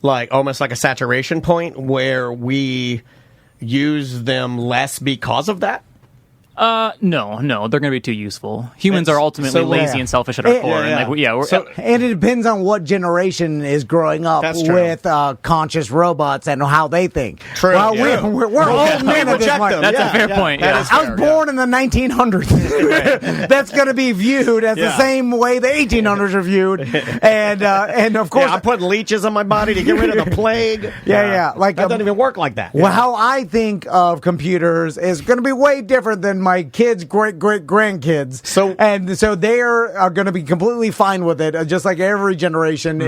Like almost like a saturation point where we use them less because of that? No, they're going to be too useful. Humans are ultimately lazy and selfish at our core. And it depends on what generation is growing up with conscious robots and how they think. True. Well, we're old men at this point. That's a fair point. I was born in the 1900s. That's going to be viewed as the same way the 1800s are viewed. And of course, I'm putting leeches on my body to get rid of the plague. Like that doesn't even work like that. Well, how I think of computers is going to be way different than my kids' great-great-grandkids. So they are going to be completely fine with it, just like every generation,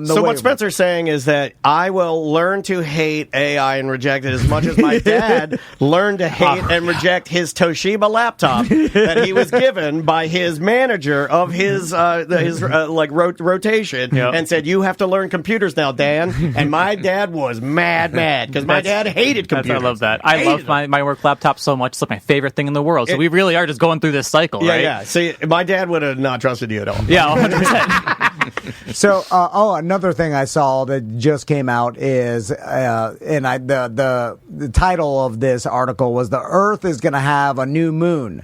So what Spencer's saying is that I will learn to hate AI and reject it as much as my dad learned to hate and reject his Toshiba laptop that he was given by his manager of his rotation, and said, you have to learn computers now, Dan. And my dad was mad because my dad hated computers. I love that. I love my work laptop so much. It's like my favorite thing in the world. So we really are just going through this cycle, right? Yeah. See, my dad would have not trusted you at all. Yeah, 100%. So, another thing I saw that just came out is, the title of this article was "The Earth is going to have a new moon."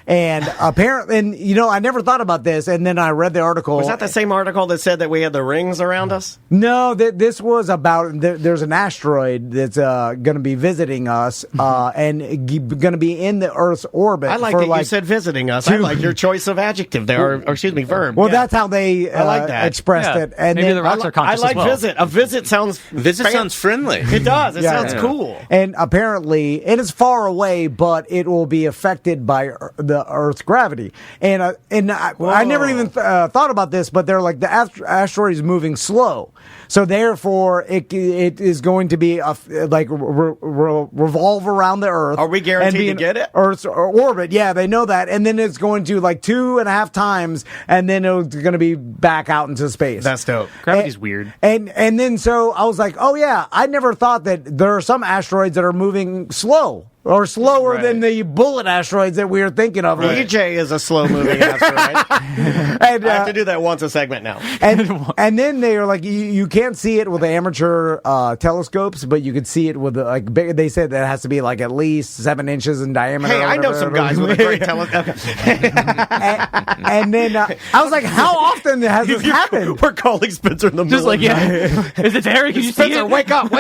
And apparently, I never thought about this, and then I read the article. Was that the same article that said that we had the rings around us? No, this was about, there's an asteroid that's going to be visiting us, and going to be in the Earth's orbit. I like that you said visiting us. I like your choice of adjective there, or excuse me, verb. Well, that's how they expressed it. And maybe the rocks are conscious I like as well. visit. A visit sounds friendly. It does. It sounds cool. And apparently, it is far away, but it will be affected by the the Earth's gravity. And I never even thought about this, but they're like the asteroid is moving slow. So therefore, it is going to be revolve around the Earth. Are we guaranteed to get it? Earth's orbit, yeah, they know that, and then it's going to 2.5 times, and then it's going to be back out into space. That's dope. Gravity's weird. And then so I was like, oh yeah, I never thought that there are some asteroids that are moving slow. Or slower than the bullet asteroids that we were thinking of. EJ is a slow-moving asteroid. And, I have to do that once a segment now. And then they are like, you can't see it with amateur telescopes, but you could see it with they said that it has to be at least 7 inches in diameter. Hey, I know some guys with a great telescope. and then I was like, how often has this happened? We're calling Spencer in the middle. Just is it there? Can you see Spencer, it? wake up.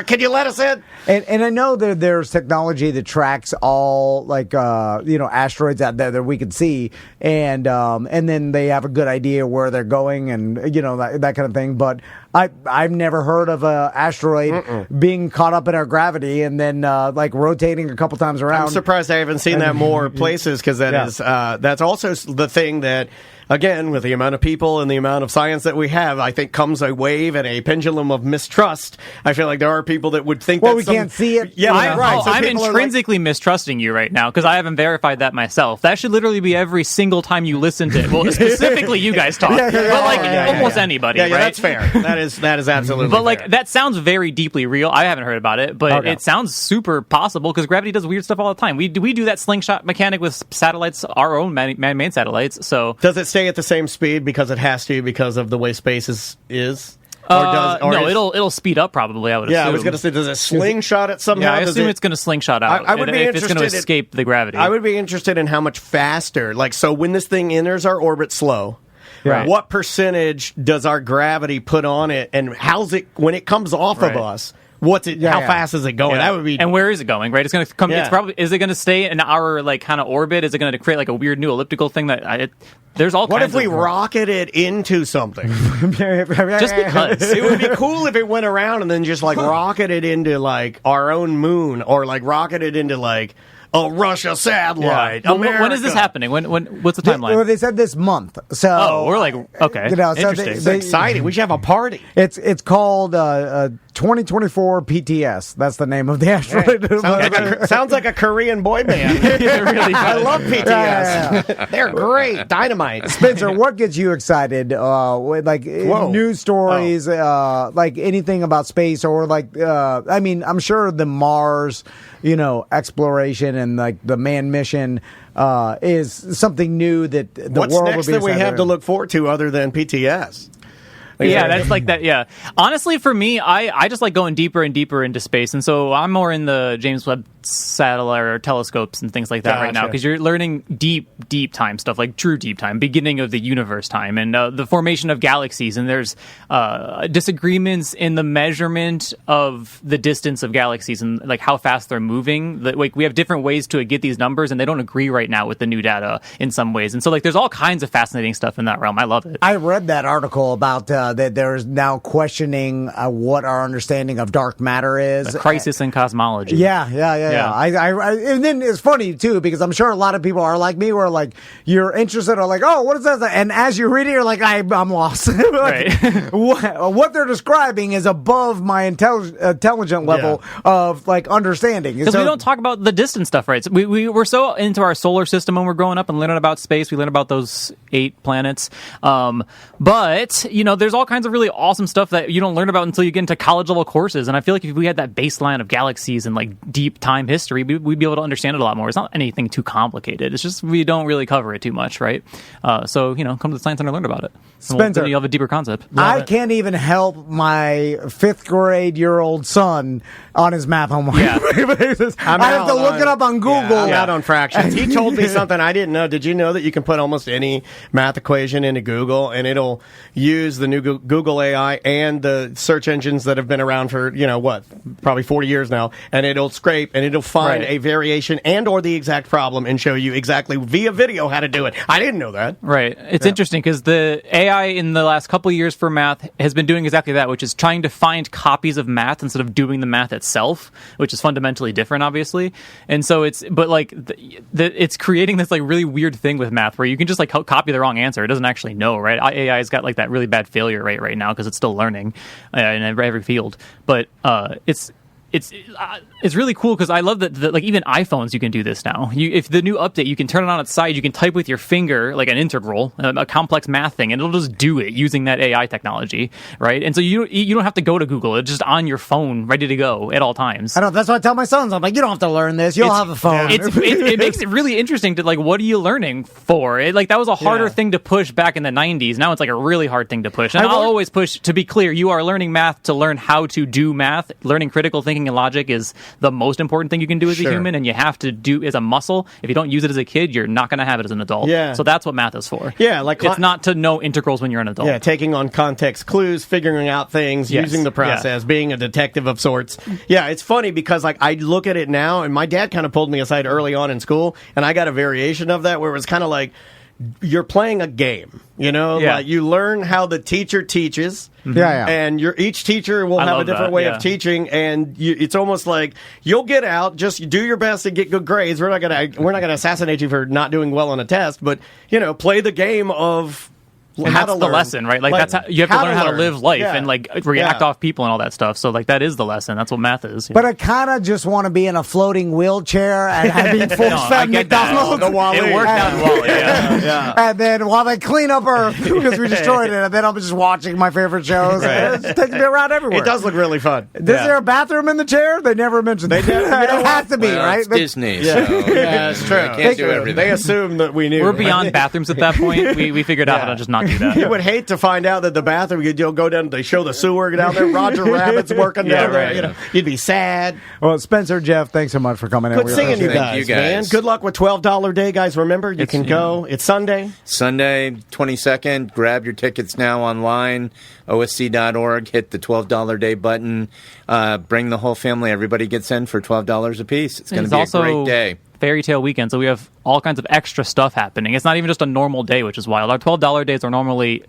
Can you let us in? And I know that there's technology that tracks all asteroids out there that we could see, and then they have a good idea where they're going, and that kind of thing. But I've never heard of a asteroid being caught up in our gravity and then rotating a couple times around. I'm surprised I haven't seen that more places, because that's also the thing that, again, with the amount of people and the amount of science that we have, I think comes a wave and a pendulum of mistrust. I feel like there are people that would think we can't see it. Yeah, right. So I'm intrinsically mistrusting you right now because I haven't verified that myself. That should literally be every single time you listen to it. Well, specifically you guys talk, almost anybody. Yeah, right? That's fair. That is absolutely. But fair. that sounds very deeply real. I haven't heard about it, but it sounds super possible because gravity does weird stuff all the time. We do that slingshot mechanic with satellites, our own man-made satellites. So does it stay at the same speed because it has to, because of the way space is? It'll speed up probably. I would assume. Yeah, I was going to say, does it slingshot it somehow? Yeah, I assume it's going to slingshot out. I would be if it's going to escape the gravity. I would be interested in how much faster. So when this thing enters our orbit slow, what percentage does our gravity put on it, and how's it when it comes off of us? What's it? How fast is it going? That would be. And where is it going? Right, it's going to come. It's probably. Is it going to stay in our kind of orbit? Is it going to create a weird new elliptical thing that? There's all. What if we rocket it into something? Just because it would be cool if it went around and then just rocket it into our own moon, or rocket it into a Russia satellite. Yeah. When is this happening? What's the timeline? Well, they said this month. So we're okay. Interesting. It's exciting. We should have a party. It's called 2024 PTS. That's the name of the asteroid. Sounds like a Korean boy band. Really I love PTS. Yeah. They're great. Dynamite. Spencer, what gets you excited? With news stories, anything about space, or I'm sure the Mars, exploration and the manned mission is something new that the What's world next will be that we have to look forward to other than PTS? Yeah, that's that. Yeah, honestly, for me, I just like going deeper and deeper into space, and so I'm more in the James Webb satellite or telescopes and things like that right now, because you're learning deep time stuff, like true deep time, beginning of the universe time, and the formation of galaxies. And there's disagreements in the measurement of the distance of galaxies and how fast they're moving. We have different ways to get these numbers, and they don't agree right now with the new data in some ways. And so there's all kinds of fascinating stuff in that realm. I love it. I read that article about that there's now questioning what our understanding of dark matter is. A crisis in cosmology. Yeah. And then it's funny too, because I'm sure a lot of people are like me, where you're interested, or oh, what is that? And as you read it, you're I'm lost. What they're describing is above my intelligent level of understanding. Because we don't talk about the distant stuff, right? So we're so into our solar system when we're growing up and learning about space. We learn about those 8 planets. But there's all kinds of really awesome stuff that you don't learn about until you get into college level courses. And I feel like if we had that baseline of galaxies and deep time history, we'd be able to understand it a lot more. It's not anything too complicated. It's just we don't really cover it too much, right? So come to the Science Center and learn about it. Spencer, you have a deeper concept. I can't even help my 5th grade-year-old son on his math homework. Yeah. I have to look it up on Google. Yeah, I'm out on fractions. He told me something I didn't know. Did you know that you can put almost any math equation into Google and it'll use the new Google AI and the search engines that have been around for, probably 40 years now, and it'll scrape and it'll find a variation and or the exact problem and show you exactly via video how to do it. I didn't know that. Right. It's interesting because the AI in the last couple of years for math has been doing exactly that, which is trying to find copies of math instead of doing the math itself, which is fundamentally different, obviously. And so it's creating this like really weird thing with math where you can just like copy the wrong answer. It doesn't actually know, right? AI has got like that really bad failure rate right now because it's still learning in every field. But it's really cool because I love that like even iPhones you can do this now. If the new update, you can turn it on its side, you can type with your finger like an integral, a complex math thing, and it'll just do it using that AI technology, right? And so you don't have to go to Google; it's just on your phone, ready to go at all times. I know that's what I tell my sons. I'm like, you don't have to learn this; you'll have a phone. It makes it really interesting to like, what are you learning for? That was a harder thing to push back in the 90s. Now it's like a really hard thing to push. And I'll always push. To be clear, you are learning math to learn how to do math. Learning critical thinking and logic is the most important thing you can do as a human, and you have to do as a muscle. If you don't use it as a kid, you're not going to have it as an adult. Yeah. So that's what math is for. Yeah, it's not to know integrals when you're an adult. Yeah, taking on context clues, figuring out things, using the process, being a detective of sorts. Yeah, it's funny because like I look at it now, and my dad kind of pulled me aside early on in school, and I got a variation of that where it was kind of like you're playing a game, like you learn how the teacher teaches. And each teacher will have a different way of teaching, and it's almost like you'll get out, just do your best to get good grades. We're not gonna assassinate you for not doing well on a test, but play the game of And that's the lesson, right? Like that's how you have to learn how to live life and like react off people and all that stuff. So like that is the lesson. That's what math is. But I kind of just want to be in a floating wheelchair and being force-fed McDonald's. It worked out in Wall-E, And then while they clean up Earth because we destroyed it, and then I'm just watching my favorite shows. Right. It just takes me around everywhere. It does look really fun. Is there a bathroom in the chair? They never mentioned that. It has to be, right? It's Disney. Yeah, it's true. They can't do everything. They assume that we knew. We're beyond bathrooms at that point. We figured out how to just not do that. You would hate to find out that the bathroom, you'll go down, they show the sewer down there, Roger Rabbit's working down there. You'd be sad. Well, Spencer, Jeff, thanks so much for coming in. Good seeing you guys, man. Good luck with $12 Day, guys. Remember, you can go. It's Sunday. Sunday, 22nd. Grab your tickets now online, osc.org. Hit the $12 Day button. Bring the whole family. Everybody gets in for $12 a piece. It's going to be a great day. Fairy Tale weekend, so we have all kinds of extra stuff happening. It's not even just a normal day, which is wild. Our $12 days are normally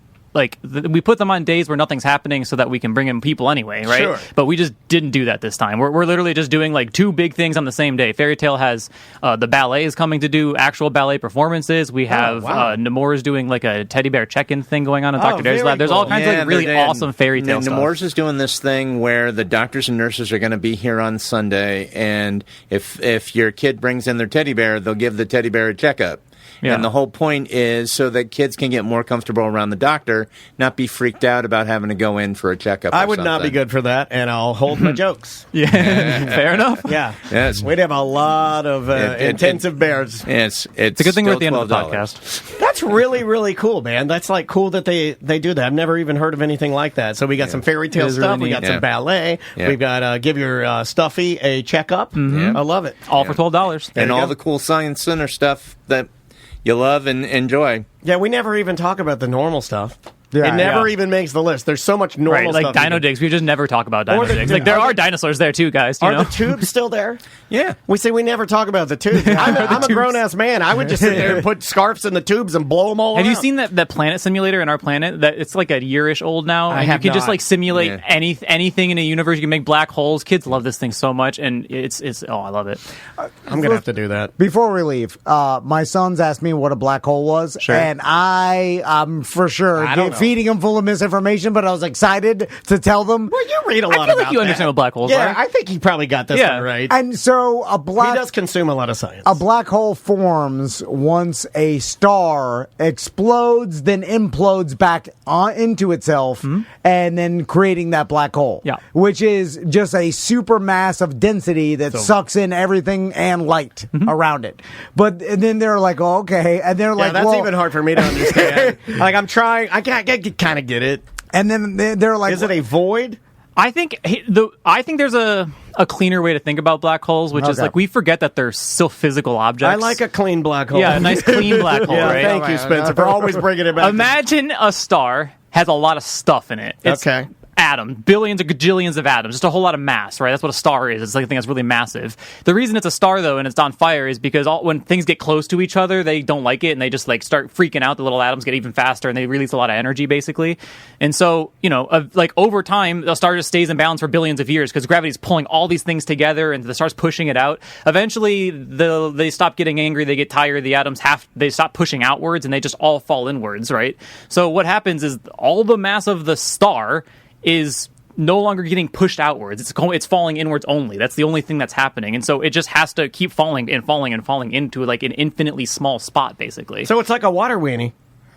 we put them on days where nothing's happening so that we can bring in people anyway, right? Sure. But we just didn't do that this time. We're literally just doing like two big things on the same day. Fairy Tale has the ballet is coming to do actual ballet performances. We have Nemours doing like a teddy bear check-in thing going on in Dr. Dare's lab. There's all kinds of really awesome Fairy Tale stuff. Nemours is doing this thing where the doctors and nurses are going to be here on Sunday, and if your kid brings in their teddy bear, they'll give the teddy bear a checkup. Yeah. And the whole point is so that kids can get more comfortable around the doctor, not be freaked out about having to go in for a checkup. I would not be good for that, and I'll hold my jokes. Yeah, fair enough. Yeah, yes. We'd have a lot of intensive bears. It's a good thing we're at the end of the podcast. That's really, really cool, man. That's like cool that they do that. I've never even heard of anything like that. So we got some Fairy Tale stuff. Really we got some ballet. Yeah. We've got give your stuffy a checkup. Mm-hmm. I love it. All for $12. And all the cool Science Center stuff that you love and enjoy. Yeah, we never even talk about the normal stuff. Yeah, it never even makes the list. There's so much normal stuff. Like Dino Digs. We just never talk about Dino Digs. Like, there are dinosaurs there, too, guys. Are the tubes still there? Yeah. We say we never talk about the tubes. I'm a grown-ass man. I would just sit there and put scarves in the tubes and blow them all Have you seen that planet simulator in Our Planet? That it's like a year-ish old now. And you can just like simulate anything in a universe. You can make black holes. Kids love this thing so much. And it's I love it. I'm going to have to do that. Before we leave, my sons asked me what a black hole was. Sure. And I'm for sure feeding them full of information, but I was excited to tell them. Well, you read a lot about that. I feel like you understand what black holes are. Yeah, I think he probably got this one right. And so he does consume a lot of science. A black hole forms once a star explodes, then implodes back into itself, and then creating that black hole. Yeah. Which is just a supermass of density that sucks in everything and light around it. But then they're like, oh, okay. And they're like, that's even hard for me to understand. Like, I'm trying, I kind of get it. And then they're like, is it a void? I think there's a cleaner way to think about black holes, which is like we forget that they're still physical objects. I like a clean black hole. Yeah, a nice clean black hole, right? Thank you, Spencer, for always bringing it back. Imagine a star has a lot of stuff in it. It's okay. Atom, billions or gajillions of atoms, just a whole lot of mass, right? That's what a star is. It's like a thing that's really massive. The reason it's a star, though, and it's on fire is because when things get close to each other, they don't like it, and they just like start freaking out. The little atoms get even faster, and they release a lot of energy, basically. And so, like over time, the star just stays in balance for billions of years because gravity's pulling all these things together, and the star's pushing it out. Eventually, they stop getting angry, they get tired, the atoms they stop pushing outwards, and they just all fall inwards, right? So what happens is all the mass of the star is no longer getting pushed outwards. It's falling inwards only. That's the only thing that's happening. And so it just has to keep falling and falling and falling into like an infinitely small spot, basically. So it's like a water weenie.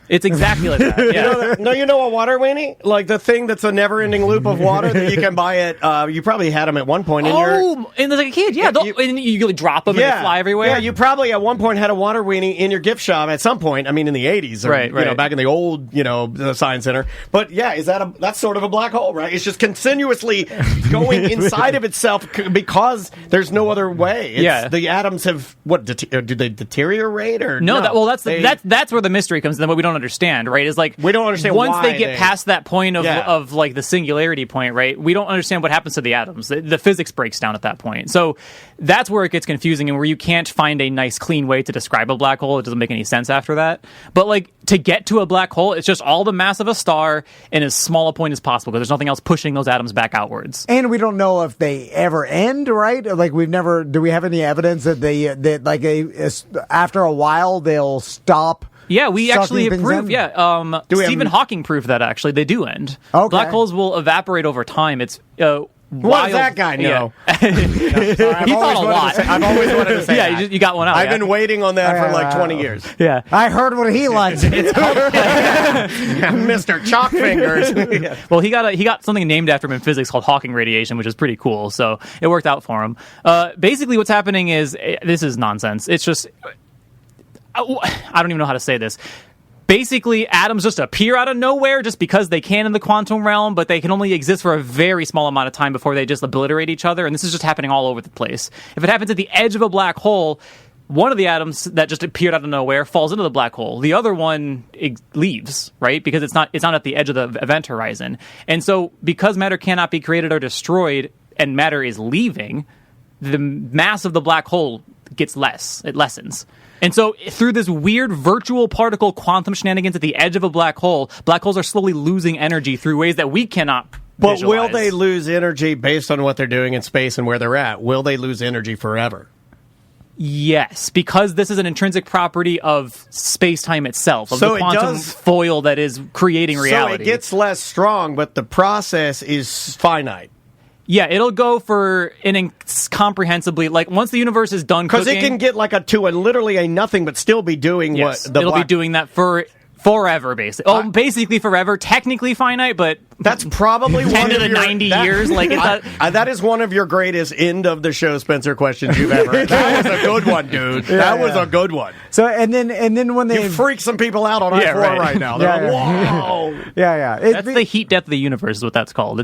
It's exactly like that. Yeah. You know a water weenie? Like the thing that's a never-ending loop of water that you can buy at, you probably had them at one point in and as a kid, yeah. And you drop them and they fly everywhere. Yeah, you probably at one point had a water weenie in your gift shop at some point. I mean, in the 80s. Or, right. Back in the old, the Science Center. But yeah, that's sort of a black hole, right? It's just continuously going inside of itself because there's no other way. The atoms have, do they deteriorate or no? That's where the mystery comes in. What we don't understand, right, is like we don't understand once why they get past that point of like the singularity point, right, we don't understand what happens to the atoms. The physics breaks down at that point. So that's where it gets confusing and where you can't find a nice clean way to describe a black hole. It doesn't make any sense after that. But like to get to a black hole, it's just all the mass of a star in as small a point as possible because there's nothing else pushing those atoms back outwards. And we don't know if they ever end, right? Like do we have any evidence that after a while they'll stop? Yeah, we actually have proof. Yeah, Stephen Hawking proved that actually they do end. Okay. Black holes will evaporate over time. It's what does that guy know? Yeah. He thought a lot. I've always wanted to say that. You got one out. I've been waiting on that for like 20 years. Yeah. I heard what he likes. Mr. Chalk Fingers. Well, he got something named after him in physics called Hawking radiation, which is pretty cool. So it worked out for him. Basically, what's happening is this is nonsense. It's just I don't even know how to say this. Basically, atoms just appear out of nowhere just because they can in the quantum realm, but they can only exist for a very small amount of time before they just obliterate each other, and this is just happening all over the place. If it happens at the edge of a black hole, one of the atoms that just appeared out of nowhere falls into the black hole. The other one leaves, right? Because it's not at the edge of the event horizon. And so because matter cannot be created or destroyed, and matter is leaving, the mass of the black hole gets less. It lessens. And so through this weird virtual particle quantum shenanigans at the edge of a black holes are slowly losing energy through ways that we cannot visualize. But will they lose energy based on what they're doing in space and where they're at? Will they lose energy forever? Yes, because this is an intrinsic property of space-time itself, of the quantum foil that is creating reality. So it gets less strong, but the process is finite. Yeah, it'll go for an incomprehensibly, like, once the universe is done cooking... Because it can get like literally a nothing, but still be doing it'll be doing that forever, basically. Basically forever, technically finite, but... That's probably 10 to the 90 years. Like that is one of your greatest end of the show, Spencer, questions you've ever had. That was a good one, dude. That was a good one. So, and then when they... You freak some people out on I-4 right now. They're like, whoa! Yeah. That's the heat death of the universe is what that's called.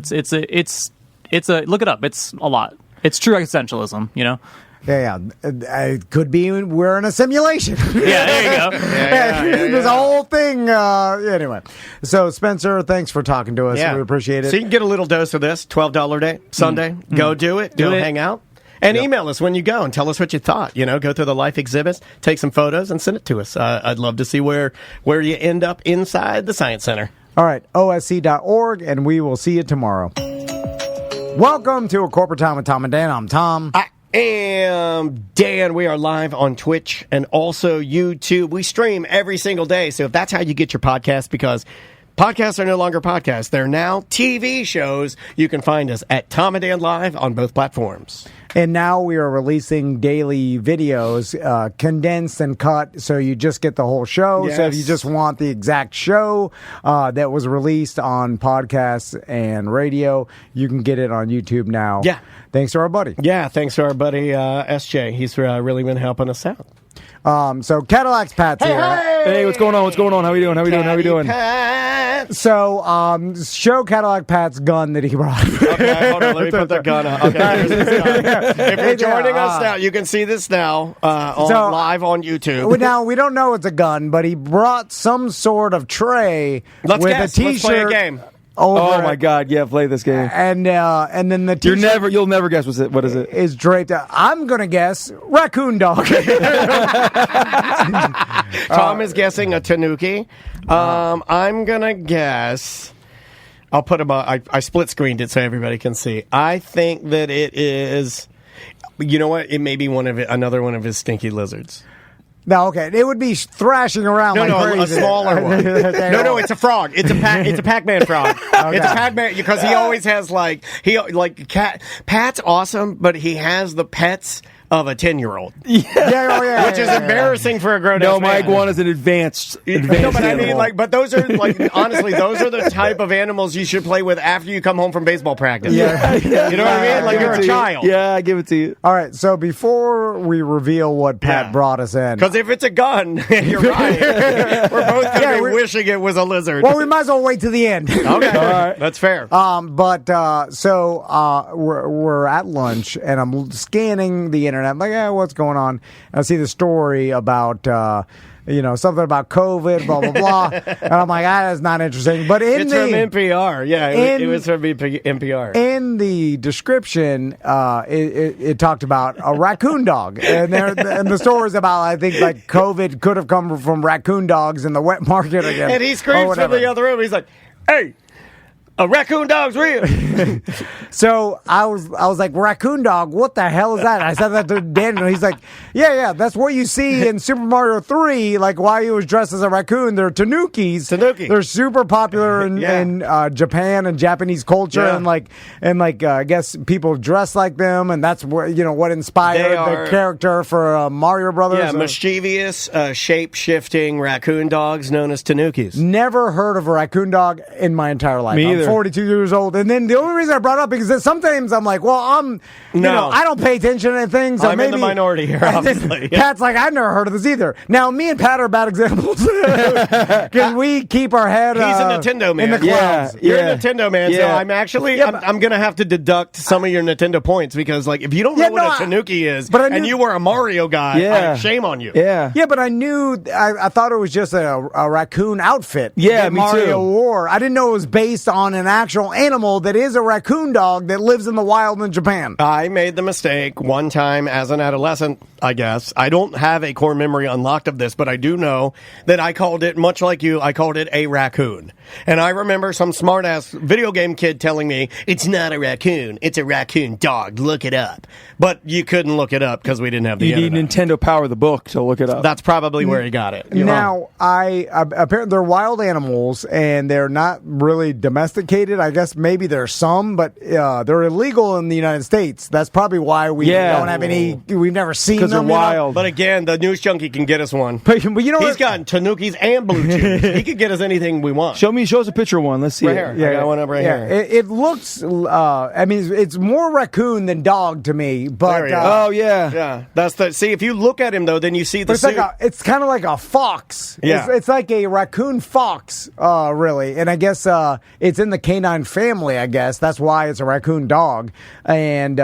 It's a look it up. It's a lot. It's true existentialism, you know? Yeah. It could be we're in a simulation. Yeah, there you go. There's a whole thing. Anyway. So, Spencer, thanks for talking to us. Yeah. We appreciate it. So you can get a little dose of this, $12 day, Sunday. Go do it. Go hang out. And email us when you go and tell us what you thought. Go through the life exhibits, take some photos, and send it to us. I'd love to see where you end up inside the Science Center. All right, osc.org, and we will see you tomorrow. Welcome to A Corporate Time with Tom and Dan. I'm Tom. I am Dan. We are live on Twitch and also YouTube. We stream every single day, so if that's how you get your podcast, because podcasts are no longer podcasts, they're now TV shows, you can find us at Tom and Dan Live on both platforms. And now we are releasing daily videos, condensed and cut, so you just get the whole show. Yes. So if you just want the exact show that was released on podcasts and radio, you can get it on YouTube now. Yeah. Thanks to our buddy. Yeah, thanks to our buddy SJ. He's really been helping us out. So Cadillac's Pat's here. Hey, what's going on? How we doing? Pat. Pants. So, show Cadillac Pat's gun that he brought. Okay, hold on. Let me put the gun up. Okay, here's this gun. If you're joining us now, you can see this now live on YouTube. Now, we don't know it's a gun, but he brought some sort of tray with a T-shirt. Let's play a game. Oh my God! Yeah, play this game. And then the T-shirt you'll never guess what is it? Is draped. I'm gonna guess raccoon dog. Tom is guessing a tanuki. I'm gonna guess. I'll put about. I split screened it so everybody can see. I think that it is. You know what? It may be another one of his stinky lizards. No, okay. It would be thrashing around crazy. A smaller one. No, it's a frog. It's a Pac-Man frog. Okay. It's a Pac-Man because he always has Pat's awesome, but he has the pets of a 10-year-old. Yeah. Which is embarrassing for a grown-up man. No, my iguana's an advanced no, but animal. I mean, but those are, honestly, those are the type of animals you should play with after you come home from baseball practice. Yeah. You know what I mean? You're a child. Yeah, I give it to you. All right, so before we reveal what Pat brought us in. Because if it's a gun, you're right. We're both going to be wishing it was a lizard. Well, we might as well wait to the end. Okay, all right. That's fair. We're at lunch, and I'm scanning the internet. I'm like, what's going on? And I see the story about, something about COVID, blah, blah, blah. And I'm like, that is not interesting. But it's from NPR. Yeah, it was from NPR. In the description, it talked about a raccoon dog. And the story is about, I think, COVID could have come from raccoon dogs in the wet market again. And he screams from the other room. He's like, hey! A raccoon dog's real. So I was like, raccoon dog, what the hell is that? I said that to Daniel. He's like, yeah, that's what you see in Super Mario 3. Like, while he was dressed as a raccoon, they're tanukis. They're super popular in Japan and Japanese culture, and I guess people dress like them, and that's what inspired the character for Mario Brothers. Yeah, mischievous, shape-shifting raccoon dogs known as tanukis. Never heard of a raccoon dog in my entire life. Me either. 42 years old, and then the only reason I brought it up is that sometimes I'm like, I don't pay attention to things. I'm in the minority here, obviously. Pat's like, I've never heard of this either. Now, me and Pat are bad examples because we keep our head. He's a Nintendo man. In the clouds. You're a Nintendo man, so I'm actually I'm going to have to deduct some of your Nintendo points because, if you don't know what a Tanuki is, and you were a Mario guy, shame on you. Yeah, but I knew. I thought it was just a raccoon outfit. Yeah, me Mario too. wore. I didn't know it was based on an actual animal that is a raccoon dog that lives in the wild in Japan. I made the mistake one time as an adolescent, I guess. I don't have a core memory unlocked of this, but I do know that I called it, much like you, I called it a raccoon. And I remember some smart-ass video game kid telling me, it's not a raccoon, it's a raccoon dog, look it up. But you couldn't look it up because we didn't have the internet. You need Nintendo Power the book to look it up. That's probably where he got it. Now, apparently they're wild animals, and they're not really domesticated. I guess maybe there's some, but they're illegal in the United States. That's probably why we don't have any. We've never seen them. Because they're wild. But again, the news junkie can get us one. But he's gotten tanukis and blue chews. He could get us anything we want. Show us a picture of one. Let's see right it. Here. I got one up right here. It looks. It's more raccoon than dog to me. But yeah. That's the. See, if you look at him though, then you see the. It's kind of like a fox. Yeah. It's like a raccoon fox, really. And I guess it's in the canine family. I guess that's why it's a raccoon dog. And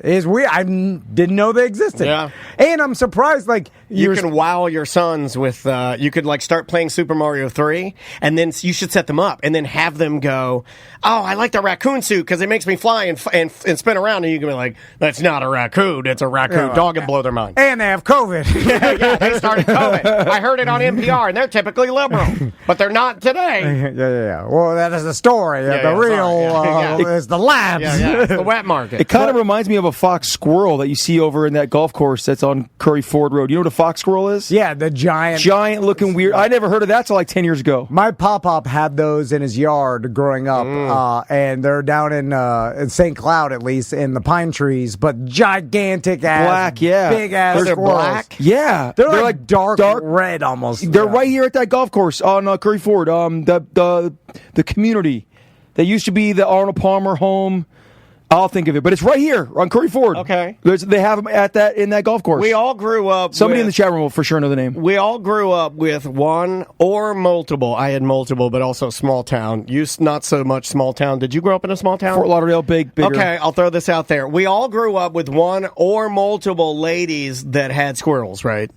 it's weird. I didn't know they existed. Yeah. And I'm surprised. You can wow your sons with. You could start playing Super Mario 3, and then you should set them up, and then have them go. Oh, I like the raccoon suit because it makes me fly and spin around, and you can be like, "That's not a raccoon; it's a raccoon dog," and blow their mind. And they have COVID. yeah, they started COVID. I heard it on NPR, and they're typically liberal, but they're not today. Yeah. Well, that is the story. The real is the labs. Yeah, it's the wet market. It kind of reminds me of a fox squirrel that you see over in that golf course that's on Curry Ford Road. You know what a fox squirrel is? Yeah, the giant looking weird. I never heard of that till 10 years ago. My pop-up had those in his yard growing up, and they're down in St. Cloud, at least, in the pine trees, but gigantic ass, black, big ass squirrels. black? Yeah. They're like dark red almost. They're right here at that golf course on Curry Ford. The community. They used to be the Arnold Palmer home. I'll think of it, but it's right here on Curry Ford. Okay. They have them in that golf course. We all grew up. Somebody in the chat room will for sure know the name. We all grew up with one or multiple. I had multiple, but also small town. You not so much small town. Did you grow up in a small town? Fort Lauderdale, bigger. Okay, I'll throw this out there. We all grew up with one or multiple ladies that had squirrels, right?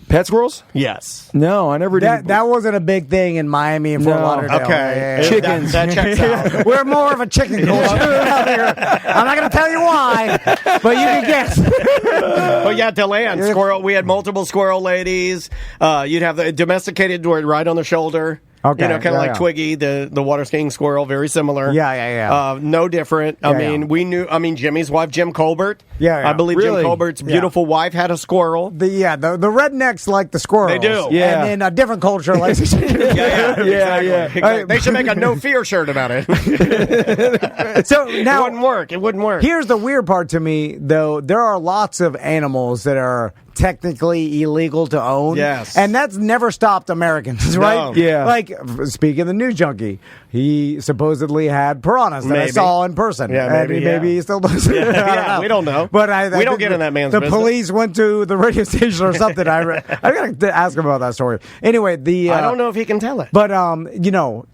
Pet squirrels? Yes. No, I never did. That wasn't a big thing in Miami and Fort Lauderdale. Okay. Yeah. Chickens. That checks out. We're more of a chicken culture out here. I'm not going to tell you why, but you can guess. But yeah, DeLand, squirrel. We had multiple squirrel ladies. You'd have the domesticated right on the shoulder. Okay. You know, kind of like Twiggy, the water skiing squirrel, very similar. Yeah. No different. We knew. Jimmy's wife, Jim Colbert. Yeah. I believe really? Jim Colbert's beautiful wife had a squirrel. The rednecks like the squirrels. They do. Yeah. And then a different culture likes the chicken. Exactly. They should make a no fear shirt about it. So now It wouldn't work. Here's the weird part to me, though. There are lots of animals that are technically illegal to own. Yes. And that's never stopped Americans, right? No. Yeah. Like, speaking of the news junkie, he supposedly had piranhas that I saw in person. Yeah, maybe, maybe he still does. Yeah, we don't know. But we don't get in that man's The business. police went to the radio station or something. I got to ask him about that story. Anyway, I don't know if he can tell it. But,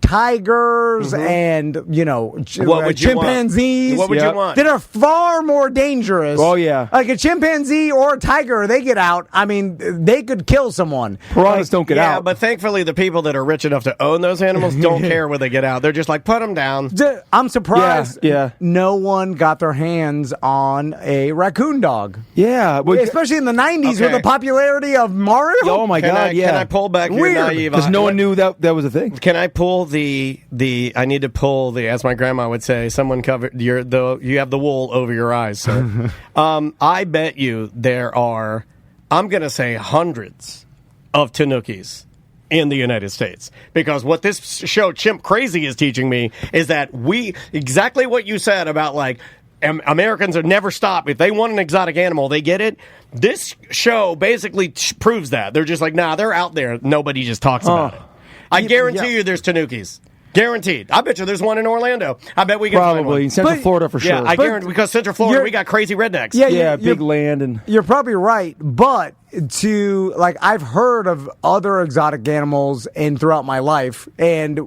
tigers and, What would you chimpanzees. What would you want? That are far more dangerous. Oh, yeah. Like a chimpanzee or a tiger, they get out. I mean, they could kill someone. Piranhas don't get out. Yeah, but thankfully the people that are rich enough to own those animals don't care when they get out. They're just like, put them down. I'm surprised Yeah. no one got their hands on a raccoon dog. Yeah. Especially in the 90s with Okay. the popularity of Mario. Oh, my God, Can I pull back your Weird. naive? Because no one knew that was a thing. Can I pull I need to pull as my grandma would say, someone covered you have the wool over your eyes, sir. I bet you there are, I'm going to say hundreds of tanukis in the United States. Because what this show, Chimp Crazy, is teaching me is that exactly what you said about like, Americans are never stop. If they want an exotic animal, they get it. This show basically proves that. They're just like, nah, they're out there. Nobody just talks about it. I guarantee you there's tanukis. Guaranteed. I bet you there's one in Orlando. I bet we can find one. Probably in Central Florida for sure. Yeah, I guarantee, because Central Florida, we got crazy rednecks. Yeah, big land and you're probably right, but I've heard of other exotic animals throughout my life and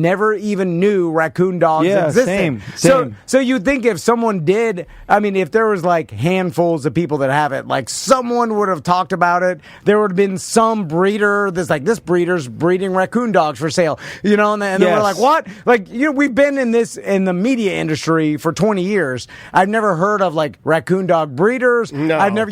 never even knew raccoon dogs existed. Same. So you'd think if someone did, if there was like handfuls of people that have it, like someone would have talked about it. There would have been some breeder that's like, this breeder's breeding raccoon dogs for sale, and then we're like, what? Like, we've been in the media industry for 20 years. I've never heard of like raccoon dog breeders. No. I've never,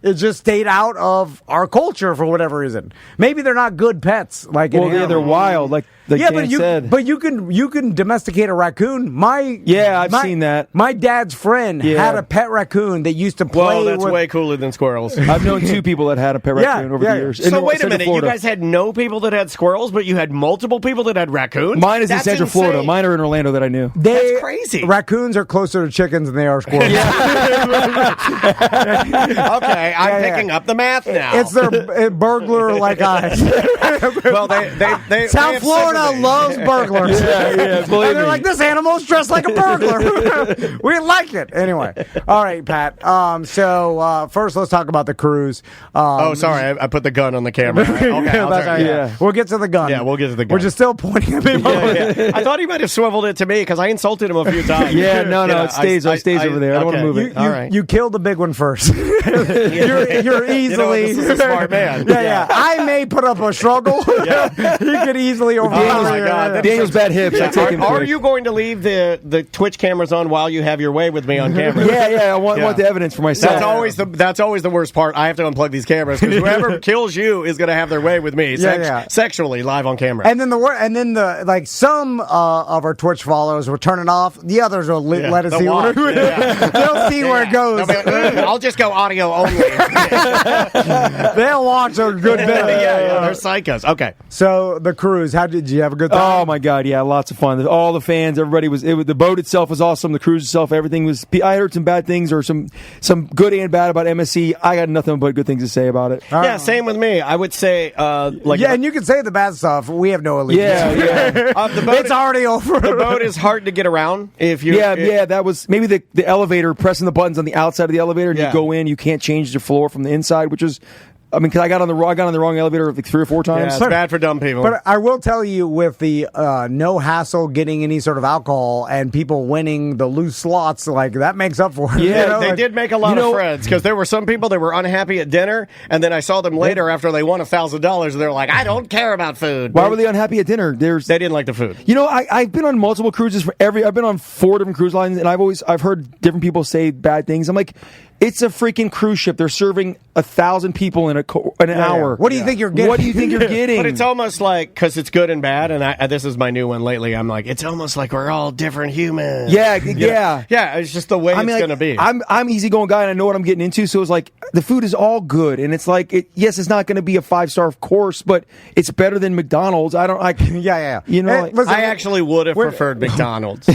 it just stayed out of our culture for whatever reason. Maybe they're not good pets. Like, they're wild. Like Dan said. But you can domesticate a raccoon. I've seen that. My dad's friend had a pet raccoon that used to play. Well, that's way cooler than squirrels. I've known two people that had a pet raccoon over the years. So wait a minute, Florida. You guys had no people that had squirrels, but you had multiple people that had raccoons? Mine is in Central Florida. Mine are in Orlando that I knew. That's crazy. Raccoons are closer to chickens than they are squirrels. Okay, I'm picking up the math now. It's their burglar-like eyes. Well, they South Florida loves burglars. Yeah, and they're like, this animal's dressed like a burglar. We like it. Anyway. All right, Pat. So first, let's talk about the cruise. Sorry. I put the gun on the camera. Okay, We'll get to the gun. Yeah, we'll get to the gun. We're just still pointing at people. I thought he might have swiveled it to me because I insulted him a few times. It stays over there. I don't want to move it. All right. You killed the big one first. You're easily... this is a smart man. Yeah. I may put up a struggle. He could easily overpower. Oh, my God. Daniel's bad hips. I take him Are you going to leave the Twitch cameras on while you have your way with me on camera? I want the evidence for myself. That's always the worst part. I have to unplug these cameras because whoever kills you is going to have their way with me sexually live on camera. And then some of our Twitch followers will turn it off. The others will let us see what they'll see where it goes. Like, I'll just go audio only. They'll watch a good bit. They're psychos. Okay. So the cruise, did you you have a good time? Oh my God, yeah, lots of fun. All the fans, everybody the boat itself was awesome. The cruise itself, everything was. I heard some bad things or some good and bad about MSC. I got nothing but good things to say about it. Yeah, same with me. I would say, and you can say the bad stuff. We have no allegiance. Yeah. The boat it's already over. The boat is hard to get around. That was maybe the elevator, pressing the buttons on the outside of the elevator, and you go in. You can't change the floor from the inside, which is. I mean, because I got on the wrong elevator like 3 or 4 times. Yeah, it's bad for dumb people. But I will tell you, with the no hassle getting any sort of alcohol and people winning the loose slots, like that makes up for it. Yeah, they did make a lot of friends because there were some people that were unhappy at dinner, and then I saw them later after they won $1,000. They're like, I don't care about food. Why were they unhappy at dinner? They didn't like the food. I've been on multiple cruises I've been on 4 different cruise lines, and I've heard different people say bad things. I'm like, it's a freaking cruise ship. They're serving 1,000 people in an hour. What do you think you're getting? What do you think you're getting? But it's almost like, because it's good and bad, and this is my new one lately, I'm like, it's almost like we're all different humans. Yeah. Yeah, it's just the way it's going to be. I'm an easygoing guy, and I know what I'm getting into, so it's like, the food is all good, and it's like, yes, it's not going to be a 5-star course, but it's better than McDonald's. Yeah. Listen, I actually would have preferred McDonald's.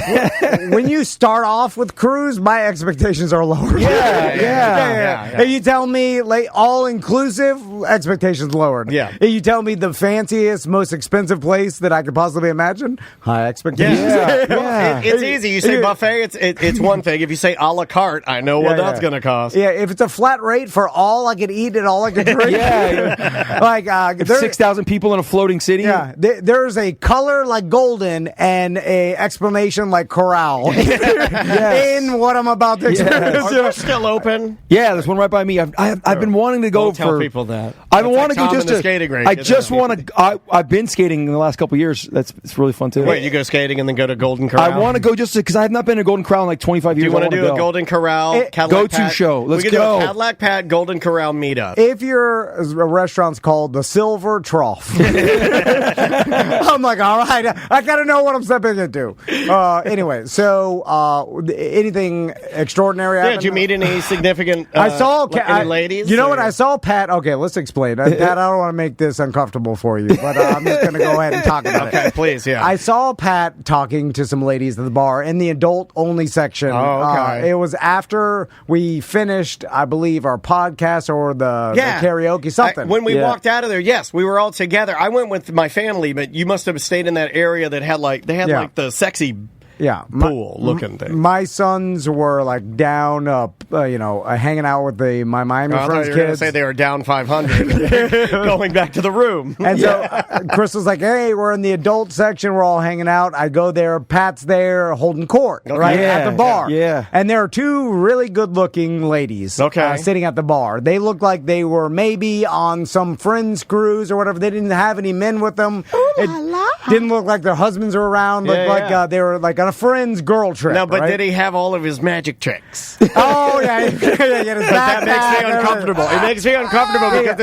When you start off with cruise, my expectations are lower. Yeah. If you tell me like all inclusive, expectations lowered. Yeah. If you tell me the fanciest, most expensive place that I could possibly imagine, high expectations. Yeah. It's easy. You say buffet, it's one thing. If you say a la carte, I know what that's going to cost. Yeah, if it's a flat rate for all I could eat and all I could drink. Like 6,000 people in a floating city. Yeah, there's a color like golden and a explanation like corral in what I'm about to experience. Are they still open? Yeah, there's one right by me. I've been wanting to go. Don't tell people that. I've been wanting to go just to skating rink. I just want to. I've been skating in the last couple of years. It's really fun too. Wait, you go skating and then go to Golden Corral? I want to go just because I have not been to Golden Corral in like 25 years. Do you want to do a Golden Corral go-to show? Let's go. Do a Cadillac Pad Golden Corral meetup. If your restaurant's called the Silver Trough, I'm like, all right, I got to know what I'm stepping into. Anyway, so anything extraordinary? Yeah, did you meet any significant? I saw any ladies. You know what? I saw Pat. Okay, let's explain. Pat, I don't want to make this uncomfortable for you, but I'm just going to go ahead and talk about it. Okay, please. Yeah. I saw Pat talking to some ladies at the bar in the adult only section. Oh, okay. It was after we finished, I believe, our podcast or the karaoke something. When we walked out of there, yes, we were all together. I went with my family, but you must have stayed in that area that had like the sexy pool looking thing. My sons were like down, hanging out with my Miami friends' kids. kids. Say they were down 500, going back to the room. And so Chris was like, "Hey, we're in the adult section. We're all hanging out." I go there. Pat's there, holding court at the bar. Yeah. And there are 2 really good-looking ladies sitting at the bar. They looked like they were maybe on some friends cruise or whatever. They didn't have any men with them. It didn't look like their husbands were around. Looked like they were like on a friend's girl trip. No, but did he have all of his magic tricks? Oh yeah, that makes me uncomfortable. It makes me uncomfortable because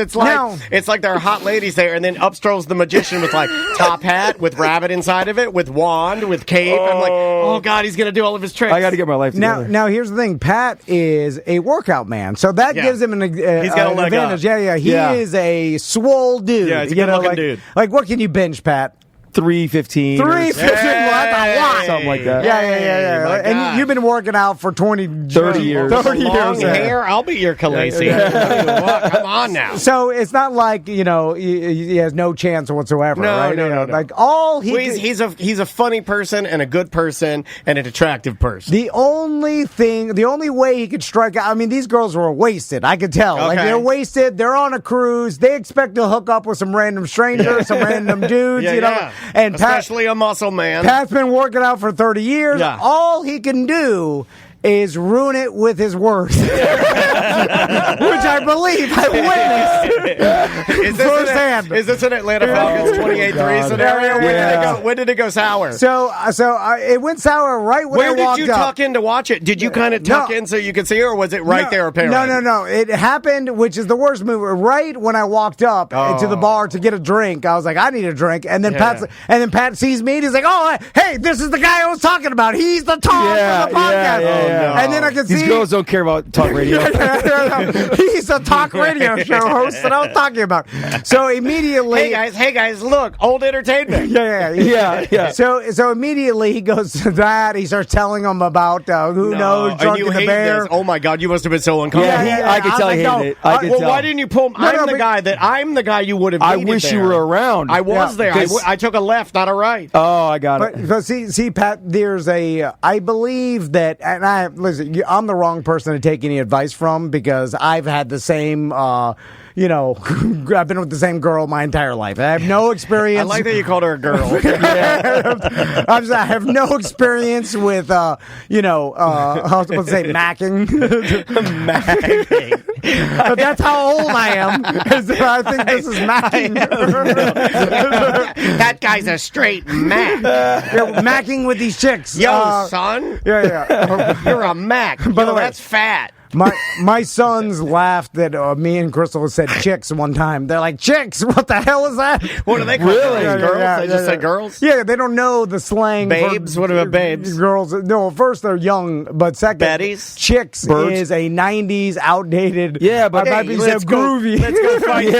it's like there are hot ladies there, and then up strolls the magician with like top hat with rabbit inside of it, with wand, with cape. I'm like, oh god, he's gonna do all of his tricks. I got to get my life together. Now here's the thing. Pat is a workout man, so that gives him an advantage. He is a swole dude. Yeah, he's a good-looking dude. Like, what can you bench, Pat? 315. 315. That's a lot. Something like that. Yeah. And you've been working out for 30 years. 30 years. Long hair. I'll be your Khaleesi. Come on now. So it's not like, he has no chance whatsoever, right? No. Like all he's a funny person and a good person and an attractive person. The only way he could strike out, I mean, these girls were wasted. I could tell. Okay. Like, they're wasted. They're on a cruise. They expect to hook up with some random stranger, some random dudes, And especially a muscle man. Pat's been working out for 30 years. Yeah. All he can do is ruin it with his words, which I believe I witnessed firsthand. Is this an Atlanta Falcons 28-3 scenario? When did it go sour? So it went sour right when I walked up. Where did you tuck in to watch it? Did you kind of tuck in so you could see, or was it right there apparent? No. It happened, which is the worst move. Right when I walked up to the bar to get a drink, I was like, I need a drink. And then Pat sees me and he's like, oh, hey, this is the guy I was talking about. He's the Tom from the podcast. No. And then I can see these girls don't care about talk radio. He's a talk radio show host that I was talking about. So immediately, hey guys, look, old entertainment. Yeah. So immediately he goes to that. He starts telling them about who knows, drunk in the bear. This. Oh my God, you must have been so uncomfortable. I could tell he hated it. I could tell. Why didn't you pull? I'm the guy you would have. I wish you were around. I was there. I took a left, not a right. Oh, I got it. But see, Pat, there's I believe that, and listen, I'm the wrong person to take any advice from because I've had the same. I've been with the same girl my entire life. I have no experience. I like that you called her a girl. I have no experience with, I was supposed to say macking. But that's how old I am. I think this is macking. That guy's a straight mac. Macking with these chicks. Yo, son. Yeah. You're a mac. By the way, that's fat. My sons laughed that me and Crystal said chicks one time. They're like, chicks? What the hell is that? What do they call really? Girls? They just say girls? Yeah, they don't know the slang. Babes? What about babes? Girls. No, first they're young, but second, Betties? Chicks is a 90s outdated. Yeah, but let's groovy. Let's go find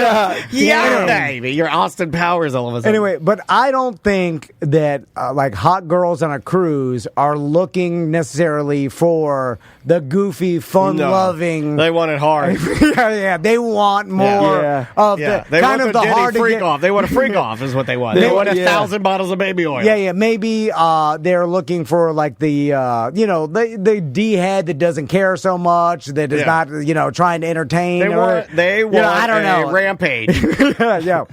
Yeah, baby. You're Austin Powers all of a sudden. Anyway, but I don't think that like hot girls on a cruise are looking necessarily for the goofy, fun-loving. They want it hard. yeah. They want more of the they kind want of the hard freak to get off. They want a freak off, is what they want. They want 1,000 bottles of baby oil. Yeah. Maybe they're looking for like the D head that doesn't care so much, that is not trying to entertain. They want I don't know, rampage. Yeah.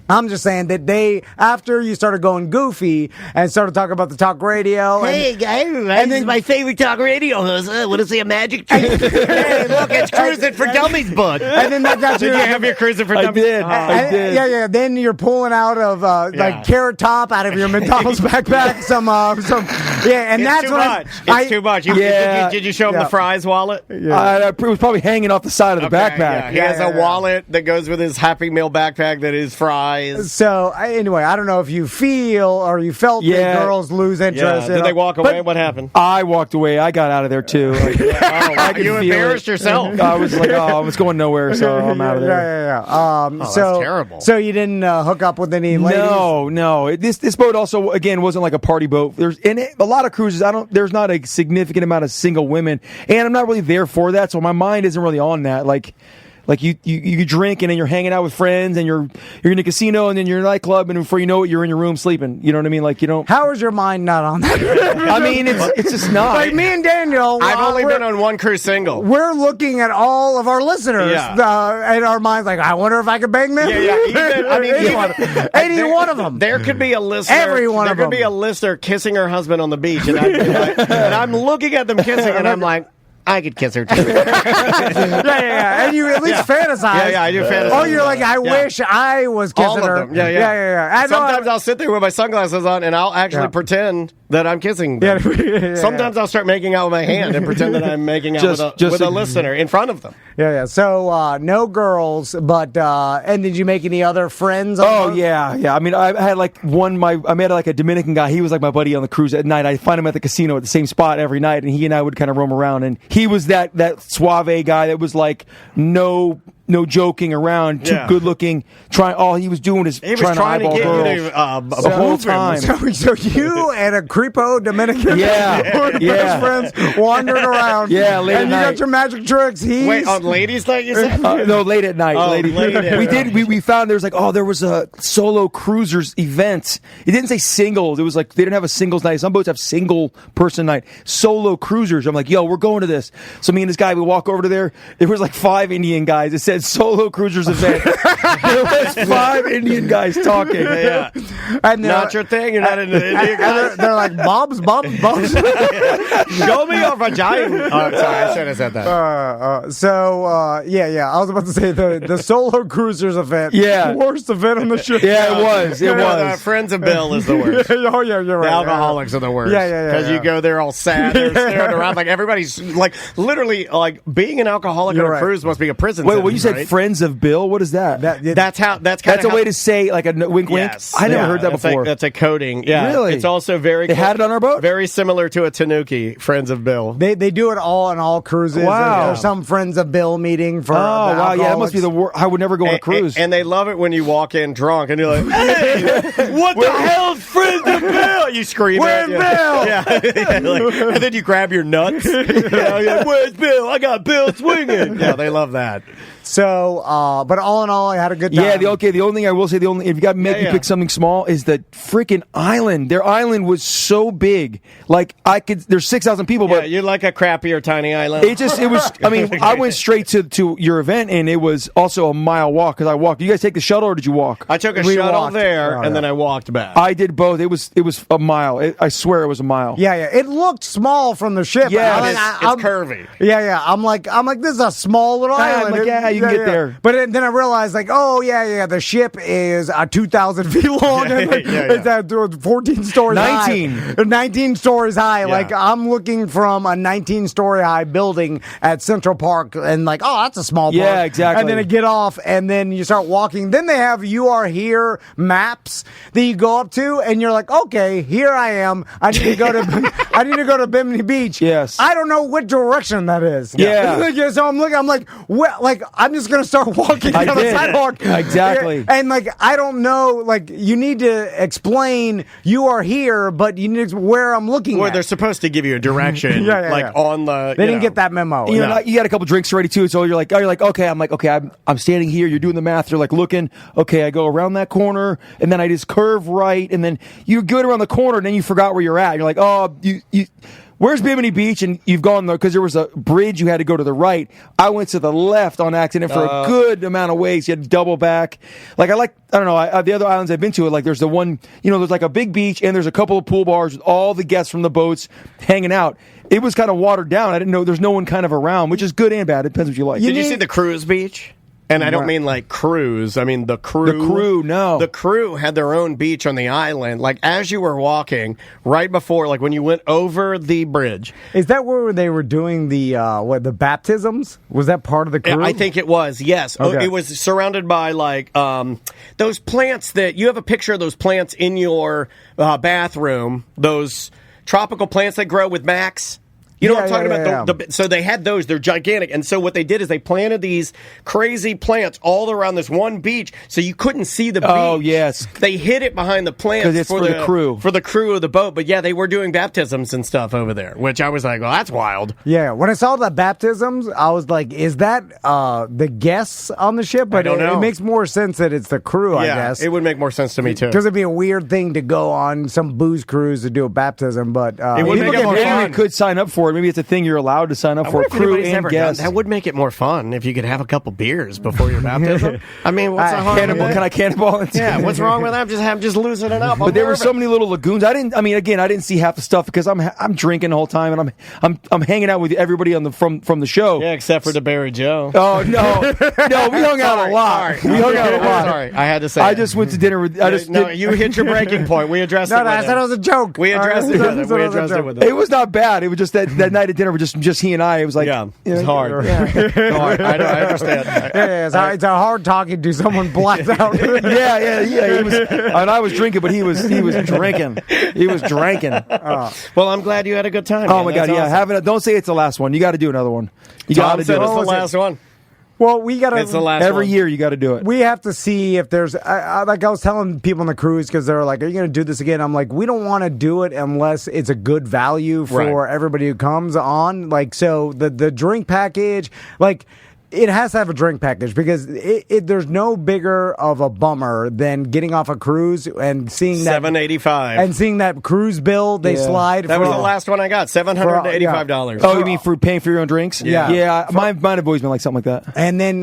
I'm just saying that after you started going goofy and started talking about the talk radio. Hey, guys, and then my favorite talk radio host. Want to see a magic trick? Hey, look, it's Cruising for Dummies book. And then that got you. Did you have your Cruising for Dummies? I did. Yeah. Then you're pulling out of like Carrot Top out of your McDonald's backpack. And that's too much. It's too much. Did you show him the fries wallet? Yeah. It was probably hanging off the side of the backpack. Yeah. He has a wallet that goes with his Happy Meal backpack that is fries. So anyway, I don't know if you feel or you felt that girls lose interest. Did they walk away? What happened? I walked away. I got out of there too. You embarrassed yourself. I was like, I was going nowhere, so I'm out of there. Yeah. That's terrible. So you didn't hook up with any ladies? No. This boat also again wasn't like a party boat. There's in it, a lot of cruises. There's not a significant amount of single women, and I'm not really there for that. So my mind isn't really on that. Like you drink and then you're hanging out with friends and you're in a casino and then you're in a nightclub and before you know it you're in your room sleeping. You know what I mean? Like you don't. How is your mind not on that? I mean it's just not. Like me and Daniel. I've only been on one cruise single. We're looking at all of our listeners and our minds like, I wonder if I could bang them. Yeah. Any one of them. There could be a listener. Every one of them. There could be a listener kissing her husband on the beach, and I'm looking at them kissing, and I'm like, I could kiss her too. And you at least fantasize. Yeah, I do fantasize. Oh, you're like, I wish I was kissing all of her. them. Yeah. Sometimes I'll sit there with my sunglasses on and I'll actually pretend that I'm kissing them. Sometimes I'll start making out with my hand and pretend that I'm making out with a listener in front of them. Yeah. So no girls, but and did you make any other friends? Yeah. I mean, I had like I met like a Dominican guy. He was like my buddy on the cruise at night. I find him at the casino at the same spot every night, and he and I would kind of roam around. And he was that suave guy that was like no joking around, too good looking. All he was doing is trying to eyeball girls the whole time. So you and a creepo Dominican, best friends, wandered around. Yeah, late and at night. You got your magic tricks. Wait, on ladies' night you said? No, late at night. We found there was a solo cruisers event. It didn't say singles. It was like they didn't have a singles night. Some boats have single person night. Solo cruisers. I'm like, yo, we're going to this. So me and this guy, we walk over to there. There was like 5 Indian guys. It said solo cruisers event. There was 5 Indian guys talking. Yeah. And not your thing. You're not into Indian guys. They're like, Bob's. Show me your vagina. Oh, sorry, I should have said that. I was about to say the solo cruisers event. Yeah. Worst event on the ship. Yeah, it was. The Friends of Bill is the worst. Oh, yeah, you're right. The alcoholics are the worst. Yeah. Because you go there all sad. They're staring around like everybody's like literally like being an alcoholic on a cruise must be a prison sentence. When you said Friends of Bill, what is that? That's a way to say like a wink wink. Yes. I never heard that before. That's a coating. Yeah, really. It's also very. They had it on our boat. Very similar to a Tanuki. Friends of Bill. They do it all on all cruises. Wow. There's some Friends of Bill meeting for. Wow, yeah, that must be the worst. I would never go on a cruise. And they love it when you walk in drunk and you're like, "Hey, what the hell's Friends of Bill?" You scream. Where's Bill? Yeah, and then you grab your nuts. Where's Bill? I got Bill swinging. Yeah, they love that. So, but all in all, I had a good time. Yeah, the only thing I will say, if you got to make me pick something small, is the freaking island. Their island was so big. Like, there's 6,000 people, but you're like a crappier tiny island. It was, I mean, I went straight to your event, and it was also a mile walk, because I walked. Did you guys take the shuttle, or did you walk? I took a shuttle there, and then I walked back. I did both. It was a mile. I swear it was a mile. Yeah. It looked small from the ship. Yeah, it's curvy. Yeah. I'm like, this is a small little island. You can get there. But then I realized, like, the ship is 2,000 feet long. And it's at 14 stories 19. high. 19 stories high. Yeah. Like, I'm looking from a 19-story high building at Central Park, and like, that's a small park. Yeah, exactly. And then I get off, and then you start walking. Then they have "You Are Here" maps that you go up to, and you're like, okay, here I am. I need to go to Bimini Beach. Yes. I don't know what direction that is. Yeah. So I'm looking. I'm like, well, like I'm just gonna start walking down the sidewalk. Exactly. And like, I don't know. Like, you need to explain "You Are Here," but you need to, where I'm looking. Well, at. they're supposed to give you a direction. On the. They didn't get that memo. You got a couple drinks already too, so you're like, okay. I'm like, okay, I'm standing here. You're doing the math. You're like looking. Okay, I go around that corner, and then I just curve right, and then you go around the corner, and then you forgot where you're at. You're like, oh, you. Where's Bimini Beach? And you've gone there because there was a bridge. You had to go to the right. I went to the left on accident for a good amount of ways. You had to double back. Like, I don't know. The other islands I've been to, like, there's the one, there's like a big beach and there's a couple of pool bars with all the guests from the boats hanging out. It was kind of watered down. I didn't know there's no one kind of around, which is good and bad. It depends what you like. Did you see the cruise beach? And I don't mean like cruise. I mean the crew. The crew, no. The crew had their own beach on the island. Like, as you were walking, right before, like when you went over the bridge. Is that where they were doing the baptisms? Was that part of the crew? I think it was, yes. Okay. It was surrounded by like those plants that you have a picture of those plants in your bathroom. Those tropical plants that grow with Max. You know what I'm talking about? So they had those. They're gigantic. And so what they did is they planted these crazy plants all around this one beach so you couldn't see the beach. Oh, yes. They hid it behind the plants. Because it's for the crew. For the crew of the boat. But yeah, they were doing baptisms and stuff over there, which I was like, well, that's wild. Yeah. When I saw the baptisms, I was like, is that the guests on the ship? But I don't know. It makes more sense that it's the crew, I guess. It would make more sense to me, too. Because it'd be a weird thing to go on some booze cruise to do a baptism. But it would make it more fun. You could sign up for it. Maybe it's a thing you're allowed to sign up for, crew and guests. That would make it more fun if you could have a couple beers before your baptism. I mean, what's the harm? Can I cannonball it? Yeah, what's wrong with that? Just loosen it up. But there were so many little lagoons. I didn't see half the stuff because I'm drinking the whole time and I'm hanging out with everybody from the show. Yeah, except for the Barry Joe. Oh no, we hung out a lot. We hung out a lot. Sorry, I had to say. I just went to dinner with. You hit your breaking point. We addressed it. No, I said it was a joke. We addressed it with him. It was not bad. It was just that night at dinner with just he and I. It was like, it's hard. Hard. I understand. It's a hard talking to someone blacked out. yeah. He was, and I was drinking, but he was drinking. He was drinking. Well, I'm glad you had a good time. Oh my God, yeah. Don't say it's the last one. You got to do another one. You got to do it. It's the last one. Well, we got to. It's the last every one. year. You got to do it. We have to see if there's. Like I was telling people on the cruise because they're like, "Are you going to do this again?" I'm like, "We don't want to do it unless it's a good value for everybody who comes on." Like, so the drink package, like. It has to have a drink package because there's no bigger of a bummer than getting off a cruise and seeing that $785 and seeing that cruise bill they slide. That was the last one I got, $785. Oh, you mean for paying for your own drinks? Yeah. Mine have always been like something like that. And then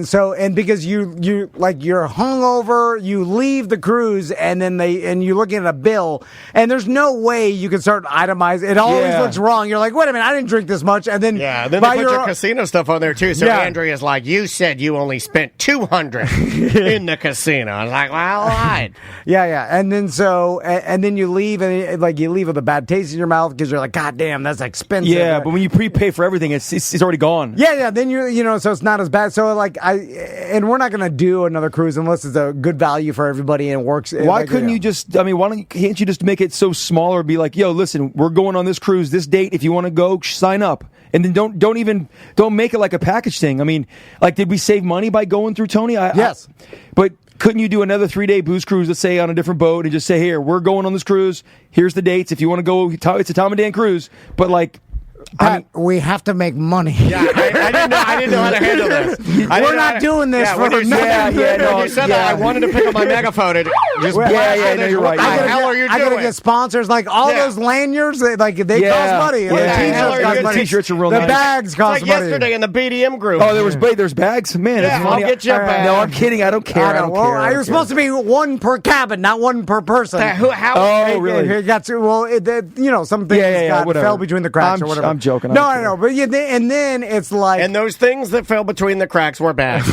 because you like you're hungover, you leave the cruise and then you're looking at a bill and there's no way you can start itemizing. It always looks wrong. You're like, wait a minute, I didn't drink this much, and then they put your casino stuff on there too. So Andrea's like, like, you said you only spent $200 in the casino. I was like, well, I lied. Yeah. And then you leave, and like you leave with a bad taste in your mouth because you're like, God damn, that's expensive. Yeah, but when you prepay for everything, it's already gone. Yeah. Then so it's not as bad. So like and we're not gonna do another cruise unless it's a good value for everybody and it works. Why couldn't you just? I mean, can't you just make it so smaller? Be like, yo, listen, we're going on this cruise this date. If you want to go, sign up. And then don't make it like a package thing. I mean, like, did we save money by going through Tony? Yes. But couldn't you do another 3-day booze cruise, let's say, on a different boat, and just say, here, we're going on this cruise. Here's the dates. If you want to go, it's a Tom and Dan cruise. But like, Pat, we have to make money. Yeah, I didn't know how to handle this. We're not doing this for when you said that, I wanted to pick up my megaphone and just no, you're right. What the hell are you doing? I gotta get sponsors. Like all those lanyards, they cost money. Yeah. The t-shirts cost money. T-shirts are real The nice. bags cost like money. yesterday in the BDM group. Oh, there's bags? Man, Yeah, it's funny. I'll get you a bag. No, I'm kidding. I don't care. I don't care. It was supposed to be one per cabin, not one per person. Oh, really? It got to, some things fell between the cracks or whatever. I'm joking. No. But and then it's like, and those things that fell between the cracks were bad.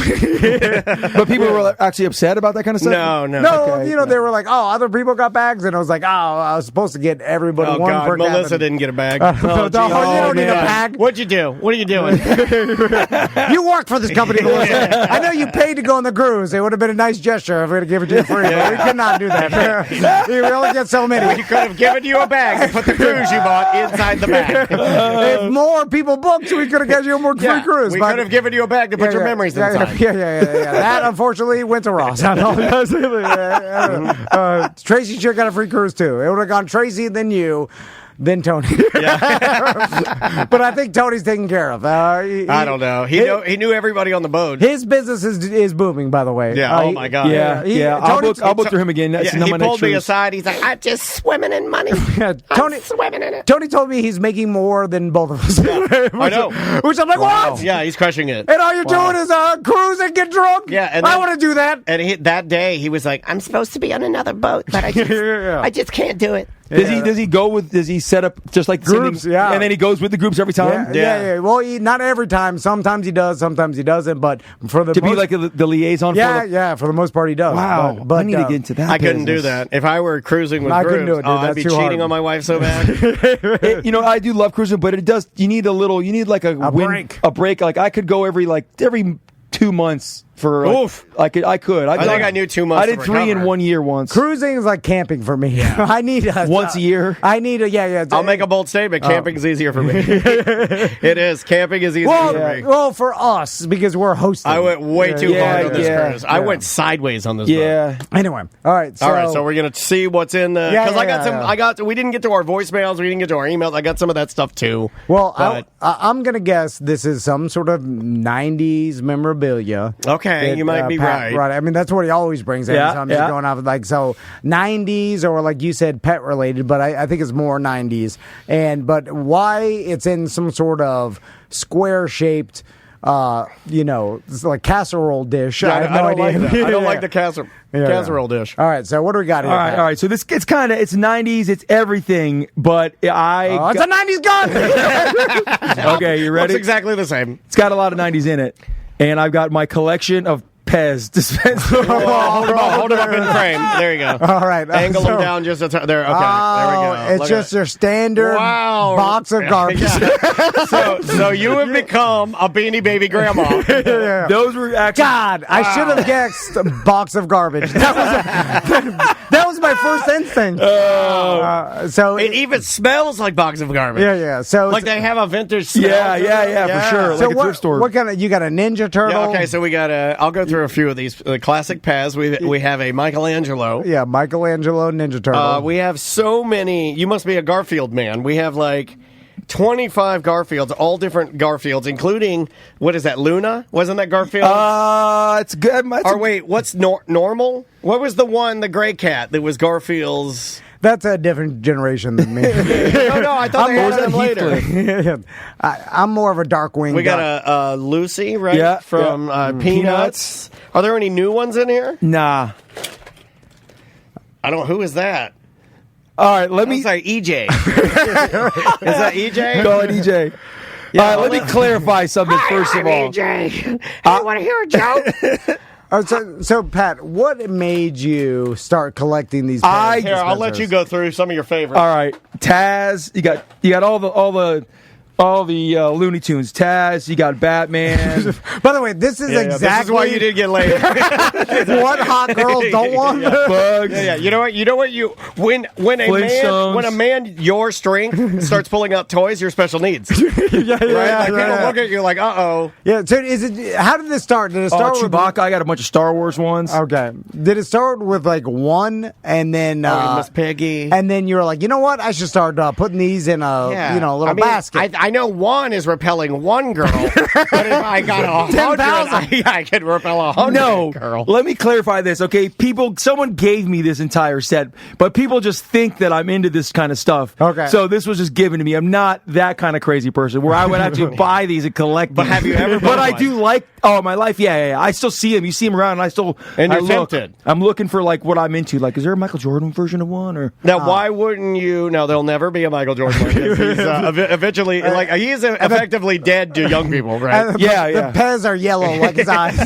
But people were actually upset about that kind of stuff. No. Okay, they were like, oh, other people got bags, and I was like, oh, I was supposed to get everybody one per cabin. Melissa didn't get a bag. You don't need a bag. What'd you do? What are you doing? You work for this company, Melissa. I know you paid to go on the cruise. It would have been a nice gesture if we had given it to you free. But we could not do that. We only get so many. We could have given you a bag and put the cruise you bought inside the bag. If more people booked, we could have given you a more free cruise. We could have given you a bag to put your memories inside. Yeah. That, unfortunately, went to Ross. Tracy should have got a free cruise, too. It would have gone Tracy, then you, then Tony. But I think Tony's taken care of. I don't know. He knew everybody on the boat. His business is booming, by the way. Yeah. Oh my God. Yeah. I'll book through him again. That's he pulled me aside. He's like, I'm just swimming in money. Tony swimming in it. Tony told me he's making more than both of us. I know. Which I'm like, what? Yeah, he's crushing it. And all you're doing is cruise and get drunk. Yeah. And I want to do that. And that day he was like, I'm supposed to be on another boat, but I just can't do it. Does he set up just like groups? Yeah, and then he goes with the groups every time. Yeah. Well, not every time. Sometimes he does. Sometimes he doesn't. But for the be like the liaison. For the most part he does. Wow. But I need to get into that. I couldn't do that. If I were cruising with groups, couldn't do it, dude. I'd be cheating on my wife so bad. I do love cruising, but it does. You need like a break. A break. Like I could go every 2 months. Oof. I could. I think I knew 2 months. I did 3 in 1 year once. Cruising is like camping for me. Yeah. I need once a year. I need I'll make a bold statement. Camping is easier for me. It is. Camping is easier for me. Well, for us because we're hosting. I went way too hard on this cruise. I went sideways on this boat. Anyway, all right. So we're gonna see what's in the. Because we didn't get to our voicemails. We didn't get to our emails. I got some of that stuff too. Well, I'm gonna guess this is some sort of '90s memorabilia. Okay, you might be right. Right. I mean, that's what he always brings. I'm just going off of 90s or like you said, pet related. But I think it's more 90s. But why it's in some sort of square shaped. It's like casserole dish. I have no idea. I don't like the casserole dish. All right, so what do we got here? All right. So it's 90s, it's everything, but it's a 90s gun. Okay, you ready? It's exactly the same. It's got a lot of 90s in it, and I've got my collection of Pez dispensers. Hold them up in frame. There you go. All right. Angle them down just a there. Okay, there we go. It's just your standard box of garbage. So you have become a Beanie Baby grandma. Those were actually... God, I should have guessed a box of garbage. That was my first instinct. So it even smells like box of garbage. Yeah. So like they have a vintage smell. Yeah, for sure. So like a thrift store. What kind of? You got a Ninja Turtle? Yeah, okay, so we got I'll go through a few of these. The classic Pez. We have a Michelangelo. Yeah, Michelangelo Ninja Turtle. We have so many. You must be a Garfield man. We have 25 Garfields, all different Garfields, including, what is that, Luna? Wasn't that Garfield? It's good. Wait, what's Normal? What was the gray cat that was Garfield's? That's a different generation than me. No, I thought they had them later. I'm more of a Darkwing. We got a Lucy, right? Yeah. From Peanuts. Are there any new ones in here? Nah. Who is that? All right, let me... Sorry, EJ. Is that EJ? Call it EJ. Yeah, let me clarify something first of all. AJ. I want to hear a joke. So, Pat, what made you start collecting these? Here, I'll let you go through some of your favorites. All right, Taz. You got all the Looney Tunes. Taz. You got Batman. By the way, this is exactly this is why you didn't get laid. what hot girls don't want. Bugs. Yeah. You know what? When a man your strength starts pulling out toys, you're special needs. Right? People look at you like, uh-oh. Yeah. So how did this start? Did it start with Chewbacca? I got a bunch of Star Wars ones. Okay. Did it start with like one, and then Miss Piggy, and then you were like, you know what? I should start putting these in a little basket. I know one is repelling one girl, but if I got 100, I could repel 100 girl. Let me clarify this, okay? Someone gave me this entire set, but people just think that I'm into this kind of stuff. Okay. So this was just given to me. I'm not that kind of crazy person where I would have to buy these and collect them. But have you ever bought But I one? do like, my life, yeah. I still see them. You see them around, and And you're look. tempted. I'm looking for, like, what I'm into. Like, is there a Michael Jordan version of one? Or Now, why wouldn't you? No, there'll never be a Michael Jordan one. He's eventually, he's effectively dead to young people, right? The Pez are yellow like his eyes.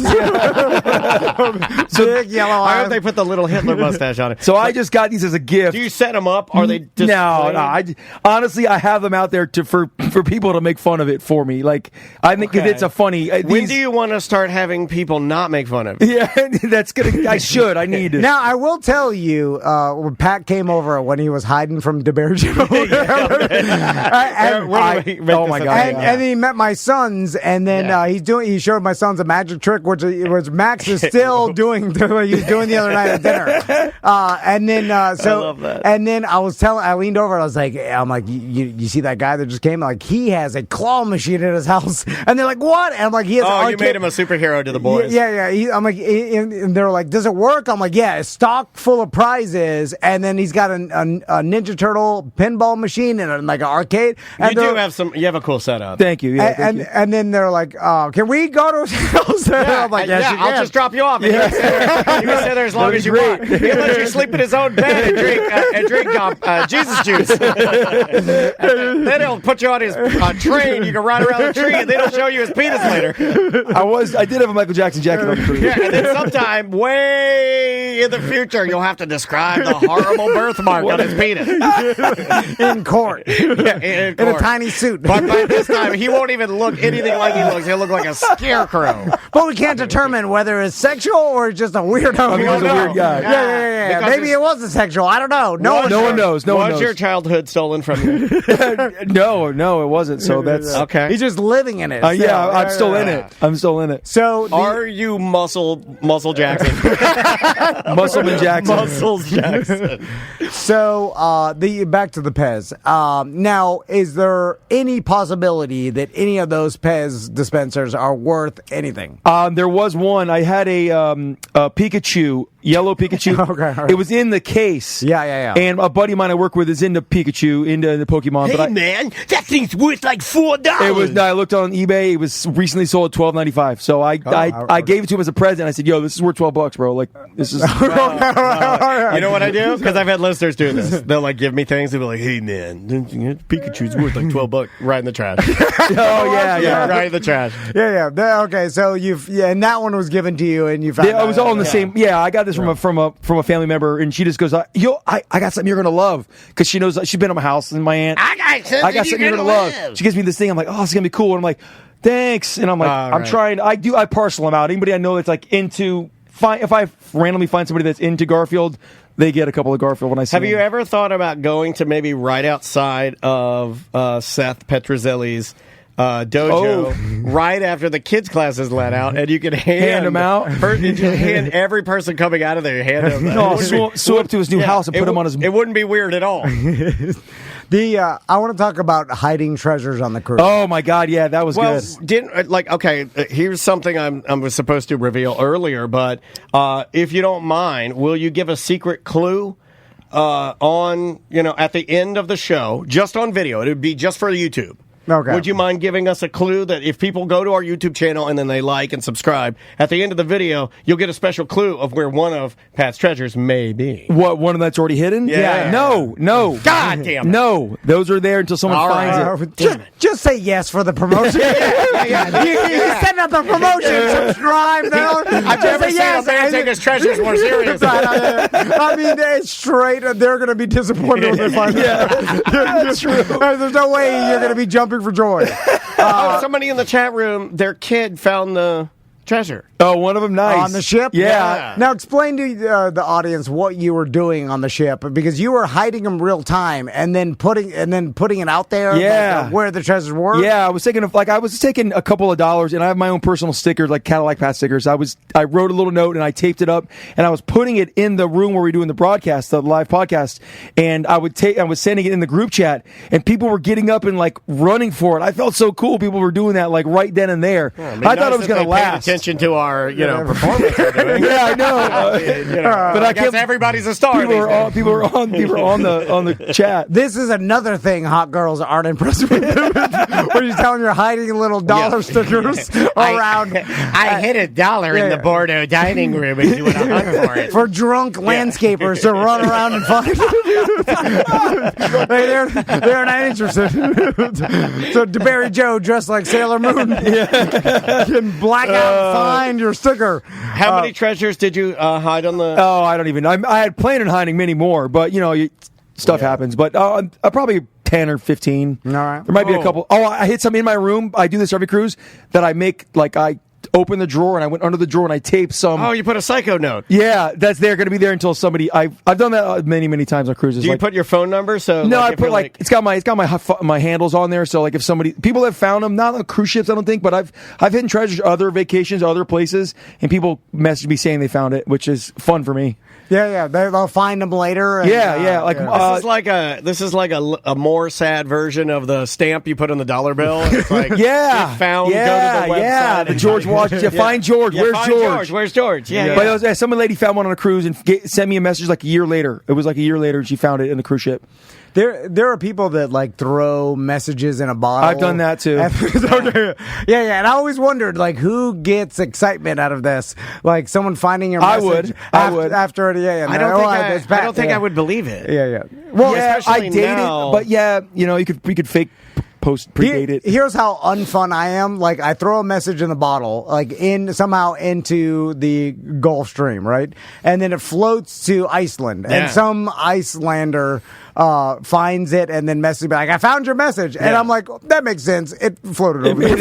Big yellow eyes. I hope they put the little Hitler mustache on it. So I just got these as a gift. Do you set them up? Are they just No. Honestly, I have them out there for people to make fun of it for me. Like, I think it's a funny. When do you want to start having people not make fun of you? Yeah, I need it. Now, I will tell you, when Pat came over when he was hiding from DeBear Joe. Oh my God. And he met my sons, and then he showed my sons a magic trick, which Max is still doing. He was doing the other night at dinner. And then I love that. And then I leaned over and I was like, you see that guy that just came? Like, he has a claw machine in his house, and they're like, what? And I'm like, he has. Oh, you made him a superhero to the boys. Yeah. I'm like, and they're like, does it work? I'm like, yeah, it's stock full of prizes, and then he's got a Ninja Turtle pinball machine and like an arcade. And you have a cool setup. Thank you. Yeah, thank you. And then they're like, can we go to his house? I'm like, I'll just drop you off. You can stay there as long as you want. He'll let you sleep in his own bed and drink Jesus juice. Then he'll put you on his train. You can ride around the tree, and then he'll show you his penis later. I did have a Michael Jackson jacket on the cruise. Yeah, and then sometime way in the future, you'll have to describe the horrible birthmark on his penis in court. Yeah, in a tiny suit. But by this time, he won't even look anything like he looks. He'll look like a scarecrow. But we can't determine whether it's sexual or just a weirdo. He's a weird guy. Yeah. Maybe it wasn't sexual. I don't know. No one knows. Was your childhood stolen from you? No, it wasn't. So that's okay. He's just living in it. I'm still in it. I'm still in it. So are you Muscle Jackson? Muscleman Jackson. Muscles Jackson. So back to the Pez. Now, is there any possibility that any of those Pez dispensers are worth anything? There was one. I had a Pikachu, yellow Pikachu. Okay, all right. It was in the case. Yeah. And a buddy of mine I work with is into Pikachu, into the Pokemon. Hey, man, that thing's worth like $4. It was. I looked on eBay. It was recently sold at $12.95. So I gave it to him as a present. I said, "Yo, this is worth $12, bro. Like, this is." You know what I do? Because I've had listeners do this. They'll like give me things. They'll be like, "Hey, man, Pikachu's worth like $12 right in the trash." Yeah, right in the trash. Yeah. Okay, so and that one was given to you, and you found. It was all in the same. Yeah, I got this from a family member, and she just goes, "Yo, I got something you're gonna love," because she knows she's been at my house, and my aunt. I got something you're gonna love. She gives me this thing. I'm like, "Oh, it's gonna be cool," and I'm like, "Thanks," and I'm like, I'm trying. I parcel them out. Anybody I know that's like into. If I randomly find somebody that's into Garfield, they get a couple of Garfield when I see them. Have you ever thought about going to maybe right outside of Seth Petrozelli's dojo right after the kids' classes let out, and you can hand them out? Hand every person coming out of there, hand them. No, so up to his new house and put him on his... It wouldn't be weird at all. I want to talk about hiding treasures on the cruise. Oh my God, yeah, that was good. Here's something I was supposed to reveal earlier, but if you don't mind, will you give a secret clue at the end of the show, just on video? It would be just for YouTube. Okay. Would you mind giving us a clue that if people go to our YouTube channel and then they like and subscribe, at the end of the video, you'll get a special clue of where one of Pat's treasures may be? What, one of that's already hidden? Yeah. No. God damn it. No. Those are there until someone finds it. Just say yes for the promotion. You send out the promotion, subscribe. I've never seen a man take his treasures more seriously. I mean, it's straight. They're going to be disappointed when they find out. That's true. There's no way you're going to be jumping for joy. Somebody in the chat room, their kid found the treasure. Oh, one of them, nice. On the ship? Yeah. Now explain to the audience what you were doing on the ship, because you were hiding them real time and then putting it out there. Yeah. Where the treasures were. Yeah, I was taking a couple of dollars, and I have my own personal stickers, like Cadillac Pat stickers. I wrote a little note and I taped it up, and I was putting it in the room where we're doing the broadcast, the live podcast, and I was sending it in the group chat, and people were getting up and like running for it. I felt so cool. People were doing that like right then and there. I thought it was going to last. Attention to our performance we're doing. Yeah, I know. But I guess everybody's a star. People are on the chat. This is another thing hot girls aren't impressed with. When you're telling you're hiding little dollar stickers around. I hit $1 in the Bordeaux dining room and doing a hunt for it. For drunk landscapers to run around and find. They're not interested. So DeBerry Joe dressed like Sailor Moon can black out and find your sticker. How many treasures did you hide on the... Oh, I don't even... I had planned on hiding many more, but, stuff happens. But probably 10 or 15. All right. There might be a couple. Oh, I hid some in my room. I do this every cruise, that I make, like, I open the drawer and I went under the drawer and I taped some... Oh, you put a psycho note. Yeah, that's going to be there until somebody... I've done that many times on cruises. Do you put your phone number? So no, I put it's got my handles on there. So like if people have found them, not on cruise ships, I don't think, but I've hidden treasures, other vacations, other places, and people message me saying they found it, which is fun for me. Yeah, they'll find them later. And, This is like a more sad version of the stamp you put on the dollar bill. It's like, if found, go to the website. The George Washington. Find George. Where's George? Where's George? Yeah. But some lady found one on a cruise and sent me a message like a year later. It was like a year later, and she found it in the cruise ship. There are people that like throw messages in a bottle. I've done that too. Yeah, and I always wondered like who gets excitement out of this, like someone finding your message. I would after it. Yeah, I don't think I would believe it. Yeah. Well, I dated, but you could fake post predate it. Here's how unfun I am. Like I throw a message in the bottle, like somehow into the Gulf Stream, right? And then it floats to Iceland, and some Icelander finds it and then messages me like, I found your message. And I'm like, that makes sense. It floated over. You're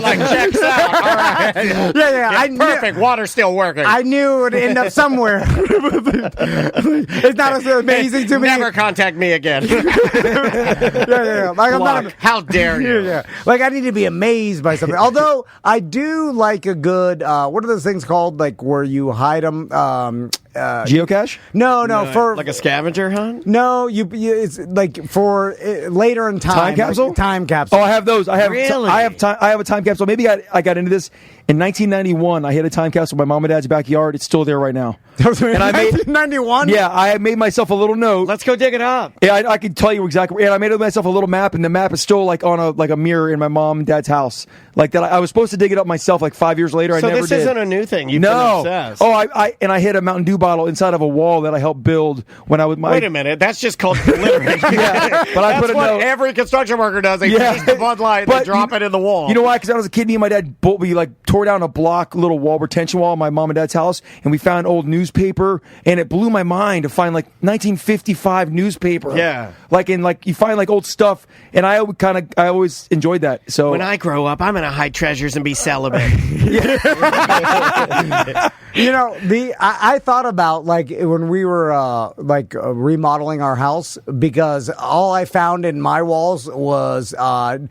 like, checks out. All right. Yeah. Perfect. Water's still working. I knew it would end up somewhere. It's not as amazing to me. Never contact me again. Yeah. Like, I'm not, how dare you? Yeah. Like, I need to be amazed by something. Although, I do like a good, what are those things called? Like, where you hide them? Geocache? No, for like a scavenger hunt. No, it's like for later in time. Time capsule. Like time capsule. Oh, I have those. I have a time capsule. Maybe I got into this in 1991. I hit a time capsule in my mom and dad's backyard. It's still there right now. And 1991. Yeah, I had made myself a little note. Let's go dig it up. Yeah, I can tell you exactly. And I made myself a little map, and the map is still like on a mirror in my mom and dad's house. Like that, I was supposed to dig it up myself like 5 years later. So I never this did. Isn't a new thing. You've been obsessed. Oh, I hit a Mountain Dew bottle inside of a wall that I helped build when I was Wait a minute, that's just called littering. Yeah, but I put a note. Every construction worker does. They use the Bud Light and drop it in the wall. You know why? Because I was a kid, me and my dad, we like tore down a little wall, retention wall in my mom and dad's house, and we found old newspaper, and it blew my mind to find like 1955 newspaper. Yeah, you find like old stuff, and I always enjoyed that. So when I grow up, I'm gonna hide treasures and be celibate. I thought about like when we were remodeling our house, because all I found in my walls was 10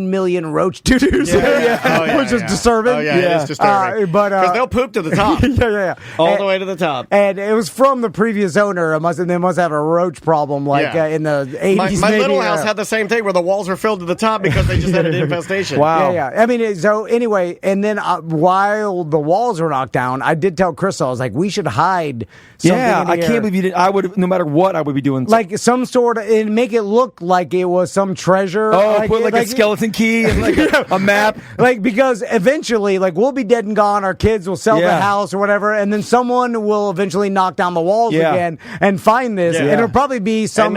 million roach doo-doos, which is disturbing. Oh yeah, it is disturbing. But because they'll poop to the top. Yeah. All the way to the top. top. And it was from the previous owner. They must have a roach problem, in the 80s. My little house had the same thing where the walls were filled to the top because they just had an infestation. Wow. Yeah. I mean, so anyway, and then while the walls were knocked down, I did tell Crystal, I was like, we should hide something in I here. can't believe you didn't. I would, no matter what, I would be doing. Like some sort of, and make it look like it was some treasure. Put a skeleton key and a map. Because eventually, we'll be dead and gone. Our kids will sell the house or whatever, and then someone will eventually knock down the walls again and find this. And it'll probably be some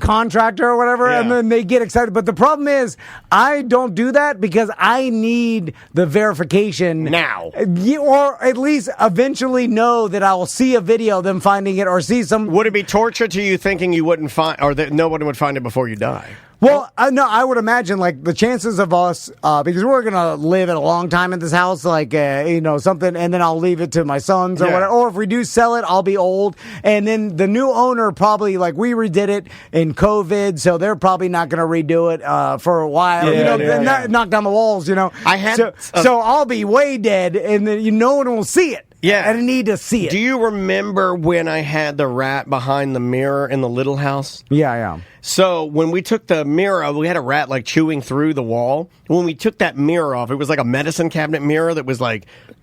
contractor or whatever, and then they get excited. But the problem is, I don't do that because I need the verification now, or at least eventually know that I will see a video of them finding it or see some. Would it be torture to you thinking you wouldn't find, or that no one would find it before you die? Well, I would imagine the chances of us, because we're gonna live a long time in this house, something, and then I'll leave it to my sons or whatever. Or if we do sell it, I'll be old, and then the new owner probably we redid it in COVID, so they're probably not gonna redo it for a while. Knock down the walls. So I'll be way dead, and then no one will see it. Yeah, I need to see it. Do you remember when I had the rat behind the mirror in the little house? Yeah. So when we took the mirror off, we had a rat chewing through the wall. When we took that mirror off, it was like a medicine cabinet mirror that was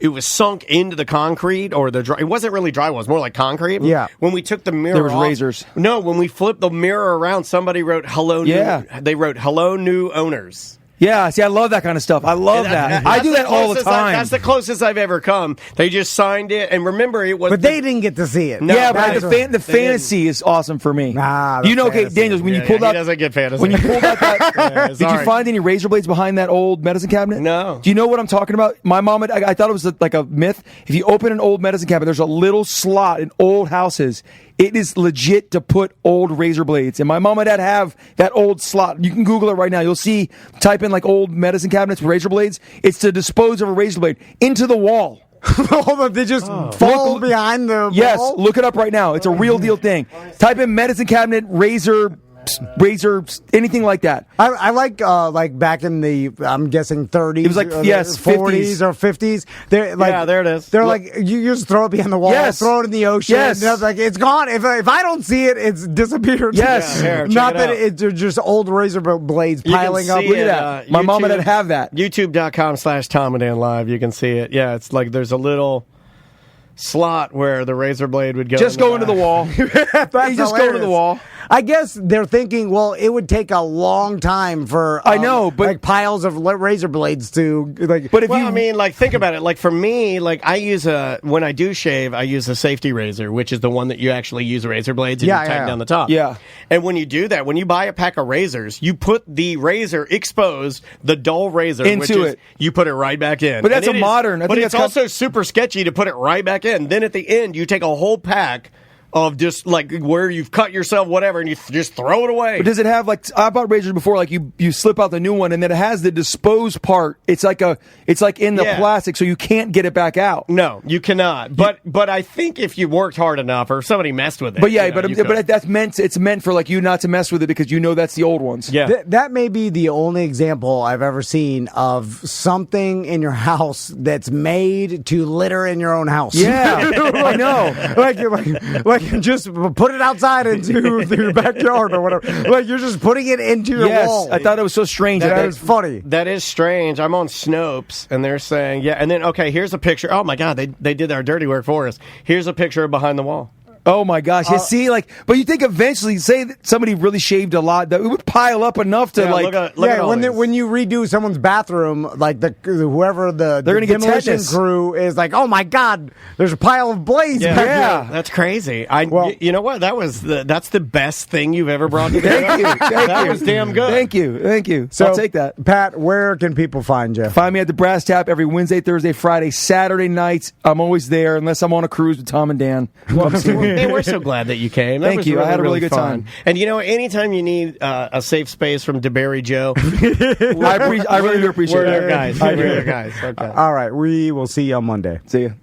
it was sunk into the concrete or the dry. It wasn't really drywall; it was more like concrete. Yeah. When we took the mirror, there was off, razors. No, when we flipped the mirror around, somebody wrote "Hello." They wrote "Hello, new owners." Yeah, see, I love that kind of stuff. I love that. I do that all the time. That's the closest I've ever come. They just signed it, and remember, it was. But they didn't get to see it. No, but the fantasy is awesome for me. Okay, Daniels, when you pulled out, he doesn't get fantasy. When you pulled out that, did you find any razor blades behind that old medicine cabinet? No. Do you know what I'm talking about? My mom, I thought it was like a myth. If you open an old medicine cabinet, there's a little slot in old houses. It is legit to put old razor blades. And my mom and dad have that old slot. You can Google it right now. You'll see, type in old medicine cabinets with razor blades. It's to dispose of a razor blade into the wall. They just fall behind the wall? Yes, look it up right now. It's a real deal thing. Type in medicine cabinet, razor, anything like that. I like back in the, I'm guessing 30s. It was 40s or 50s. They're there it is. They're you just throw it behind the wall, throw it in the ocean. Yes. It's gone. If I don't see it, it's disappeared. Yes. Not that it's just old razor blades piling up. Look at that. My mom and dad have that. YouTube.com/Tom and Dan Live. You can see it. Yeah, it's there's a little slot where the razor blade would go. Just go into the wall. You just go into the wall. I guess they're thinking, well, it would take a long time for I know, but piles of razor blades to But if think about it. For me, I use when I do shave, I use a safety razor, which is the one that you actually use razor blades and you tighten down the top. Yeah. And when you do that, when you buy a pack of razors, you put the razor exposed, the dull razor into it. You put it right back in. But that's modern. But it's also super sketchy to put it right back in. Then at the end, you take a whole pack of just where you've cut yourself, whatever, and you just throw it away. But does it have I bought razors before? You slip out the new one, and then it has the disposed part. It's in the plastic, so you can't get it back out. No, you cannot. But I think if you worked hard enough, or if somebody messed with it. But but that's meant. It's meant for you not to mess with it because that's the old ones. Yeah, that may be the only example I've ever seen of something in your house that's made to litter in your own house. Yeah, I know. Just put it outside into your backyard or whatever. You're just putting it into your wall. I thought it was so strange. That is funny. That is strange. I'm on Snopes, and they're saying, and then, here's a picture. Oh, my God, they did our dirty work for us. Here's a picture of behind the wall. Oh my gosh! You see, but you think eventually, say that somebody really shaved a lot, that it would pile up enough to look at all when you redo someone's bathroom, whoever the demolition crew is oh my God, there's a pile of blades. Yeah, that's crazy. You know what? That's the best thing you've ever brought to the Thank you. That was damn good. Thank you. So I'll take that. Pat, where can people find you? Find me at the Brass Tap every Wednesday, Thursday, Friday, Saturday nights. I'm always there unless I'm on a cruise with Tom and Dan. Hey, we're so glad that you came. Thank you. I had a really good fun. time. And anytime you need a safe space from DeBerry Joe, I really do appreciate it. We're their guys. Okay. All right. We will see you on Monday. See you.